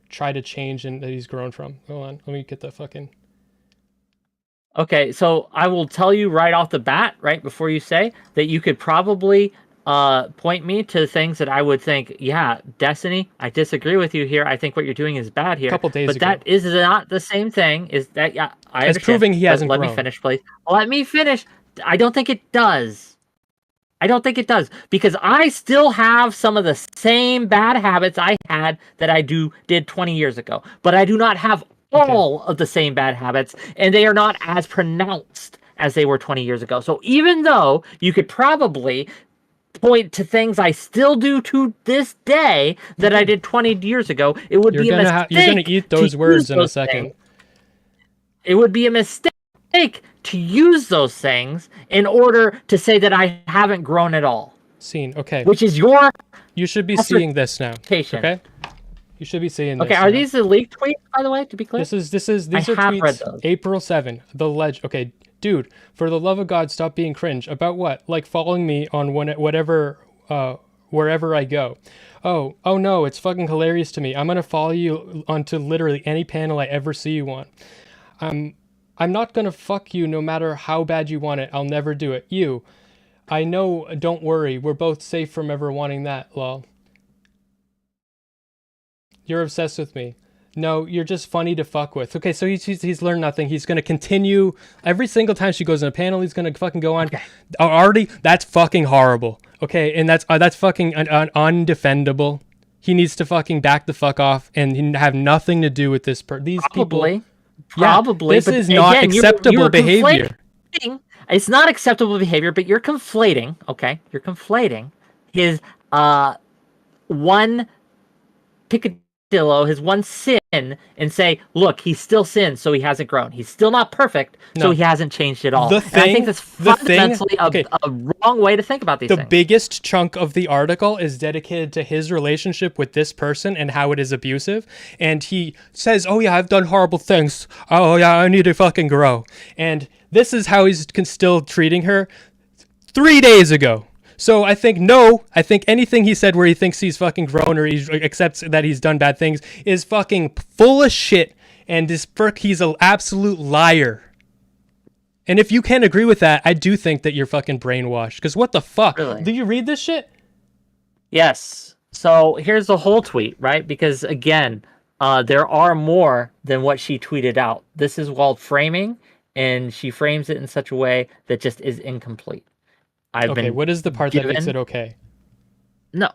try to change and that he's grown from. Hold on. Let me get the fucking. Okay, so I will tell you right off the bat, right before you say, that you could probably point me to things that I would think, yeah, Destiny, I disagree with you here. I think what you're doing is bad here. A couple days ago. But that is not the same thing. Is that, yeah, I understand. It's proving he hasn't grown. Let me finish, please. Let me finish. I don't think it does. Because I still have some of the same bad habits I had that I did 20 years ago. But I do not have all of the same bad habits, and they are not as pronounced as they were 20 years ago. So even though you could probably point to things I still do to this day that I did 20 years ago, it would be a mistake. You're going to eat those words in a second. It would be a mistake to use those things in order to say that I haven't grown at all. Okay. Which is your... You should be seeing this now. Okay? You should be seeing this. Okay, are these the leaked tweets, by the way, to be clear? These are tweets April 7. Okay, dude, for the love of God, stop being cringe. About what? Like following me on wherever I go. Oh no, it's fucking hilarious to me. I'm gonna follow you onto literally any panel I ever see you on. I'm not gonna fuck you no matter how bad you want it. I'll never do it. You. I know, don't worry. We're both safe from ever wanting that, lol. You're obsessed with me. No, you're just funny to fuck with. Okay, so he's learned nothing. He's going to continue. Every single time she goes in a panel, he's going to fucking go on. Okay. Already, that's fucking horrible. Okay, and that's fucking undefendable. he needs to fucking back the fuck off and have nothing to do with this. These Probably. people. Probably. This is not acceptable behavior. It's not acceptable behavior, but you're conflating. Okay, you're conflating his one picadillo, his one sin, and say, look, he still sins, so he hasn't grown. He's still not perfect, so he hasn't changed at all. I think that's fundamentally a wrong way to think about these things. The biggest chunk of the article is dedicated to his relationship with this person and how it is abusive. And he says, oh yeah, I've done horrible things. Oh yeah, I need to fucking grow. And this is how he's still treating her 3 days ago. So I think anything he said where he thinks he's fucking grown or he accepts that he's done bad things is fucking full of shit, and he's an absolute liar. And if you can't agree with that, I do think that you're fucking brainwashed. Because what the fuck? Really? Do you read this shit? Yes. So here's the whole tweet, right? Because again, there are more than what she tweeted out. This is called framing, and she frames it in such a way that just is incomplete. What is the part that makes it okay? No.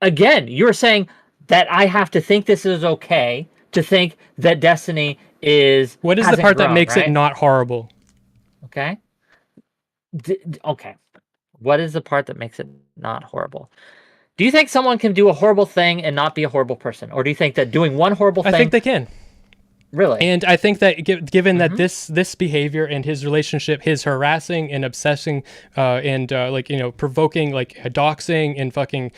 Again, you're saying that I have to think this is okay to think that Destiny is... What is the part that makes it not horrible? Okay. Okay. What is the part that makes it not horrible? Do you think someone can do a horrible thing and not be a horrible person? Or do you think that doing one horrible thing... I think they can. Really? And I think that given that this behavior and his relationship, his harassing and obsessing and provoking, like doxing and fucking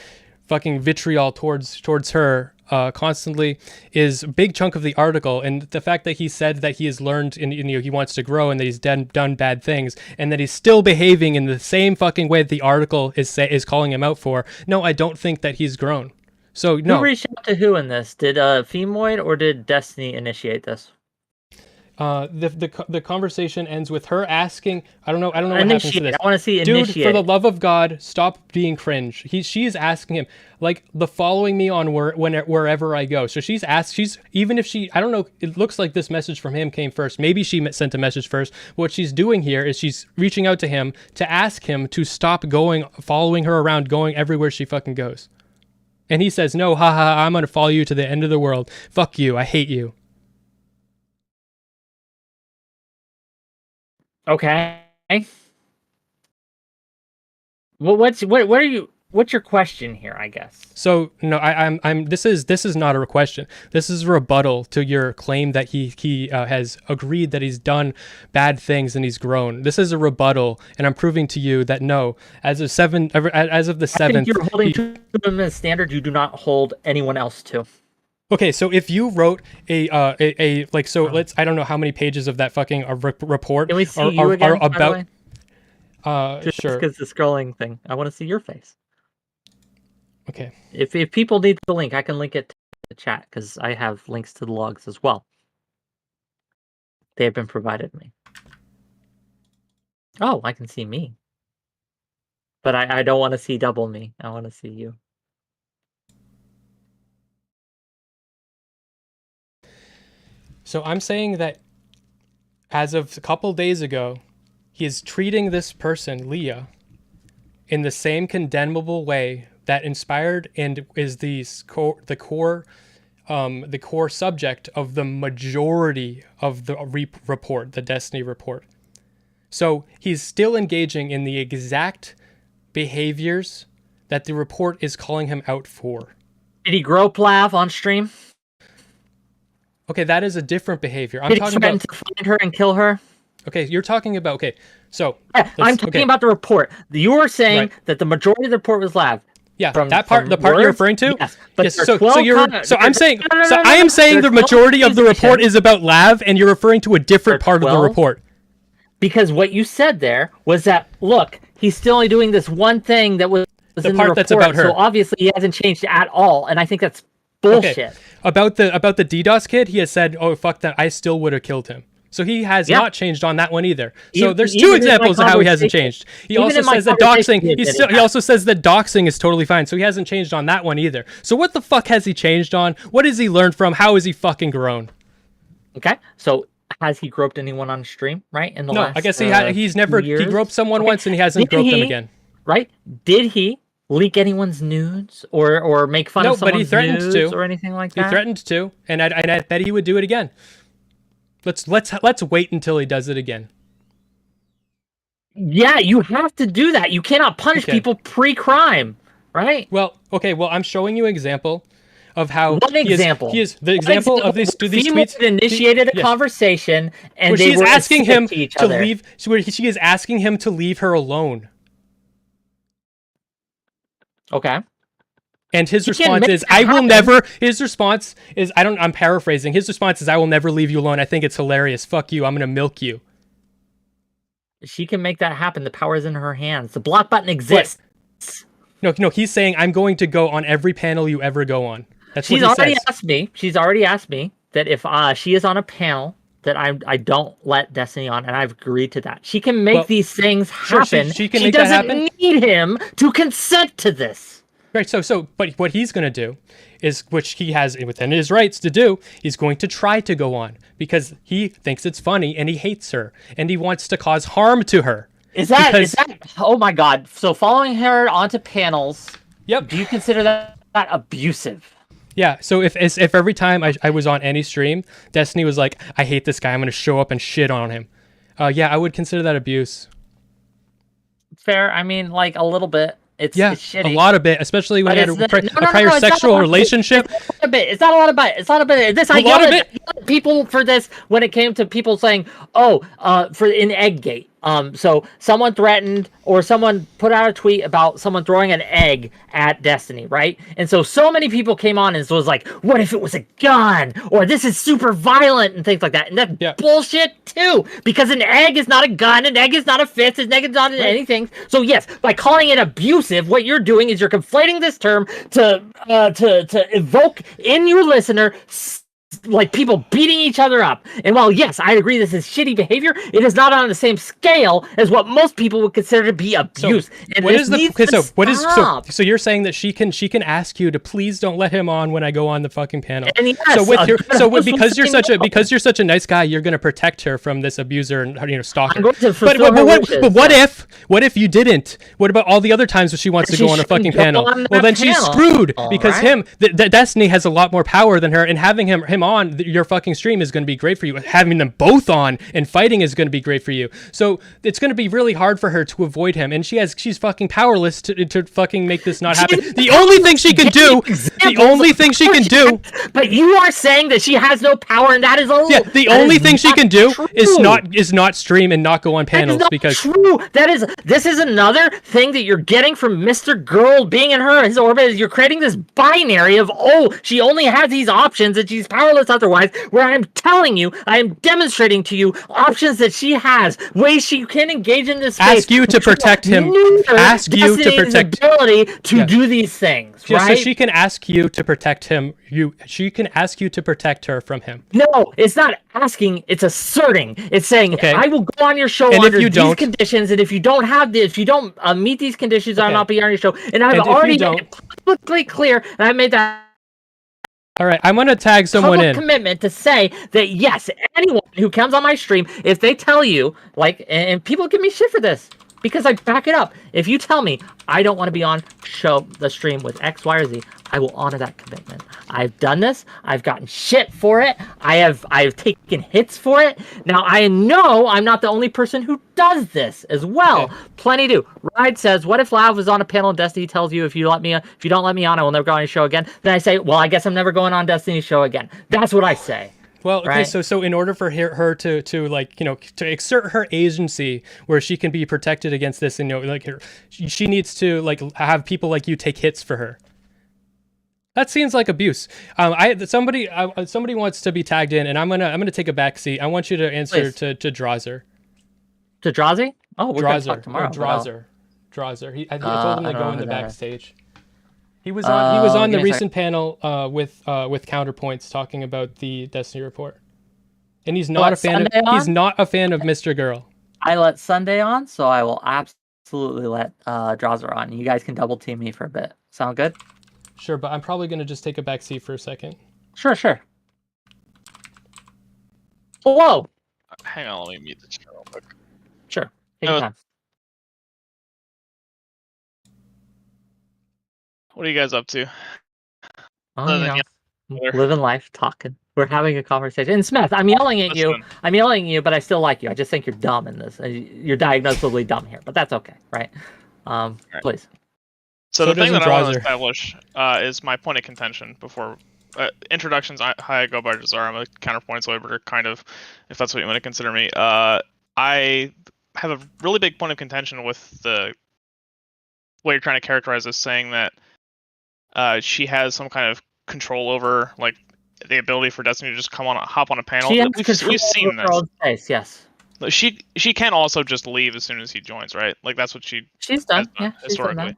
vitriol towards her constantly is a big chunk of the article. And the fact that he said that he has learned and he wants to grow and that he's done bad things and that he's still behaving in the same fucking way that the article is calling him out for. No, I don't think that he's grown. So no. Who reached out to who in this? Did Femoid or did Destiny initiate this? The conversation ends with her asking. I don't know what happens to this. I want to see initiate. Dude, for the love of God, stop being cringe. She is asking him like the following me on wherever I go. So she's asked. Even if she, I don't know. It looks like this message from him came first. Maybe she sent a message first. What she's doing here is she's reaching out to him to ask him to stop following her around, going everywhere she fucking goes. And he says, no, haha, I'm going to follow you to the end of the world. Fuck you. I hate you. Okay. Well, what's your question here, I guess? So no, this is not a question. This is a rebuttal to your claim that he has agreed that he's done bad things and he's grown. This is a rebuttal, and I'm proving to you that no, as of the 7th, I think you're holding to him as standard you do not hold anyone else to. Okay, so if you wrote let's, I don't know how many pages of that fucking report Can we see you again, about. Just sure. because the scrolling thing, I want to see your face. Okay. If people need the link, I can link it to the chat because I have links to the logs as well. They have been provided me. Oh, I can see me. But I don't want to see double me. I want to see you. So I'm saying that as of a couple days ago, he is treating this person, Leah, in the same condemnable way that inspired and is the core subject of the majority of the report, the Destiny report. So he's still engaging in the exact behaviors that the report is calling him out for. Did he grope laugh on stream? Okay, that is a different behavior. Did he threaten to find her and kill her? Okay, you're talking about, so... Yeah, I'm talking about the report. You were saying that the majority of the report was laugh. Yeah, the part you're referring to? Yes. But yes, I am saying the majority of the report is about Lav, and you're referring to a different part of the report. Because what you said there was that, look, he's still only doing this one thing that was in the report, that's about her. So obviously he hasn't changed at all, and I think that's bullshit. Okay. About the DDoS kid, he has said, oh, fuck that, I still would have killed him. So he has not changed on that one either. So there's two examples of how he hasn't changed. He also says that doxing. He also says that doxing is totally fine. So he hasn't changed on that one either. So what the fuck has he changed on? What has he learned from? How has he fucking grown? Okay. So has he groped anyone on stream? Right. In the last I guess he's never. Years? He groped someone once and he hasn't groped them again. Right. Did he leak anyone's nudes or make fun No, of but he someone's threatened nudes to. or anything like He that? threatened to, and I bet he would do it again. Let's wait until he does it again. Yeah, you have to do that. You cannot punish Okay. people pre-crime, right? Well, okay. Well, I'm showing you an example of how One example. He is the example of these female tweets. initiated a Yes. conversation, and Where they she's were asking him to each to other. leave. Where she is asking him to leave her alone. Okay. And his He can response make is, that "I will happen. never." His response is, I'm paraphrasing. His response is, "I will never leave you alone. I think it's hilarious. Fuck you. I'm gonna milk you." She can make that happen. The power is in her hands. The block button exists. No. He's saying, "I'm going to go on every panel you ever go on." That's what he says. She's already asked me that if she is on a panel that I don't let Destiny on, and I've agreed to that. She can make these things happen. She can make that happen. She doesn't need him to consent to this. Right. But what he's going to do is, which he has within his rights to do, he's going to try to go on because he thinks it's funny and he hates her and he wants to cause harm to her. Is that? Oh my God! So following her onto panels. Yep. Do you consider that abusive? Yeah. So if every time I was on any stream, Destiny was like, "I hate this guy. I'm going to show up and shit on him." Yeah, I would consider that abuse. Fair. I mean, like a little bit. It's shitty. A lot of it, especially when you had a no, prior sexual relationship. It's not a lot of it. It's not a bit. This I yelled at people for this when it came to people saying, "Oh, for in Egggate." So someone threatened or someone put out a tweet about someone throwing an egg at Destiny, right? And so many people came on and was like, "What if it was a gun?" Or "This is super violent" and things like that. And that's bullshit too, because an egg is not a gun, an egg is not a fist, an egg is not anything. So yes, by calling it abusive, what you're doing is you're conflating this term to evoke in your listener like people beating each other up. And while yes, I agree this is shitty behavior, it is not on the same scale as what most people would consider to be abuse. So you're saying that she can ask you to please don't let him on when I go on the fucking panel. And yes, because you're such a nice guy, you're going to protect her from this abuser and stalker. But what if you didn't? What about all the other times when she wants to go on a fucking panel? Well, then she's screwed because Destiny has a lot more power than her, and having him on your fucking stream is going to be great for you. Having them both on and fighting is going to be great for you. So it's going to be really hard for her to avoid him, and she's fucking powerless to fucking make this not happen. The only thing she can do. But you are saying that she has no power, and that is a the only thing she can do is not stream and not go on panels because true. This is another thing that you're getting from Mr. Girl being in his orbit. You're creating this binary of she only has these options and she's powerless otherwise, where I'm telling you, I am demonstrating to you options that she has, ways she can engage in this space. Ask you to protect him. Ask you to protect ability to do these things, right? So she can ask you to protect him. She can ask you to protect her from him. No, it's not asking, it's asserting. It's saying, okay, I will go on your show under these conditions, and if you don't meet these conditions, I'll not be on your show. And I've already made it publicly clear, and I made that. All right, I'm gonna tag someone in. Commitment to say that yes, anyone who comes on my stream, if they tell you, and people give me shit for this because I back it up. If you tell me I don't want to be on the stream with X, Y, or Z, I will honor that commitment. I've done this. I've gotten shit for it. I've taken hits for it. Now I know I'm not the only person who does this as well. Okay. Plenty do. Ride says, "What if Lav was on a panel and Destiny tells you if you don't let me on, I will never go on your show again?" Then I say, "Well, I guess I'm never going on Destiny's show again." That's what I say. Well, okay, right? so in order for her to exert her agency where she can be protected against this, and she needs to have people like you take hits for her. That seems like abuse. Somebody wants to be tagged in, and I'm gonna take a back seat. I want you to answer to Drazer. To Drazi? Oh, we're gonna talk tomorrow. Drazer. I told him to go in the backstage. He was on the recent panel with Counterpoints talking about the Destiny report, and he's not a fan of Mr. Girl. I let Sunday on, so I will absolutely let Drazer on. You guys can double team me for a bit. Sound good? Sure, but I'm probably gonna just take a back seat for a second. Sure. Whoa! Hang on, let me mute this real quick. Sure. Take your time. What are you guys up to? Oh, Other you than know, yelling. living life, talking. We're having a conversation. And Smith, I'm yelling at you. Listen. I'm yelling at you, but I still like you. I just think you're dumb in this. You're diagnosably dumb here, but that's okay, right? Please. So So the thing that I want to doesn't establish is my point of contention before introductions. Hi, I go by Jazar. I'm a counterpoints labor, kind of, if that's what you want to consider me. I have a really big point of contention with the way you're trying to characterize this, saying that she has some kind of control over, like, the ability for Destiny to just hop on a panel. She has We've control seen over her this. own space, yes. She can also just leave as soon as he joins, right? Like, that's what she's She's has done. done Yeah, she's done historically. that.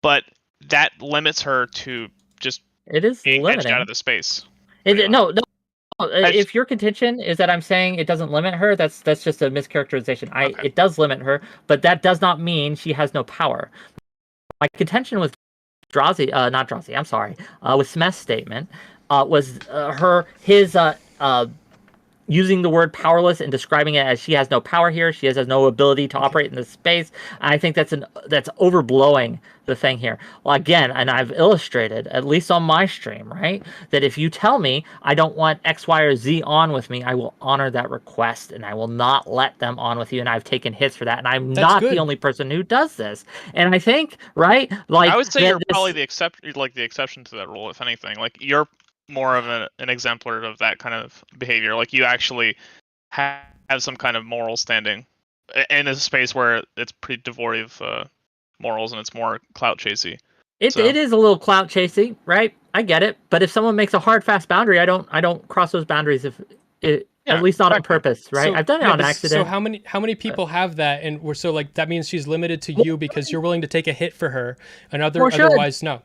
But that limits her to just It is being edged limiting. out of the space. pretty much. No. just- If your contention is that I'm saying it doesn't limit her, that's just a mischaracterization. Okay. It does limit her, but that does not mean she has no power. My contention with not Drazi, I'm sorry, with Smeth's statement, was his using the word powerless and describing it as she has no power here, she has no ability to operate in this space. I think that's overblowing the thing here. Well, again, and I've illustrated, at least on my stream, right, that if you tell me I don't want X, Y, or Z on with me, I will honor that request and I will not let them on with you. And I've taken hits for that, and I'm not the only person who does this. And I think, right, like I would say you're probably the exception to that rule, if anything. Like, you're more of an exemplar of that kind of behavior. Like, you actually have some kind of moral standing in a space where it's pretty devoid of morals and it's more clout chasey. It is a little clout chasey, right? I get it, but if someone makes a hard, fast boundary, I don't cross those boundaries at least not on purpose, right? So, I've done it on accident. So how many people have that, and we're so like that means she's limited to you because you're willing to take a hit for her, and otherwise no.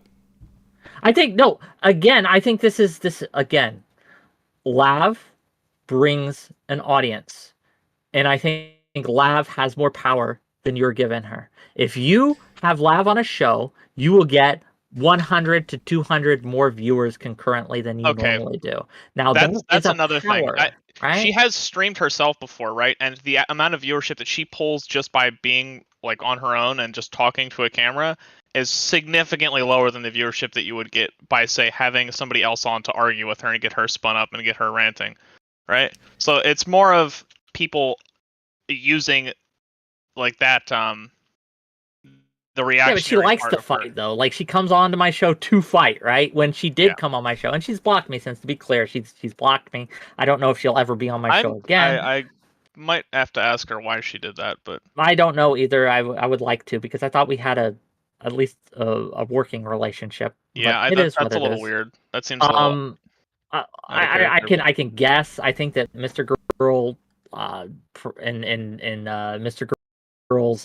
I think no. Again, I think this again. Lav brings an audience, and I think Lav has more power than you're giving her. If you have Lav on a show, you will get 100 to 200 more viewers concurrently than you normally do. Now that's another thing. Right? She has streamed herself before, right? And the amount of viewership that she pulls just by being like on her own and just talking to a camera is significantly lower than the viewership that you would get by, say, having somebody else on to argue with her and get her spun up and get her ranting, right? So it's more of people using like that the reaction. Yeah, but she likes to fight, though. Like, she comes on to my show to fight, right? When she did come on my show, and she's blocked me since, to be clear, she's blocked me. I don't know if she'll ever be on my show again. I might have to ask her why she did that, but I don't know either. I would like to, because I thought we had at least a working relationship. Yeah, that's a little weird. That seems a little. I can guess. I think that Mr. Girl and Mr. Girl's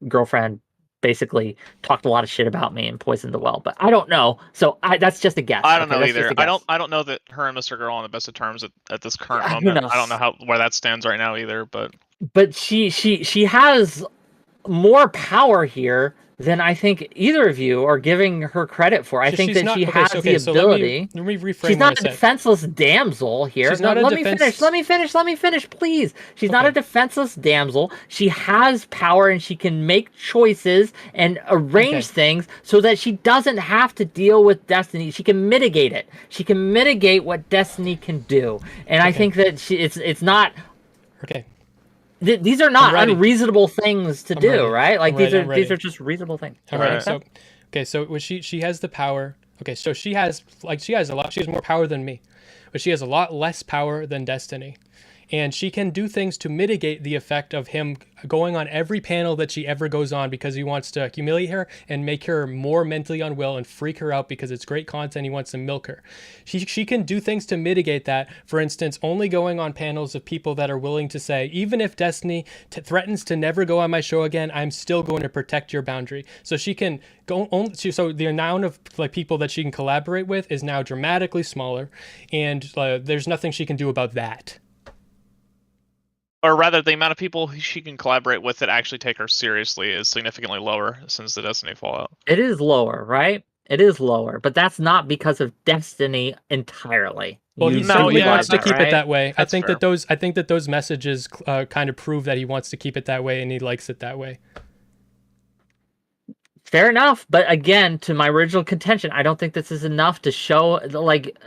girlfriend basically talked a lot of shit about me and poisoned the well, but I don't know. So that's just a guess. I don't know either. I don't know that her and Mr. Girl are on the best of terms at this current moment. I don't know where that stands right now either, but she has more power here than I think either of you are giving her credit for. I think that she has the ability. Let me reframe. She's not a defenseless damsel here. Let me finish, please. She's not a defenseless damsel. She has power and she can make choices and arrange things so that she doesn't have to deal with Destiny. She can mitigate it. She can mitigate what Destiny can do. And I think that it's not... Okay. These are not unreasonable things to do, right? Like, these are just reasonable things. All right. So she has the power. Okay, so she has more power than me, but she has a lot less power than Destiny. And she can do things to mitigate the effect of him going on every panel that she ever goes on because he wants to humiliate her and make her more mentally unwell and freak her out because it's great content. He wants to milk her. She can do things to mitigate that. For instance, only going on panels of people that are willing to say, even if Destiny threatens to never go on my show again, I'm still going to protect your boundary. So she can go on. So the amount of like people that she can collaborate with is now dramatically smaller, and there's nothing she can do about that. Or rather, the amount of people she can collaborate with that actually take her seriously is significantly lower since the Destiny fallout. It is lower, right? It is lower, but that's not because of Destiny entirely. Well, he certainly wants to keep it that way. That's I think that those messages kind of prove that he wants to keep it that way and he likes it that way. Fair enough, but again, to my original contention, I don't think this is enough to show, like,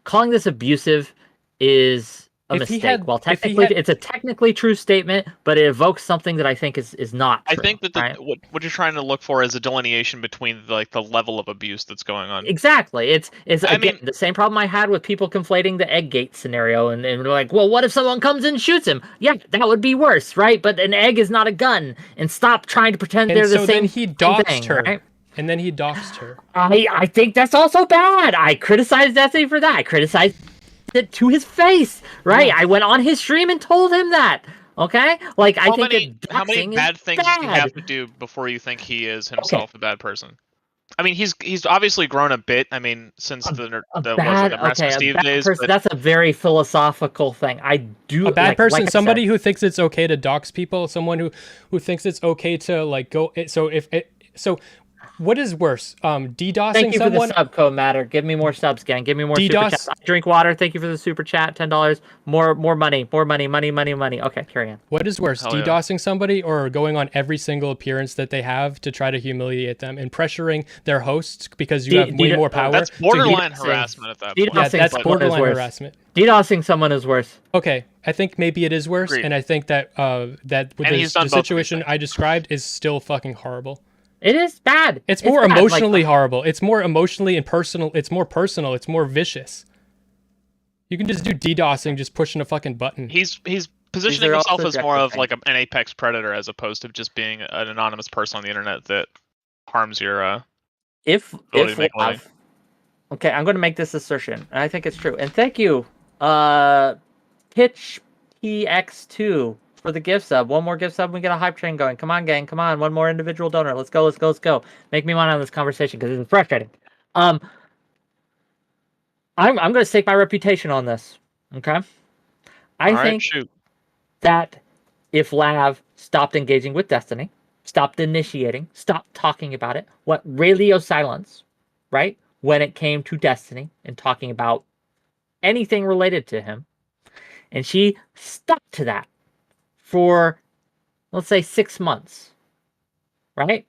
calling this abusive is a mistake. Well, technically, it's a technically true statement, but it evokes something that I think is not true. I think that what you're trying to look for is a delineation between like the level of abuse that's going on. Exactly. It's again the same problem I had with people conflating the egg gate scenario and they're like, well, what if someone comes and shoots him? Yeah, that would be worse, right? But an egg is not a gun. And stop trying to pretend they're the same thing. And so then he doxed her. Right? And then he doxed her. I think that's also bad. I criticized Destiny for that. I criticized it to his face, right? Yeah. I went on his stream and told him that. Okay, like I think how many bad things do you have to do before you think he is himself a bad person? I mean, he's obviously grown a bit. I mean, since the Master Steve days. But that's a very philosophical thing. I do a bad person, somebody who thinks it's okay to dox people, someone who thinks it's okay to like go. So. What is worse, DDoSing Thank you someone? For the sub code, Matter. Give me more subs, gang. Give me more super chats. I drink water. Thank you for the super chat. $10. More money. Money. Okay, carry on. What is worse, DDoSing somebody or going on every single appearance that they have to try to humiliate them and pressuring their hosts because you have way more power? That's borderline harassment at that point. Yeah, that's borderline harassment. DDoSing someone is worse. Okay, I think maybe it is worse, and I think that that with the situation I described is still fucking horrible. It is bad. It's more emotionally horrible. It's more emotionally and personal. It's more personal. It's more vicious. You can just do DDoSing, just pushing a fucking button. He's positioning himself as more of like an apex predator as opposed to just being an anonymous person on the internet that harms your if okay, I'm going to make this assertion, and I think it's true. And thank you, Pitch PX2. For the gift sub. One more gift sub, we get a hype train going. Come on, gang. Come on. One more individual donor. Let's go. Make me want to have this conversation because it's frustrating. I'm going to stake my reputation on this. Okay? I think that if Lav stopped engaging with Destiny, stopped initiating, stopped talking about it, what radio silence, right? When it came to Destiny and talking about anything related to him, and she stuck to that for, let's say, 6 months, right?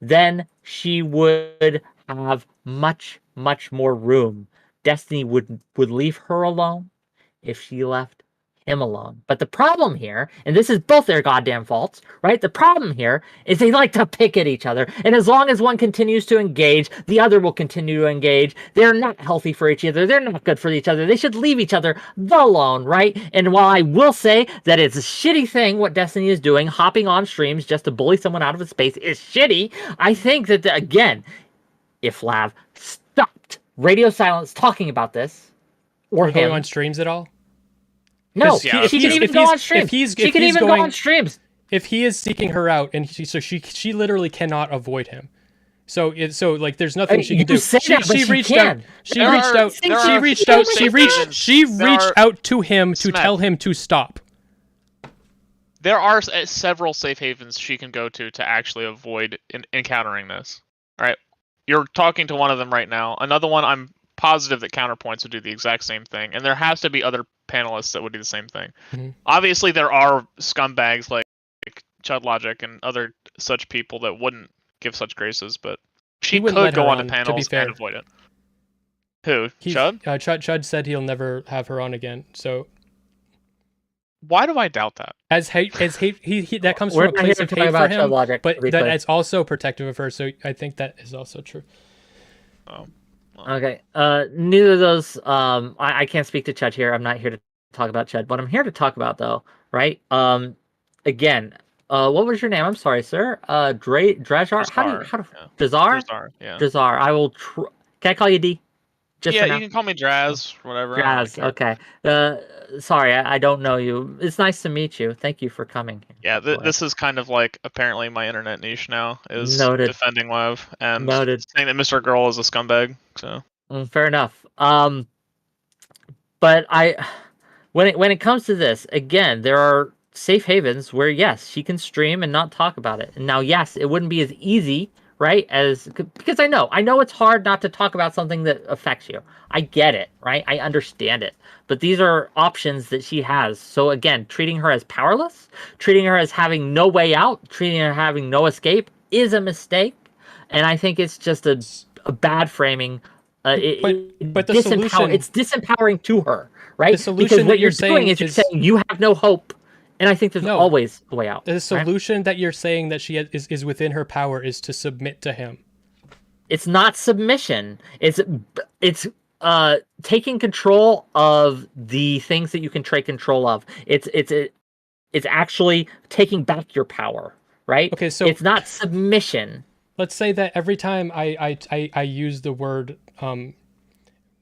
Then she would have much, much more room. Destiny would leave her alone if she left him alone. But the problem here, and this is both their goddamn faults, right? The problem here is they like to pick at each other. And as long as one continues to engage, the other will continue to engage. They're not healthy for each other. They're not good for each other. They should leave each other alone, right? And while I will say that it's a shitty thing what Destiny is doing, hopping on streams just to bully someone out of his space is shitty, I think that, again, if Lav stopped radio silence talking about this, or going on streams at all? No, she can even go on streams. She can even go on streams. If he is seeking her out, and she literally cannot avoid him. So like there's nothing she can do. She reached out. She reached out to him to tell him to stop. There are several safe havens she can go to actually avoid encountering this. All right, you're talking to one of them right now. Another one, I'm positive that Counterpoints would do the exact same thing, and there has to be other panelists that would do the same thing. Mm-hmm. Obviously, there are scumbags like Chud Logic and other such people that wouldn't give such graces, but she could go on to panels and avoid it. Who? Chud? Chud said he'll never have her on again. So why do I doubt that? As hate, he that comes from a place of hate for him, but that it's also protective of her. So I think that is also true. Oh. Okay. Neither of those. I can't speak to Chud here. I'm not here to talk about Chud. What I'm here to talk about, though, right? Again, what was your name? I'm sorry, sir. Drazar. Drazar. Yeah. Drazar. I will. Can I call you D? Just you can call me Draz, whatever. Draz. Okay. Sorry, I don't know you. It's nice to meet you. Thank you for coming. Yeah, this is kind of like apparently my internet niche now is defending Lev and saying that Mr. Girl is a scumbag. So fair enough. But when it comes to this, again, there are safe havens where yes, she can stream and not talk about it. And now, yes, it wouldn't be as easy, right? Because I know it's hard not to talk about something that affects you. I get it, right? I understand it. But these are options that she has. So again, treating her as powerless, treating her as having no way out, treating her having no escape is a mistake, and I think it's just a bad framing. But the solution, it's disempowering to her, right? The solution because what that you're you're doing saying is you're saying you have no hope, and I think there's No. always a way out. the right? solution that you're saying that she is within her power is to submit to him. It's not submission. It's taking control of the things that you can take control of. It's actually taking back your power, right? Okay, so it's not submission. let's say that every time I use the word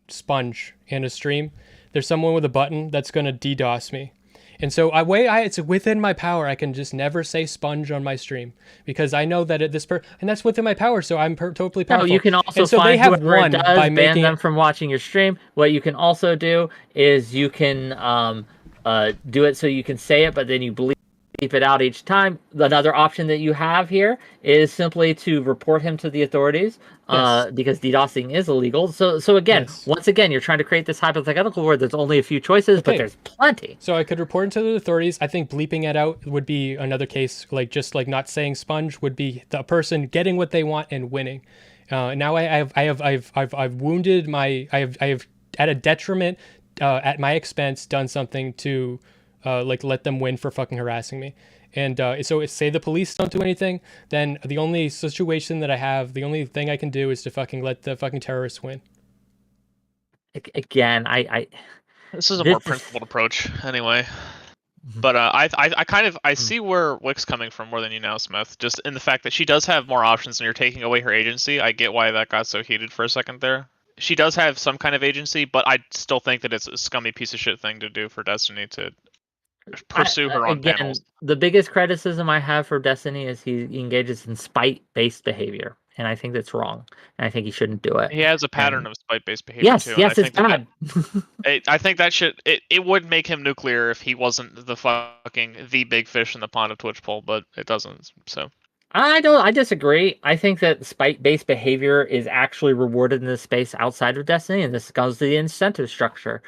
sponge in a stream, there's someone with a button that's going to DDoS me. And so it's within my power. I can just never say sponge on my stream because I know that and that's within my power. So I'm totally powerful. No, you can also and so find they have whoever won it does, by ban making them from watching your stream. What you can also do is you can do it so you can say it, but then you bleep it out each time. Another option that you have here is simply to report him to the authorities, Yes. because DDoSing is illegal. So again, Yes. once again, you're trying to create this hypothetical where there's only a few choices, but Okay. there's plenty. So I could report him to the authorities. I think bleeping it out would be another case, like just like not saying sponge would be the person getting what they want and winning. Now I've wounded I have at a detriment, at my expense, done something to like let them win for fucking harassing me. And so say the police don't do anything, then the only situation that I have, the only thing I can do is to fucking let the fucking terrorists win. Again, This is a This more is- principled approach, anyway. Mhm. But I see where Wick's coming from more than you now, Smith. Just in the fact that she does have more options, and you're taking away her agency. I get why that got so heated for a second there. She does have some kind of agency, but I still think that it's a scummy piece of shit thing to do for Destiny to pursue her on again, panels. the biggest criticism I have for Destiny is he engages in spite-based behavior, and I think that's wrong. And I think he shouldn't do it. He has a pattern And- of spite-based behavior Yes, too. yes, and it's bad. I think that it would make him nuclear if he wasn't the big fish in the pond of Twitch poll, but it doesn't. So I disagree. I think that spite-based behavior is actually rewarded in this space outside of Destiny, and this goes to the incentive structure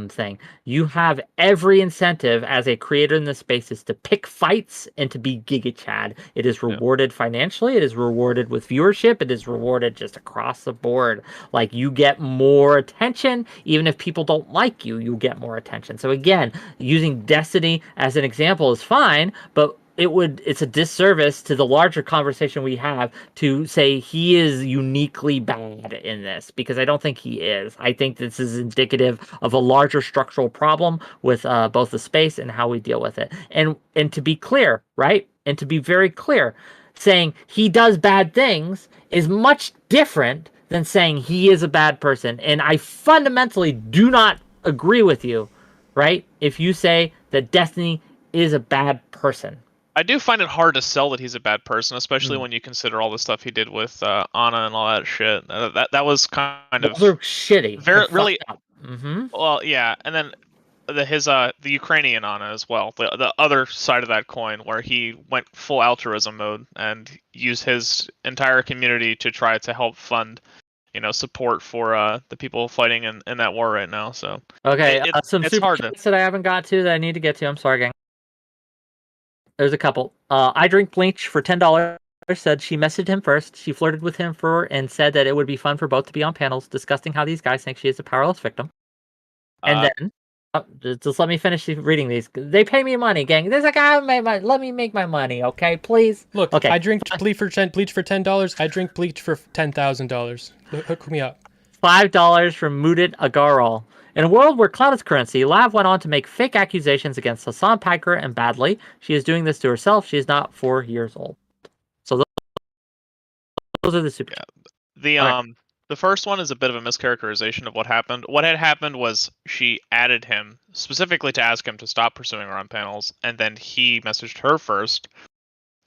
thing. You have every incentive as a creator in this space is to pick fights and to be Giga Chad. It is rewarded financially, it is rewarded with viewership, it is rewarded just across the board. Like, you get more attention, even if people don't like you, you get more attention. So again, using Destiny as an example is fine, but it's a disservice to the larger conversation we have to say he is uniquely bad in this, because I don't think he is. I think this is indicative of a larger structural problem with both the space and how we deal with it. And to be clear, right? And to be very clear, saying he does bad things is much different than saying he is a bad person. And I fundamentally do not agree with you, right? If you say that Destiny is a bad person. I do find it hard to sell that he's a bad person, especially when you consider all the stuff he did with Anna and all that shit. That was kind of Those are shitty. very really. Mm-hmm. Well, yeah, and then the Ukrainian Anna as well, the other side of that coin, where he went full altruism mode and used his entire community to try to help fund, support for the people fighting in that war right now. So Okay, some it's super hard to- chats that I haven't got to that I need to get to. I'm sorry, gang. There's a couple. I drink bleach for $10. Said she messaged him first. She flirted with him and said that it would be fun for both to be on panels discussing how these guys think she is a powerless victim. And then, just let me finish reading these. They pay me money, gang. There's a guy who made my. Let me make my money, okay? Please. Look, okay. I drink bleach for $10. I drink bleach for $10,000. Hook me up. $5 from Mooted Agarol. In a world where cloud is currency, Lav went on to make fake accusations against Hassan Piker and Badly. She is doing this to herself. She is not 4 years old. So those are the super. Yeah. The first one is a bit of a mischaracterization of what happened. What had happened was she added him specifically to ask him to stop pursuing her on panels, and then he messaged her first,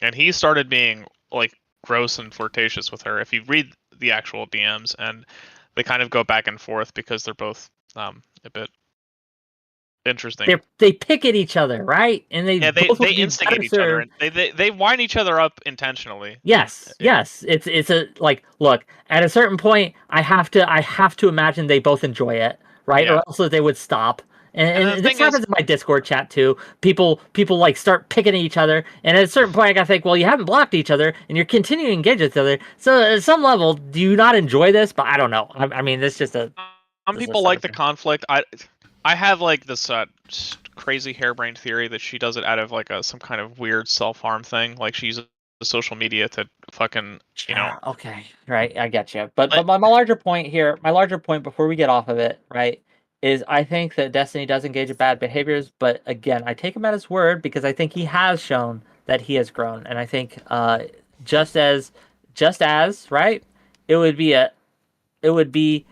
and he started being like gross and flirtatious with her. If you read the actual DMs, and they kind of go back and forth because they're both a bit interesting. They pick at each other, right? And they instigate each other. And they wind each other up intentionally. Yes. It's a look. At a certain point, I have to imagine they both enjoy it, right? Yeah. Or else they would stop. And the this thing happens is, in my Discord chat too. People like start picking at each other, and at a certain point, I gotta think, well, you haven't blocked each other, and you're continuing to engage with each other. So at some level, do you not enjoy this? But I don't know. I mean, it's just a. some this is a people like the separate thing. conflict. I have like this crazy harebrained theory that she does it out of like some kind of weird self-harm thing. Like she uses social media to fucking, you know. Okay, right, I get you. But Like- my larger point here, my larger point before we get off of it, right, is I think that Destiny does engage in bad behaviors, but again, I take him at his word because I think he has shown that he has grown, and I think just as right, it would be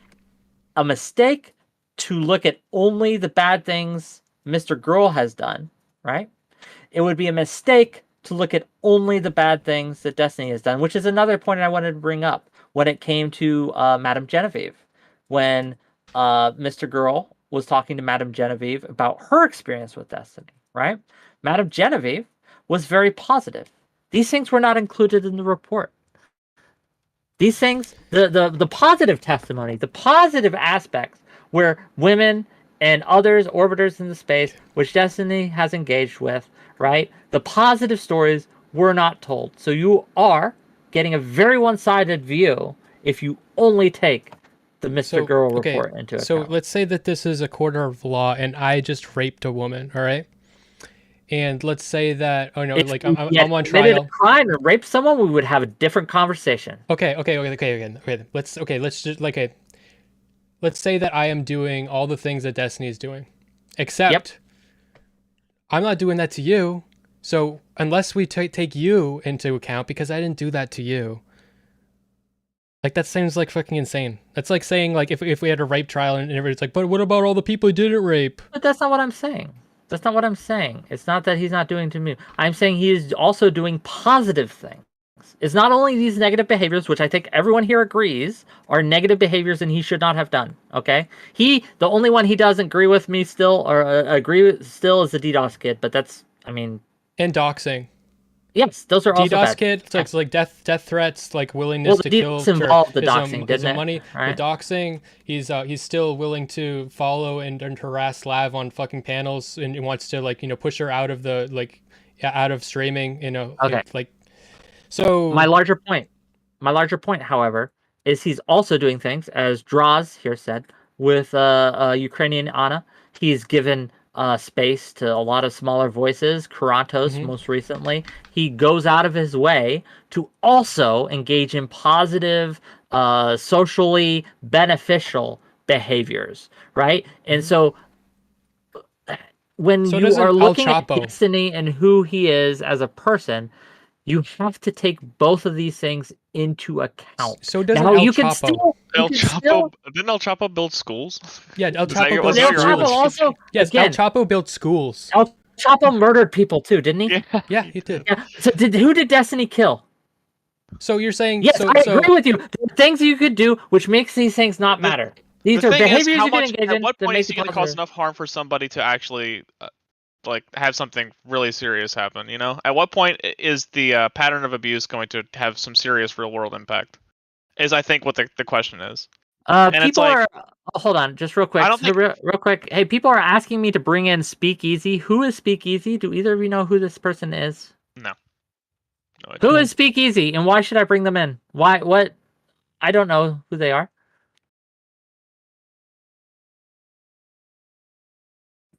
a mistake to look at only the bad things Mr. Girl has done, right? It would be a mistake to look at only the bad things that Destiny has done, which is another point I wanted to bring up when it came to Madame Genevieve. When Mr. Girl was talking to Madame Genevieve about her experience with Destiny, right? Madame Genevieve was very positive. These things were not included in the report. These things, the positive testimony, the positive aspects where women and others, orbiters in the space, which Destiny has engaged with, right? The positive stories were not told. So you are getting a very one-sided view if you only take the Mr. Girl report into account. So let's say that this is a quarter of law and I just raped a woman, all right? And let's say that, I'm on committed trial. a crime and raped someone, we would have a different conversation. Okay. Let's say that I am doing all the things that Destiny is doing, except I'm not doing that to you. So unless we take you into account, because I didn't do that to you, like that seems like fucking insane. That's like saying like if we had a rape trial and everybody's like, but what about all the people who didn't rape? But that's not what I'm saying. That's not what I'm saying. It's not that he's not doing to me. I'm saying he is also doing positive things. It's not only these negative behaviors, which I think everyone here agrees are negative behaviors and he should not have done. Okay, the only one he doesn't agree with me still or agree with still is the DDoS kid. But that's, I mean, and doxing. Yes, those are also DDoS bad. kid, so it's like death threats, like willingness to kill. Well, involved the doxing, didn't it? Money. Right? The doxing, he's still willing to follow and harass Lav on fucking panels, and he wants to push her out of the out of streaming. Okay. So my larger point, however, is he's also doing things as Draws here said with Ukrainian Anna. He's given space to a lot of smaller voices, Kurantos most recently. He goes out of his way to also engage in positive, socially beneficial behaviors, right? And so when you are looking at Destiny and who he is as a person, you have to take both of these things into account. So doesn't El Chapo didn't El Chapo build schools? Yeah, El Chapo built schools. Also, yes, again, El Chapo built schools. El Chapo murdered people too, didn't he? Yeah, he did. Yeah. So who did Destiny kill? So you're saying yes, I agree with you. There are things you could do which makes these things not matter. These are behaviors you can engage in. At what point is he going to cause enough harm for somebody to actually have something really serious happen? At what point is the pattern of abuse going to have some serious real world impact? Is I think what the question is. People are hold on, just real quick. Real quick. Hey, people are asking me to bring in Speakeasy. Who is Speakeasy? Do either of you know who this person is? No. Who is Speakeasy, and why should I bring them in? Why? What? I don't know who they are.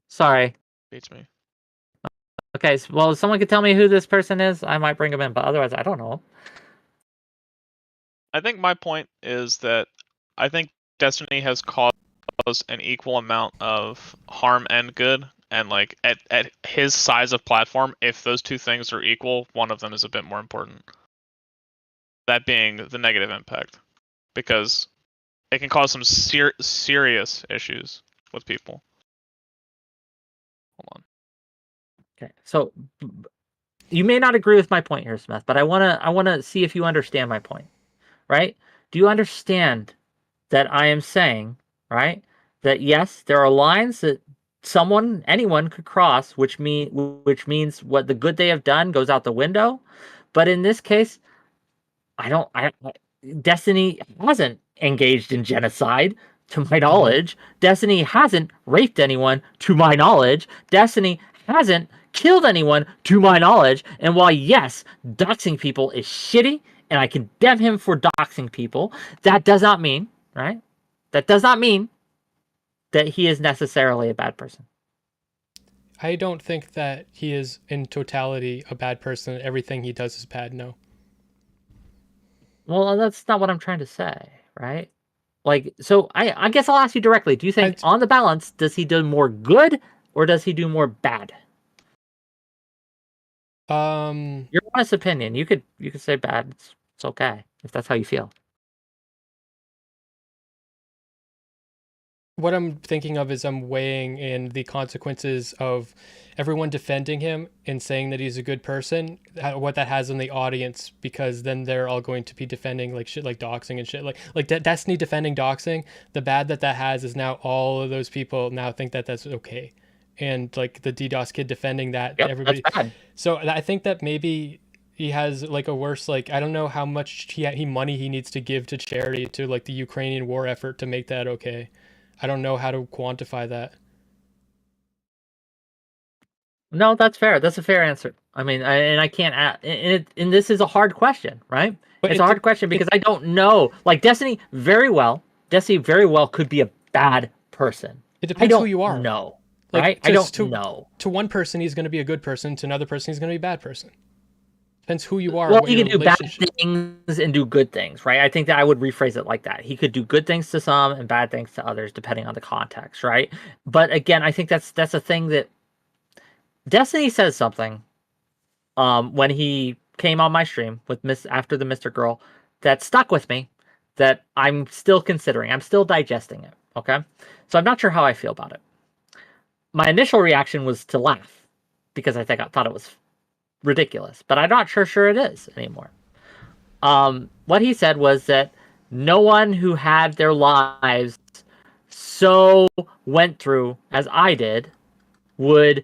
Sorry. Beats me. Okay, well, if someone could tell me who this person is, I might bring them in, but otherwise, I don't know. I think my point is that I think Destiny has caused an equal amount of harm and good, and at his size of platform, if those two things are equal, one of them is a bit more important. That being the negative impact, because it can cause some serious issues with people. Hold on. Okay, so you may not agree with my point here, Smith, but I wanna see if you understand my point, right? Do you understand that I am saying, right, that yes, there are lines that anyone could cross, which means what the good they have done goes out the window, but in this case, Destiny hasn't engaged in genocide. to my knowledge. Destiny hasn't raped anyone, to my knowledge. Destiny hasn't killed anyone, to my knowledge. And while, yes, doxing people is shitty, and I condemn him for doxing people, that does not mean, right? That does not mean that he is necessarily a bad person. I don't think that he is in totality a bad person. Everything he does is bad. No. Well, that's not what I'm trying to say, right? Like, so I guess I'll ask you directly. Do you think, on the balance, does he do more good or does he do more bad? Your honest opinion. You could say bad. It's okay if that's how you feel. What I'm thinking of is I'm weighing in the consequences of everyone defending him and saying that he's a good person, what that has on the audience, because then they're all going to be defending like shit like doxing and shit like Destiny defending doxing. The bad that has is now all of those people now think that that's okay, and like the DDoS kid defending that, Yep, everybody. that's bad. So I think that maybe he has like a worse, like, I don't know how much he money he needs to give to charity, to like the Ukrainian war effort, to make that okay. I don't know how to quantify that. No, that's fair. That's a fair answer. I mean, I can't add, and this is a hard question, right? But it's a hard question because I don't know. Like, Destiny very well could be a bad person. It depends who you are. No, like, right? I don't know. To one person, he's going to be a good person. To another person, he's going to be a bad person. Depends who you are. Well, he can do bad things and do good things, right? I think that I would rephrase it like that. He could do good things to some and bad things to others, depending on the context, right? But again, I think that's a thing that Destiny says something when he came on my stream with after the Mr. Girl that stuck with me, that I'm still considering. I'm still digesting it, okay? So I'm not sure how I feel about it. My initial reaction was to laugh because I thought it was ridiculous, but I'm not sure it is anymore. What he said was that no one who had their lives so went through as I did would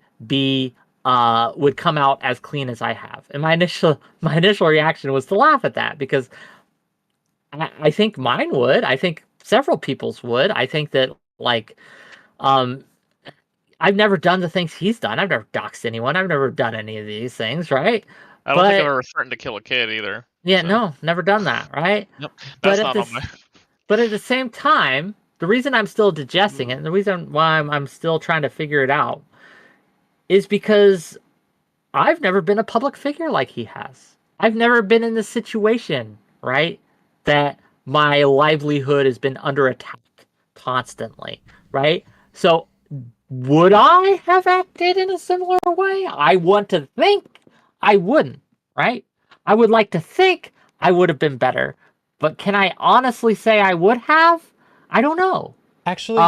come out as clean as I have. And my initial reaction was to laugh at that, because I think mine would. I think several people's would. I think that, like, I've never done the things he's done. I've never doxed anyone. I've never done any of these things, right? I don't think I've ever threatened to kill a kid either. Yeah, so. No, never done that, right? Nope, that's not on my... But at the same time, the reason I'm still digesting it, and the reason why I'm still trying to figure it out, is because I've never been a public figure like he has. I've never been in this situation, right? That my livelihood has been under attack constantly, right? So would I have acted in a similar way? I want to think I wouldn't, right? I would like to think I would have been better, but can I honestly say I would have? I don't know. Actually,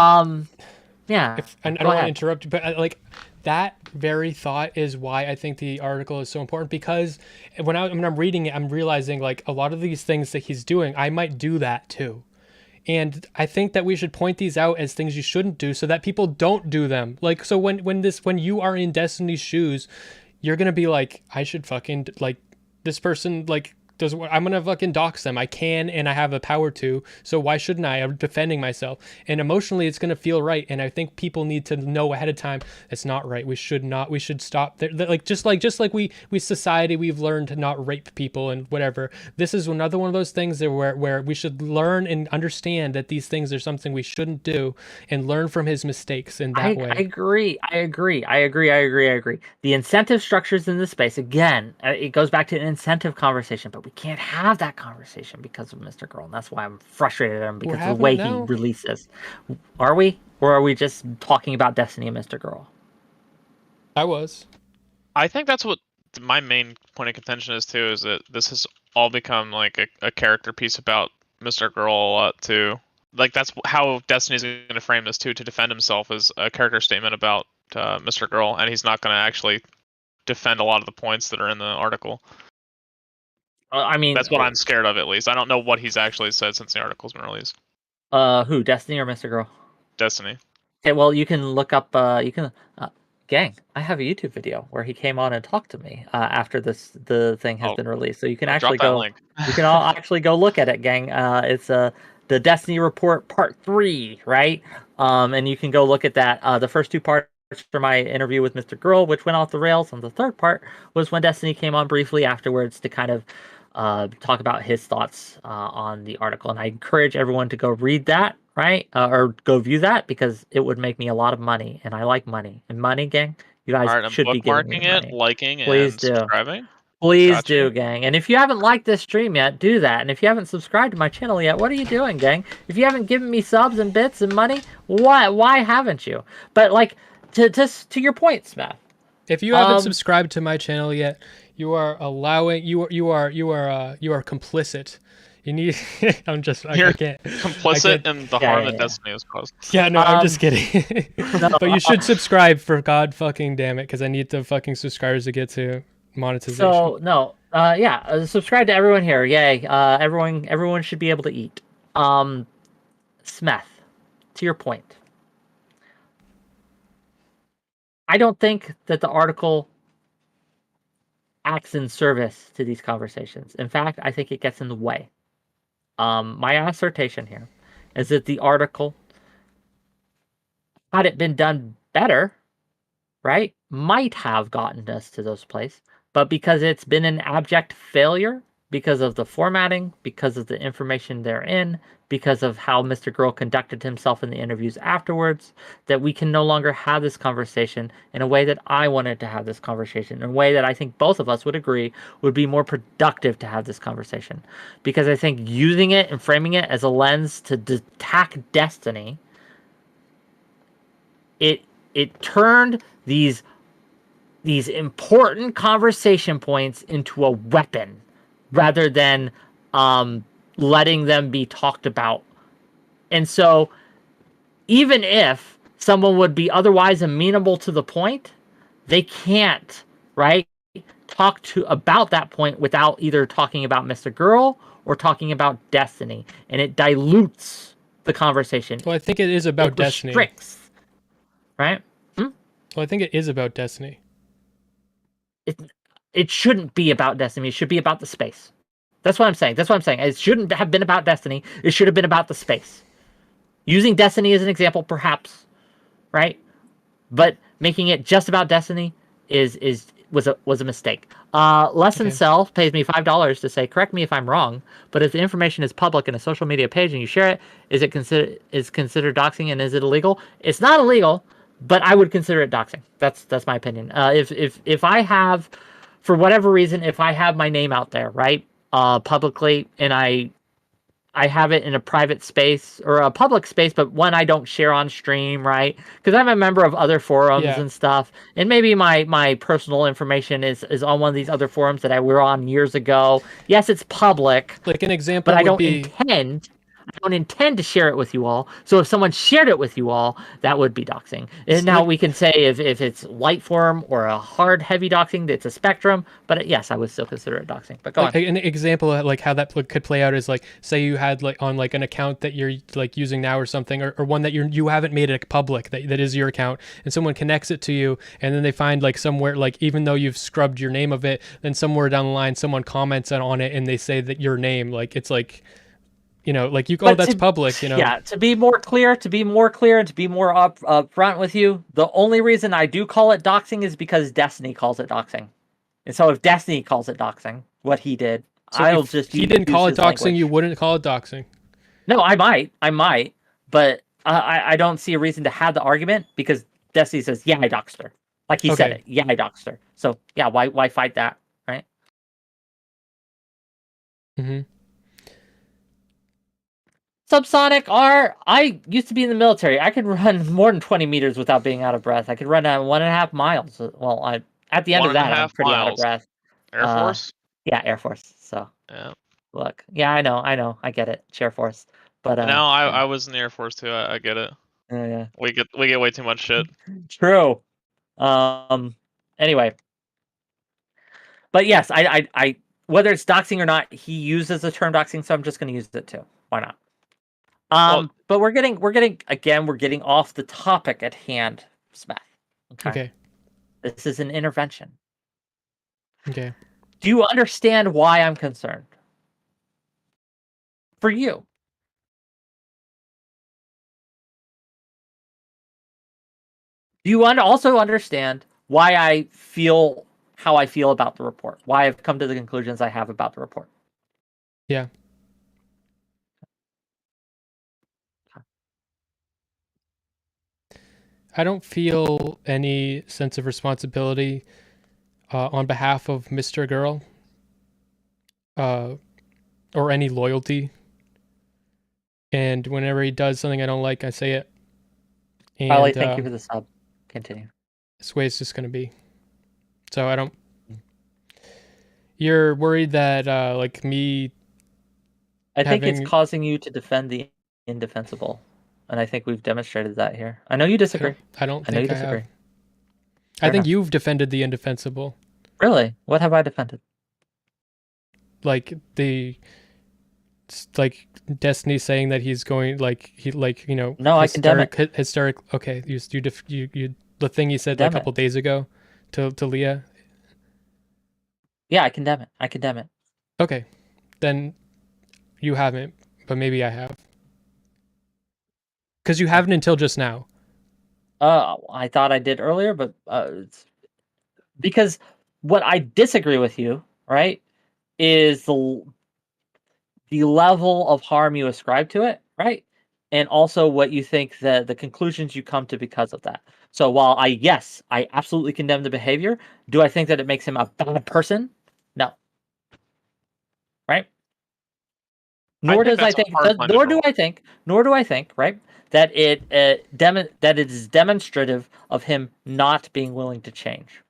yeah. I don't want to interrupt you, but like that very thought is why I think the article is so important, because when I'm reading it, I'm realizing like a lot of these things that he's doing, I might do that too. And I think that we should point these out as things you shouldn't do so that people don't do them. Like, so when you are in Destiny's shoes, you're going to be like, I should fucking, like, this person, like, I'm going to fucking dox them. I can, and I have the power to, so why shouldn't I? I'm defending myself. And emotionally, it's going to feel right. And I think people need to know ahead of time, it's not right. We should not, we should stop. Like, just like we society, we've learned to not rape people and whatever. This is another one of those things that where we should learn and understand that these things are something we shouldn't do, and learn from his mistakes in that way. I agree. The incentive structures in this space, again, it goes back to an incentive conversation, but we can't have that conversation because of Mr. Girl, and that's why I'm frustrated at him, because of the way he releases. Are we? Or are we just talking about Destiny and Mr. Girl? I think that's what my main point of contention is too, is that this has all become like a character piece about Mr. Girl a lot too. Like, that's how Destiny's going to frame this too, to defend himself as a character statement about Mr. Girl, and he's not going to actually defend a lot of the points that are in the article. I mean, that's what I'm scared of, at least. I don't know what he's actually said since the article's been released. Who, Destiny or Mr. Girl? Destiny. Okay, well, you can look up, gang, I have a YouTube video where he came on and talked to me after the thing has been released. So you can actually go, you can all actually go look at it, gang. It's the Destiny Report Part 3, right? And you can go look at that. The first 2 parts for my interview with Mr. Girl, which went off the rails, and the third part was when Destiny came on briefly afterwards to kind of talk about his thoughts on the article. And I encourage everyone to go read that, right? Or go view that, because it would make me a lot of money, and I like money. And money, gang, you guys All right, I'm should be giving me bookmarking it, money. liking, Please and do. subscribing. Please Got do, you. gang. And if you haven't liked this stream yet, do that. And if you haven't subscribed to my channel yet, what are you doing, gang? If you haven't given me subs and bits and money, why haven't you? But like, to your point, Smeth. If you haven't subscribed to my channel yet, you are complicit. You need. I can't. Complicit in the harm that Destiny has caused. Yeah, no, I'm just kidding. But you should subscribe, for God fucking damn it, because I need the fucking subscribers to get to monetization. So no, subscribe to everyone here. Yay! Everyone should be able to eat. Smeth, to your point, I don't think that the article acts in service to these conversations. In fact, I think it gets in the way. My assertion here is that the article, had it been done better, right, might have gotten us to those places, but because it's been an abject failure, because of the formatting, because of the information therein, because of how Mr. Girl conducted himself in the interviews afterwards, that we can no longer have this conversation in a way that I wanted to have this conversation, in a way that I think both of us would agree would be more productive to have this conversation. Because I think using it and framing it as a lens to attack Destiny, it turned these important conversation points into a weapon, rather than letting them be talked about. And so even if someone would be otherwise amenable to the point, they can't, right, talk about that point without either talking about Mr. Girl or talking about Destiny. And it dilutes the conversation. Well, I think it is about Destiny. Restricts, right? Well, I think it is about Destiny. It shouldn't be about Destiny. It should be about the space. That's what I'm saying. It shouldn't have been about Destiny. It should have been about the space. Using Destiny as an example, perhaps, right? But making it just about Destiny was a mistake. Less Than Self pays me $5 to say, correct me if I'm wrong, but if the information is public in a social media page and you share it, is considered doxing, and is it illegal? It's not illegal, but I would consider it doxing. That's my opinion. If I have, for whatever reason, if I have my name out there, right, publicly, and I have it in a private space or a public space, but one I don't share on stream, right? Because I'm a member of other forums and stuff, and maybe my personal information is on one of these other forums that I were on years ago. Yes, it's public. Like an example, but I don't intend to share it with you all. So if someone shared it with you all, that would be doxing. And now we can say if it's light form or a hard, heavy doxing, it's a spectrum. But yes, I would still consider it doxing. But go on. An example of like how that could play out is like, say you had like on like an account that you're like using now or something, or one that you haven't made it public, that is your account, and someone connects it to you, and then they find like somewhere, like even though you've scrubbed your name of it, then somewhere down the line someone comments on it and they say that your name, like it's like, you know, like that's public, you know. Yeah, to be more clear, and to be more upfront with you, the only reason I do call it doxing is because Destiny calls it doxing. And so if Destiny calls it doxing, what he did, so I'll just he didn't call it doxing, language. You wouldn't call it doxing. No, I might, but I don't see a reason to have the argument, because Destiny says, yeah, I doxed her. Like he said it. Yeah, I doxed her. So yeah, why fight that, right? Mm-hmm. Subsonic R, I used to be in the military. I could run more than 20 meters without being out of breath. I could run 1.5 miles. Well, at the end of that, I'm pretty out of breath. Air Force? Yeah, Air Force. So, yeah. Look. Yeah, I know. I get it. Air Force. But no, I was in the Air Force too. I get it. Yeah. We get way too much shit. True. Anyway. But yes, I whether it's doxing or not, he uses the term doxing, so I'm just going to use it too. Why not? But we're getting off the topic at hand, Smeth. Okay. This is an intervention. Okay. Do you understand why I'm concerned? For you. Do you also understand why I feel how I feel about the report? Why I've come to the conclusions I have about the report? Yeah. I don't feel any sense of responsibility on behalf of Mr. Girl or any loyalty. And whenever he does something I don't like, I say it. And Riley, thank you for the sub. Continue. this way it's just going to be. So I don't. You're worried that like me. I think it's causing you to defend the indefensible, and I think we've demonstrated that here. I know you disagree. I don't think I have. I think you've defended the indefensible. Really? What have I defended? Like Destiny saying that he's going No, I condemn it. Hysteric. Okay, you the thing you said like a couple days ago to Leah. Yeah, I condemn it. Okay, then you haven't, but maybe I have. Because you haven't until just now. I thought I did earlier, but it's because what I disagree with you, right, is the level of harm you ascribe to it, right? And also what you think the conclusions you come to because of that. So while I absolutely condemn the behavior, do I think that it makes him a bad person? No. Right? Nor do I think, right, that it is demonstrative of him not being willing to change.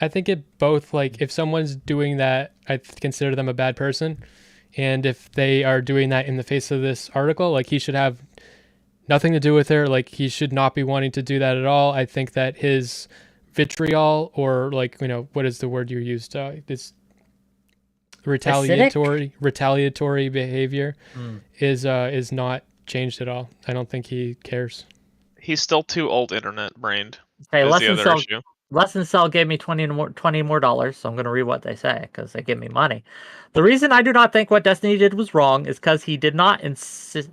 I think it both, like, if someone's doing that, I consider them a bad person. And if they are doing that in the face of this article, like, he should have nothing to do with her. Like, he should not be wanting to do that at all. I think that his vitriol, or like, what is the word you used? This retaliatory behavior is not changed at all. I don't think he cares. He's still too old internet brained. Hey, Lesson Cell gave me $20 more, so I'm going to read what they say because they give me money. The reason I do not think what Destiny did was wrong is because he did not insist.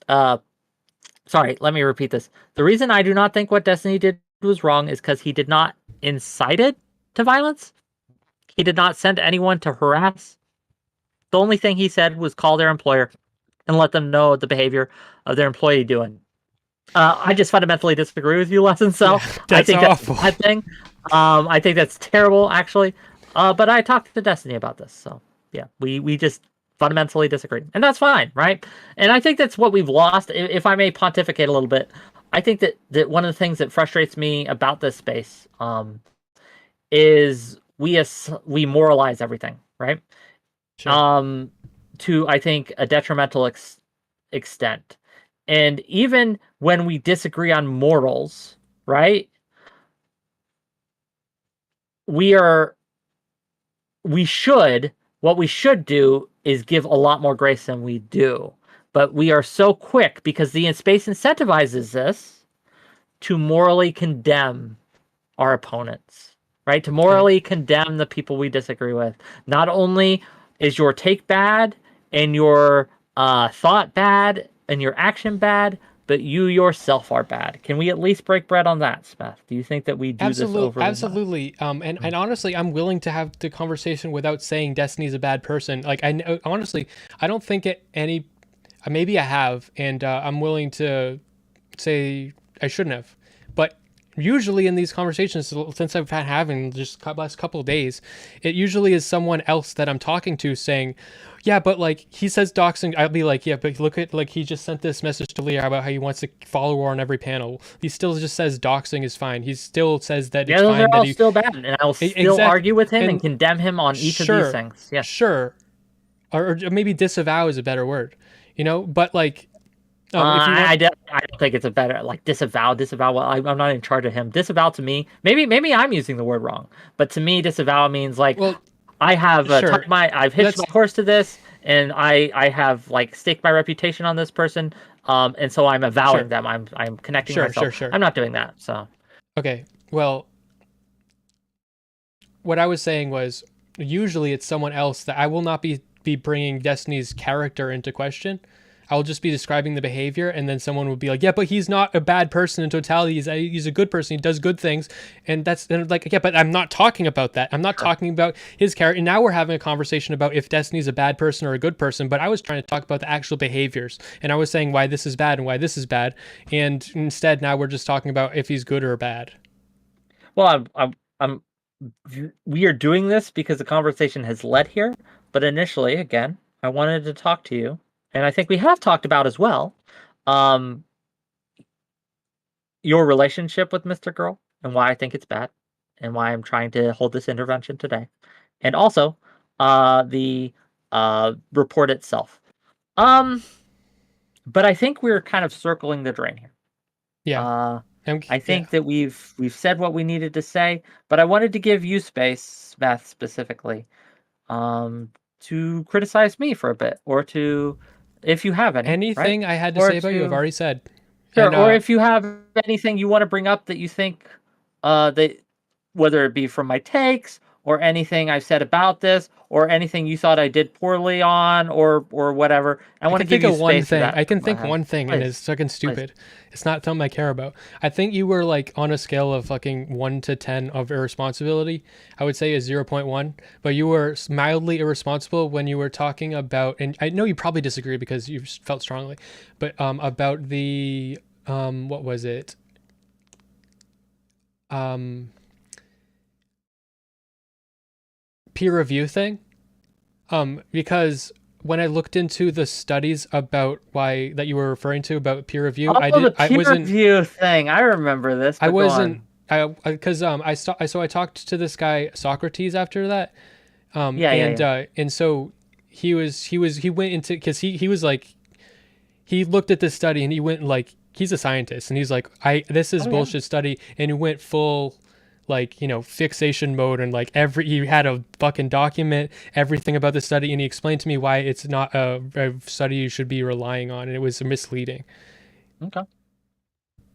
Sorry, let me repeat this. The reason I do not think what Destiny did was wrong is because he did not incite it to violence. He did not send anyone to harass. The only thing he said was call their employer and let them know the behavior of their employee doing. I just fundamentally disagree with you, Lesson Cell. Yeah, I think awful. That's a bad thing. I think that's terrible, actually. But I talked to Destiny about this, so yeah, we just fundamentally disagree, and that's fine, right? And I think that's what we've lost. If I may pontificate a little bit, I think that one of the things that frustrates me about this space is we moralize everything, right? Sure. To, I think, a detrimental extent. And even when we disagree on morals, right? What we should do is give a lot more grace than we do. But we are so quick because the space incentivizes this to morally condemn our opponents, right? To morally condemn the people we disagree with. Not only is your take bad and your thought bad and your action bad, but you yourself are bad. Can we at least break bread on that, Smeth? Do you think that we do this over? Absolutely. And honestly, I'm willing to have the conversation without saying Destiny's a bad person. Like, I don't think maybe I have, and I'm willing to say I shouldn't have. But usually in these conversations, since I've been having just the last couple of days, it usually is someone else that I'm talking to saying, yeah, but like he says doxing, I'll be like, yeah, but look at, like, he just sent this message to Leah about how he wants to follow her on every panel. He still just says doxing is fine. He still says that it's fine. Those are all still bad, and I'll still argue with him and condemn him on each of these things. Yeah, sure, or maybe disavow is a better word, but like. I don't think it's a better, like, disavow. Well, I'm not in charge of him. Disavow to me, maybe I'm using the word wrong, but to me, disavow means like, well, I have I've hitched my horse to this, and I have like staked my reputation on this person, and so I'm avowing them. I'm connecting myself. I'm not doing that. So okay, well, what I was saying was usually it's someone else that I will not be bringing Destiny's character into question. I'll just be describing the behavior, and then someone would be like, yeah, but he's not a bad person in totality. He's a good person. He does good things. And like, yeah, but I'm not talking about that. I'm not talking about his character. And now we're having a conversation about if Destiny's a bad person or a good person, but I was trying to talk about the actual behaviors. And I was saying why this is bad and why this is bad. And instead, now we're just talking about if he's good or bad. Well, we are doing this because the conversation has led here. But initially, again, I wanted to talk to you, and I think we have talked about as well, your relationship with Mr. Girl and why I think it's bad, and why I'm trying to hold this intervention today, and also the report itself. But I think we're kind of circling the drain here. Yeah. I think that we've said what we needed to say, but I wanted to give you space, Smeth specifically, to criticize me for a bit, or to, if you have anything right? I had to Or say about you, I've already said. Sure, And, or if you have anything you want to bring up that you think, that whether it be from my takes or anything I've said about this, or anything you thought I did poorly on, or whatever. I want to give you space one thing. for that. I can think one thing, Please. and it's fucking stupid. It's not something I care about. I think you were like on a scale of fucking 1 to 10 of irresponsibility. I would say a 0.1, but you were mildly irresponsible when you were talking about, and I know you probably disagree because you felt strongly, but about the what was it? Peer review thing. Because when I looked into the studies about why that you were referring to about peer review, the peer review thing. I remember this. I wasn't. I talked to this guy Socrates after that. And so he went into, because he was like, he looked at this study and he went like, he's a scientist and he's like, this is bullshit study, and he went full, like, fixation mode, and like he had a fucking document everything about the study, and he explained to me why it's not a study you should be relying on, and it was misleading. Okay.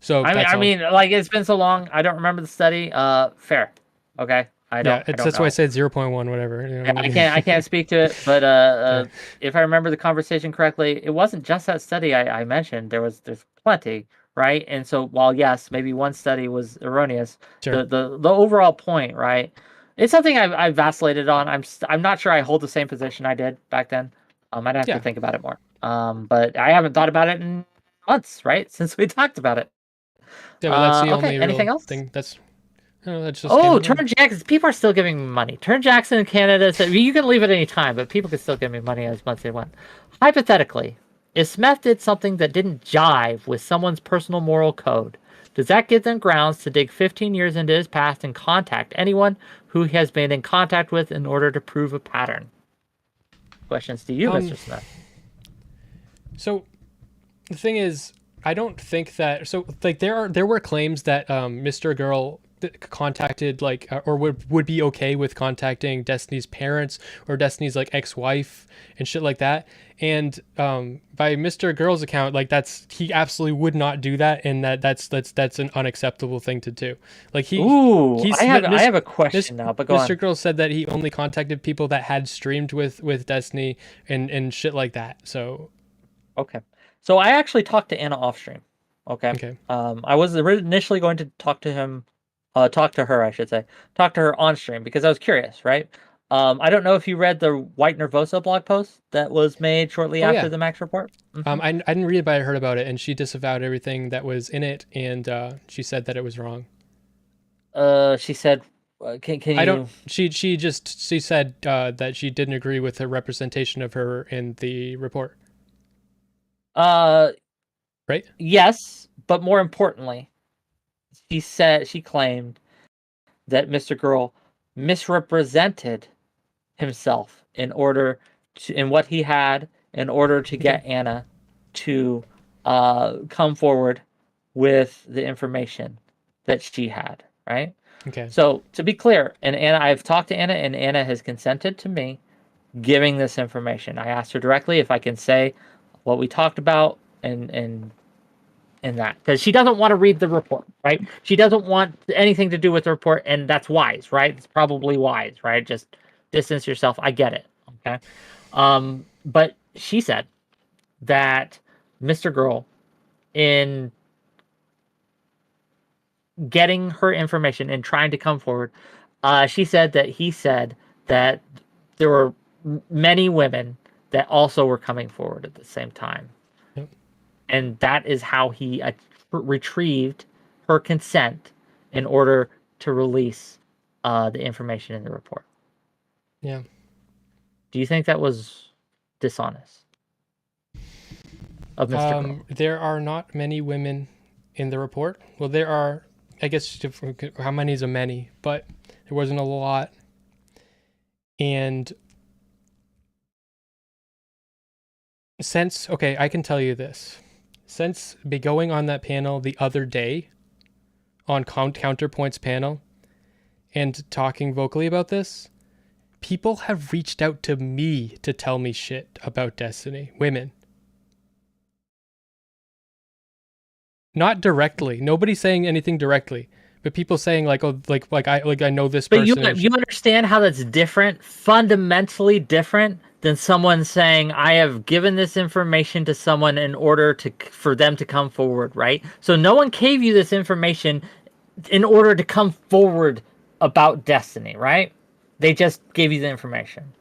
So I mean, like, it's been so long, I don't remember the study. Fair. Okay. That's why I said 0.1, whatever. I can't speak to it, but if I remember the conversation correctly, it wasn't just that study I mentioned. There's plenty, right? And so while yes, maybe one study was erroneous, sure, the overall point, right? It's something I've vacillated on. I'm not sure I hold the same position I did back then. I'd have to think about it more. But I haven't thought about it in months, right? Since we talked about it. Yeah, but that's the only anything real else? thing. That's just Turn Jackson. People are still giving me money. Turn Jackson in Canada said, you can leave at any time, but people can still give me money as much as they want. Hypothetically, if Smeth did something that didn't jive with someone's personal moral code, does that give them grounds to dig 15 years into his past and contact anyone who he has been in contact with in order to prove a pattern? Questions to you, Mr. Smith. So, the thing is, I don't think that. So, like, there were claims that Mr. Girl contacted, like, or would be okay with contacting Destiny's parents or Destiny's, like, ex-wife and shit like that. And by Mr. Girl's account, like, he absolutely would not do that, and that's an unacceptable thing to do. Like, I have a question now, but go on. Mr. Girl said that he only contacted people that had streamed with Destiny and shit like that. So okay. So I actually talked to Anna off stream. Okay. I was initially going to talk to her, I should say. Talk to her on stream because I was curious, right? I don't know if you read the White Nervosa blog post that was made shortly after the Max report. Mm-hmm. I didn't read it, but I heard about it, and she disavowed everything that was in it, and she said that it was wrong. She said, "Can you?" I don't. She said that she didn't agree with the representation of her in the report. Right? Yes, but more importantly, she claimed that Mr. Girl misrepresented himself in what he had in order to get Anna to come forward with the information that she had, right? Okay. So to be clear, and Anna, I've talked to Anna, and Anna has consented to me giving this information. I asked her directly if I can say what we talked about and that, because she doesn't want to read the report, right? She doesn't want anything to do with the report, and that's wise, right? It's probably wise, right? Just distance yourself. I get it, okay? But she said that Mr. Girl in getting her information and trying to come forward. She said that he said that there were many women that also were coming forward at the same time. Yep. And that is how he retrieved her consent in order to release the information in the report. Yeah. Do you think that was dishonest of Mr. Girl? There are not many women in the report. Well, there are, I guess, how many is a many, but there wasn't a lot. And okay, I can tell you this. Since going on that panel the other day, on Counterpoint's panel, and talking vocally about this, people have reached out to me to tell me shit about Destiny. Women. Not directly. Nobody's saying anything directly, but people saying like, oh, I know this person. But you understand how that's different, fundamentally different than someone saying, I have given this information to someone in order for them to come forward, right? So no one gave you this information in order to come forward about Destiny, right? They just gave you the information.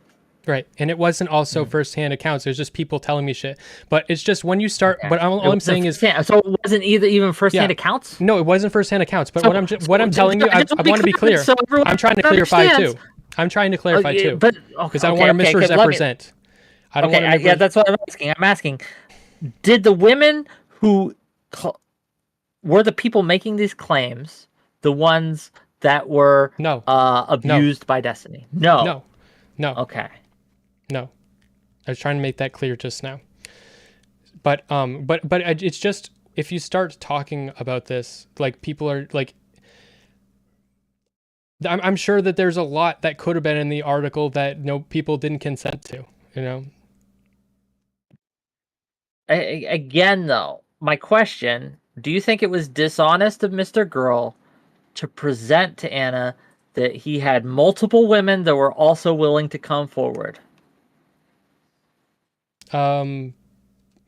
Right. And it wasn't also firsthand accounts. There's just people telling me shit. But it's just when you start, Okay. but all I'm saying is, so it wasn't even firsthand accounts? No, it wasn't firsthand accounts. But So- what I'm telling you, I want to be clear. so everyone I'm trying to clarify understands. too. I'm trying to clarify too. But Because I don't want to misrepresent. I don't want to. Yeah, that's what I'm asking. I'm asking, did the women who were the people making these claims the ones that were No. abused by Destiny? No. No. Okay. No. I was trying to make that clear just now. But it's just, if you start talking about this, like, people are like, I'm sure that there's a lot that could have been in the article that people didn't consent to, you know? Again, though, my question, do you think it was dishonest of Mr. Girl to present to Anna that he had multiple women that were also willing to come forward?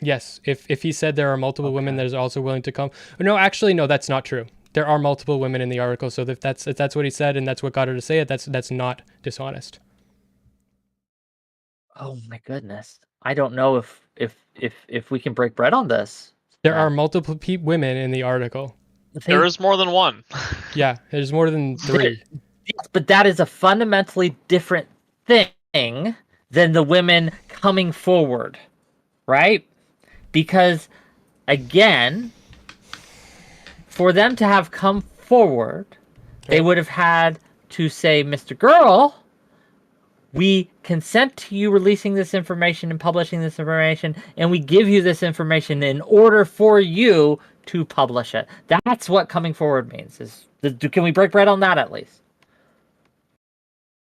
Yes. If he said there are multiple women that is also willing to come. No, actually, no, that's not true. There are multiple women in the article. So if that's what he said and that's what got her to say it, that's not dishonest. Oh my goodness. I don't know if we can break bread on this. There are multiple women in the article. There is more than one. Yeah, there's more than 3. Yes, but that is a fundamentally different thing than the women coming forward, right? Because, again, for them to have come forward, they would have had to say, Mr. Girl, we consent to you releasing this information and publishing this information, and we give you this information in order for you to publish it. That's what coming forward means. Can we break bread on that at least?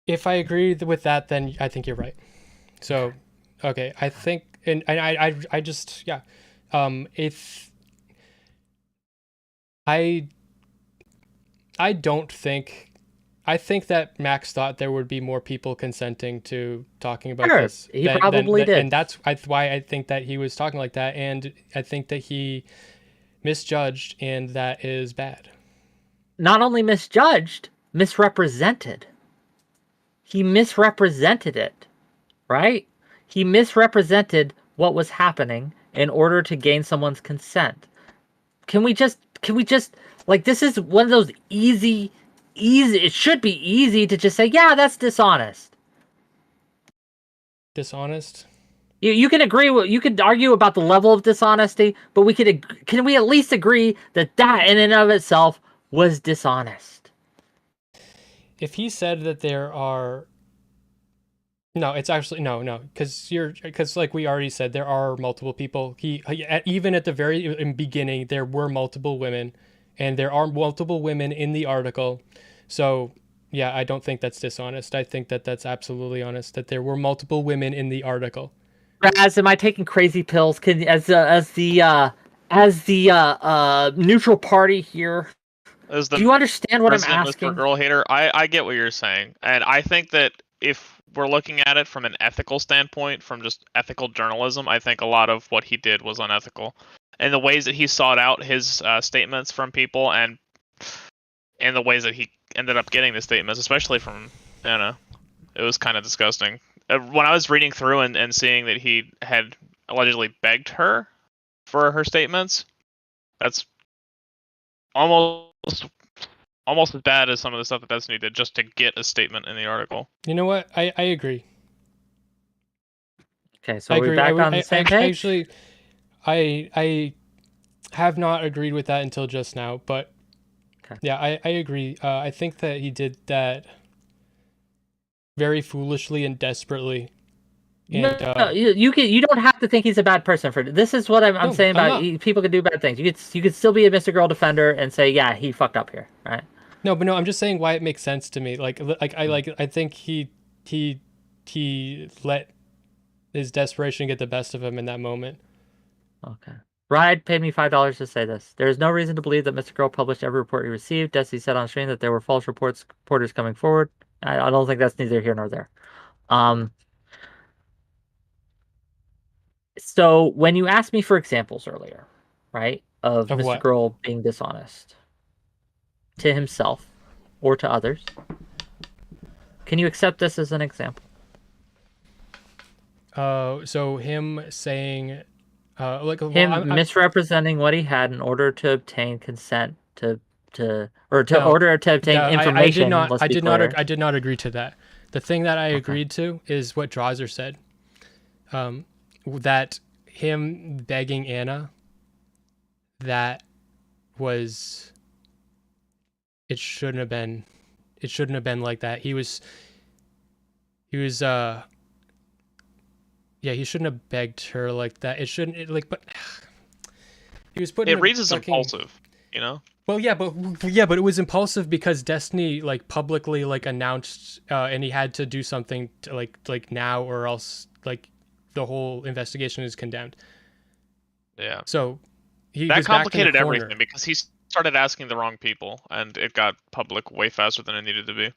If I agree with that, then I think you're right. So, okay, I think, and I just, yeah. If I don't think, I think that Max thought there would be more people consenting to talking about this. He probably did. And that's why I think that he was talking like that. And I think that he misjudged, and that is bad. Not only misjudged, misrepresented. He misrepresented it, right? He misrepresented what was happening in order to gain someone's consent. Can we just, like, this is one of those easy, it should be easy to just say, yeah, that's dishonest. Dishonest? You can agree with, you could argue about the level of dishonesty, but can we at least agree that in and of itself was dishonest? If he said that there are, no, it's actually no, because like we already said, there are multiple people. Even at the very beginning, there were multiple women, and there are multiple women in the article. So yeah, I don't think that's dishonest. I think that that's absolutely honest, that there were multiple women in the article. Am I taking crazy pills? As the neutral party here, do you understand what I'm asking? Mr. Girl hater, I get what you're saying, and I think that if we're looking at it from an ethical standpoint, from just ethical journalism, I think a lot of what he did was unethical. And the ways that he sought out his statements from people, and the ways that he ended up getting the statements, especially from Anna, it was kind of disgusting. When I was reading through and seeing that he had allegedly begged her for her statements, that's almost as bad as some of the stuff that Destiny did just to get a statement in the article. You know what? I agree. Okay, so we're back on the same page? Actually, I have not agreed with that until just now, but okay. Yeah, I agree. I think that he did that very foolishly and desperately. And, no, you don't have to think he's a bad person for this. Is what I'm saying about people can do bad things. You could still be a Mr. Girl defender and say, yeah, he fucked up here, right? No, I'm just saying why it makes sense to me. I think he let his desperation get the best of him in that moment. Okay. Ride paid me $5 to say this. There is no reason to believe that Mr. Girl published every report he received. Destiny said on stream that there were false reporters coming forward. I don't think that's neither here nor there. So when you asked me for examples earlier, right, of Mr. What? Girl being dishonest to himself or to others, can you accept this as an example? So him saying, misrepresenting what he had in order to obtain consent order to obtain information. I did not agree to that. The thing that I agreed to is what Drawser said. That him begging Anna, that was, it shouldn't have been like that. He shouldn't have begged her like that. But he was putting it reads as impulsive, you know? Well, but it was impulsive because Destiny publicly announced, and he had to do something to, like now, or else the whole investigation is condemned. Yeah. So that complicated everything because he started asking the wrong people, and it got public way faster than it needed to be.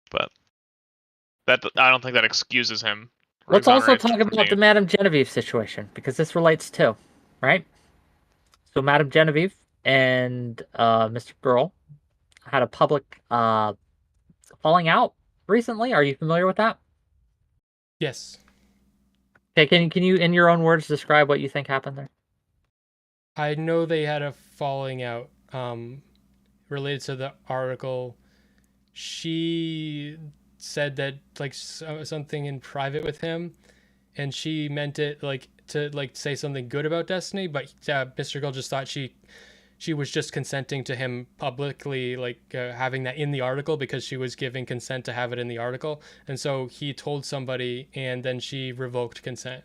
But I don't think that excuses him. Let's also talk about the Madame Genevieve situation, because this relates too, right? So Madame Genevieve and Mr. Girl had a public falling out recently. Are you familiar with that? Yes. Okay, can you, in your own words, describe what you think happened there? I know they had a falling out related to the article. She said that something in private with him, and she meant it to say something good about Destiny, but Mr. Girl just thought she was just consenting to him publicly, having that in the article, because she was giving consent to have it in the article. And so he told somebody, and then she revoked consent.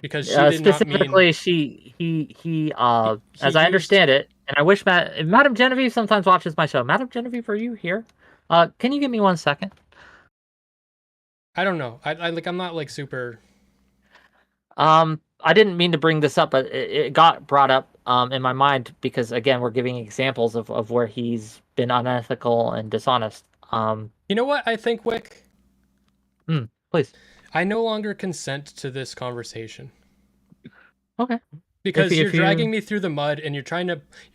Because she did specifically, not mean... he as I understand it, and I wish Madame Genevieve sometimes watches my show. Madame Genevieve, are you here? Can you give me 1 second? I don't know. I'm not super... I didn't mean to bring this up, but it got brought up in my mind because, again, we're giving examples of where he's been unethical and dishonest. You know what I think, Wick? Please. I no longer consent to this conversation. Okay. Because you're dragging me through the mud, and you're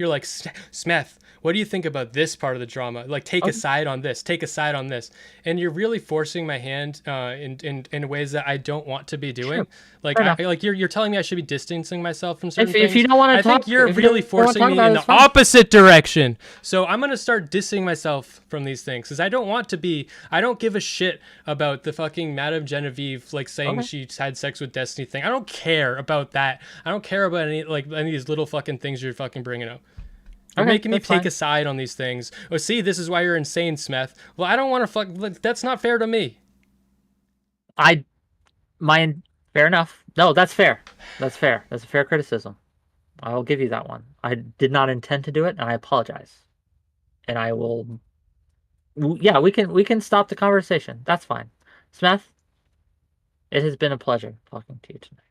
like, Smeth, what do you think about this part of the drama? Take a side on this, take a side on this. And you're really forcing my hand in ways that I don't want to be doing. Sure. You're telling me I should be distancing myself from certain things. If you don't want to talk, I think you're really forcing me in the opposite direction. So I'm going to start dissing myself from these things, because I don't give a shit about the fucking Madame Genevieve, saying she had sex with Destiny thing. I don't care about that. I don't care about any of these little fucking things you're fucking bringing up. You're making me take a side on these things. Oh, see, this is why you're insane, Smeth. Well, I don't want to that's not fair to me. Fair enough. No, that's fair. That's fair. That's a fair criticism. I'll give you that one. I did not intend to do it, and I apologize. And I will... Yeah, we can stop the conversation. That's fine. Smeth, it has been a pleasure talking to you tonight.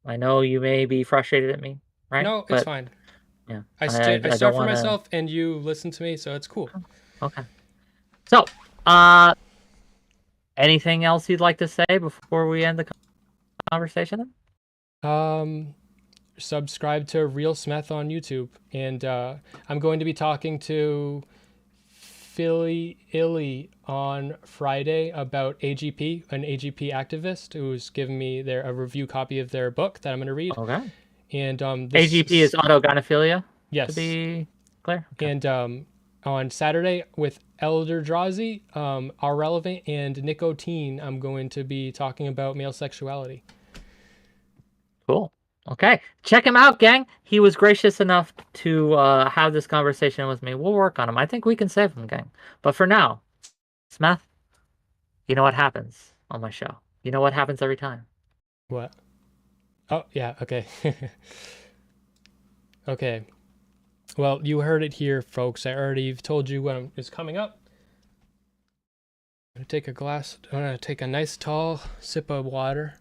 I know you may be frustrated at me, right? No, it's fine. Yeah. I start for myself, and you listen to me, so it's cool. Okay. So, anything else you'd like to say before we end the conversation? Subscribe to Real Smeth on YouTube, and I'm going to be talking to Philly Illy on Friday about AGP, an AGP activist who's given me a review copy of their book that I'm going to read. Okay. And AGP is autogynephilia. Yes. To be clear. Okay. And on Saturday with Elder Drazi, Are Relevant, and Nicotine, I'm going to be talking about male sexuality. Cool. Okay. Check him out, gang. He was gracious enough to have this conversation with me. We'll work on him. I think we can save him, gang. But for now, Smeth, you know what happens on my show. You know what happens every time. What? Oh, yeah, okay. Okay. Well, you heard it here, folks. I already told you what is coming up. I'm going to take a nice tall sip of water.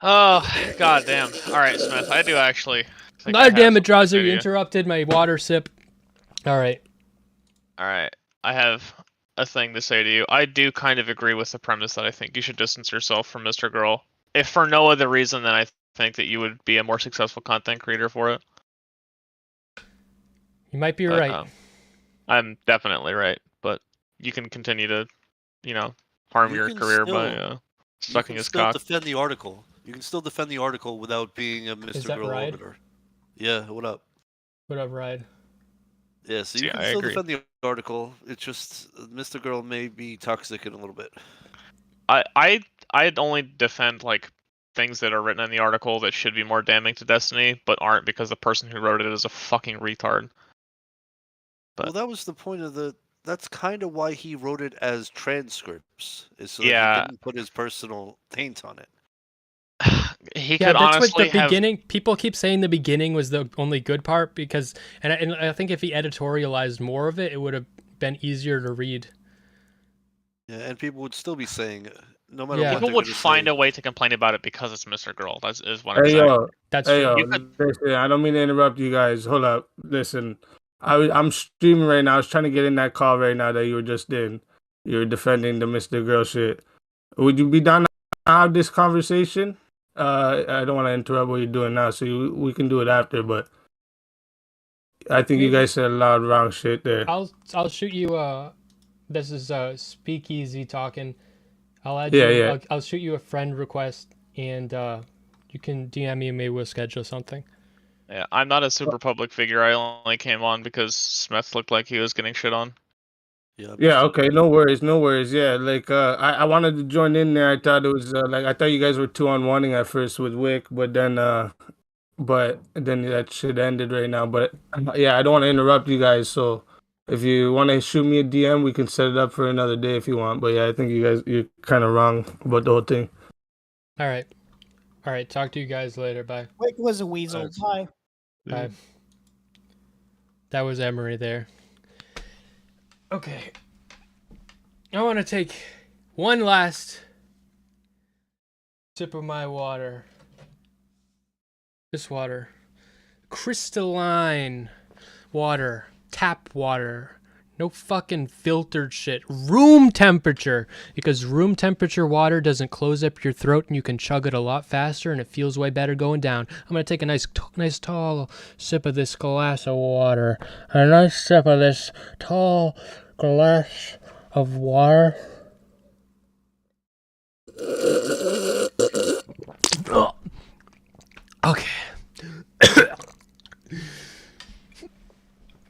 Oh, god damn. Alright, Smith, I do actually think I God have damn it, something to Drazo, say to you you. interrupted my water sip. All right. Alright, I have a thing to say to you. I do kind of agree with the premise that I think you should distance yourself from Mr. Girl. If for no other reason than I think that you would be a more successful content creator for it. You might be But, right. I'm definitely right, but you can continue to, harm You your can career still- by You sucking can his still cock. defend the article. You can still defend the article without being a Mr. that Girl right? orbiter. Yeah, what up? What up, Ride? Yeah, so you See, can I still agree. defend the article. It's just Mr. Girl may be toxic in a little bit. I'd only defend things that are written in the article that should be more damning to Destiny, but aren't because the person who wrote it is a fucking retard. But Well, that was the point of the. That's kind of why he wrote it as transcripts, is so that Yeah. he didn't put his personal taint on it. he Yeah, could that's what honestly the have. beginning. People keep saying the beginning was the only good part because, and I think if he editorialized more of it, it would have been easier to read. Yeah, and people would still be saying, no matter Yeah. what, People they're would gonna find say, a way to complain about it because it's Mr. Girl. Is what I'm Hey saying. yo, That's hey true. yo, You could- listen, I don't mean to interrupt you guys. Hold up, listen. I'm streaming right now. I was trying to get in that call right now that you were just in. You were defending the Mr. Girl shit. Would you be down to have this conversation? I don't want to interrupt what you're doing now, so we can do it after. But I think you Maybe. guys said a lot of wrong shit there. I'll shoot you. This is Speakeasy talking. I'll add Yeah, you. yeah. I'll shoot you a friend request, and you can DM me, and maybe we'll schedule something. Yeah, I'm not a super public figure. I only came on because Smith looked like he was getting shit on. Yeah, okay, no worries, no worries. Yeah, I wanted to join in there. I thought it was I thought you guys were 2-on-1ing at first with Wick, but then that shit ended right now. But yeah, I don't want to interrupt you guys, so if you want to shoot me a DM, we can set it up for another day if you want. But yeah, I think you're kind of wrong about the whole thing. All right. Talk to you guys later. Bye. Wick was a weasel. Bye. Bye. That was Emery there. Okay. I want to take one last sip of my water. This water. Crystalline water. Tap water. No fucking filtered shit. Room temperature. Because room temperature water doesn't close up your throat and you can chug it a lot faster and it feels way better going down. I'm going to take a nice tall sip of this glass of water. A nice sip of this tall glass of water. Okay.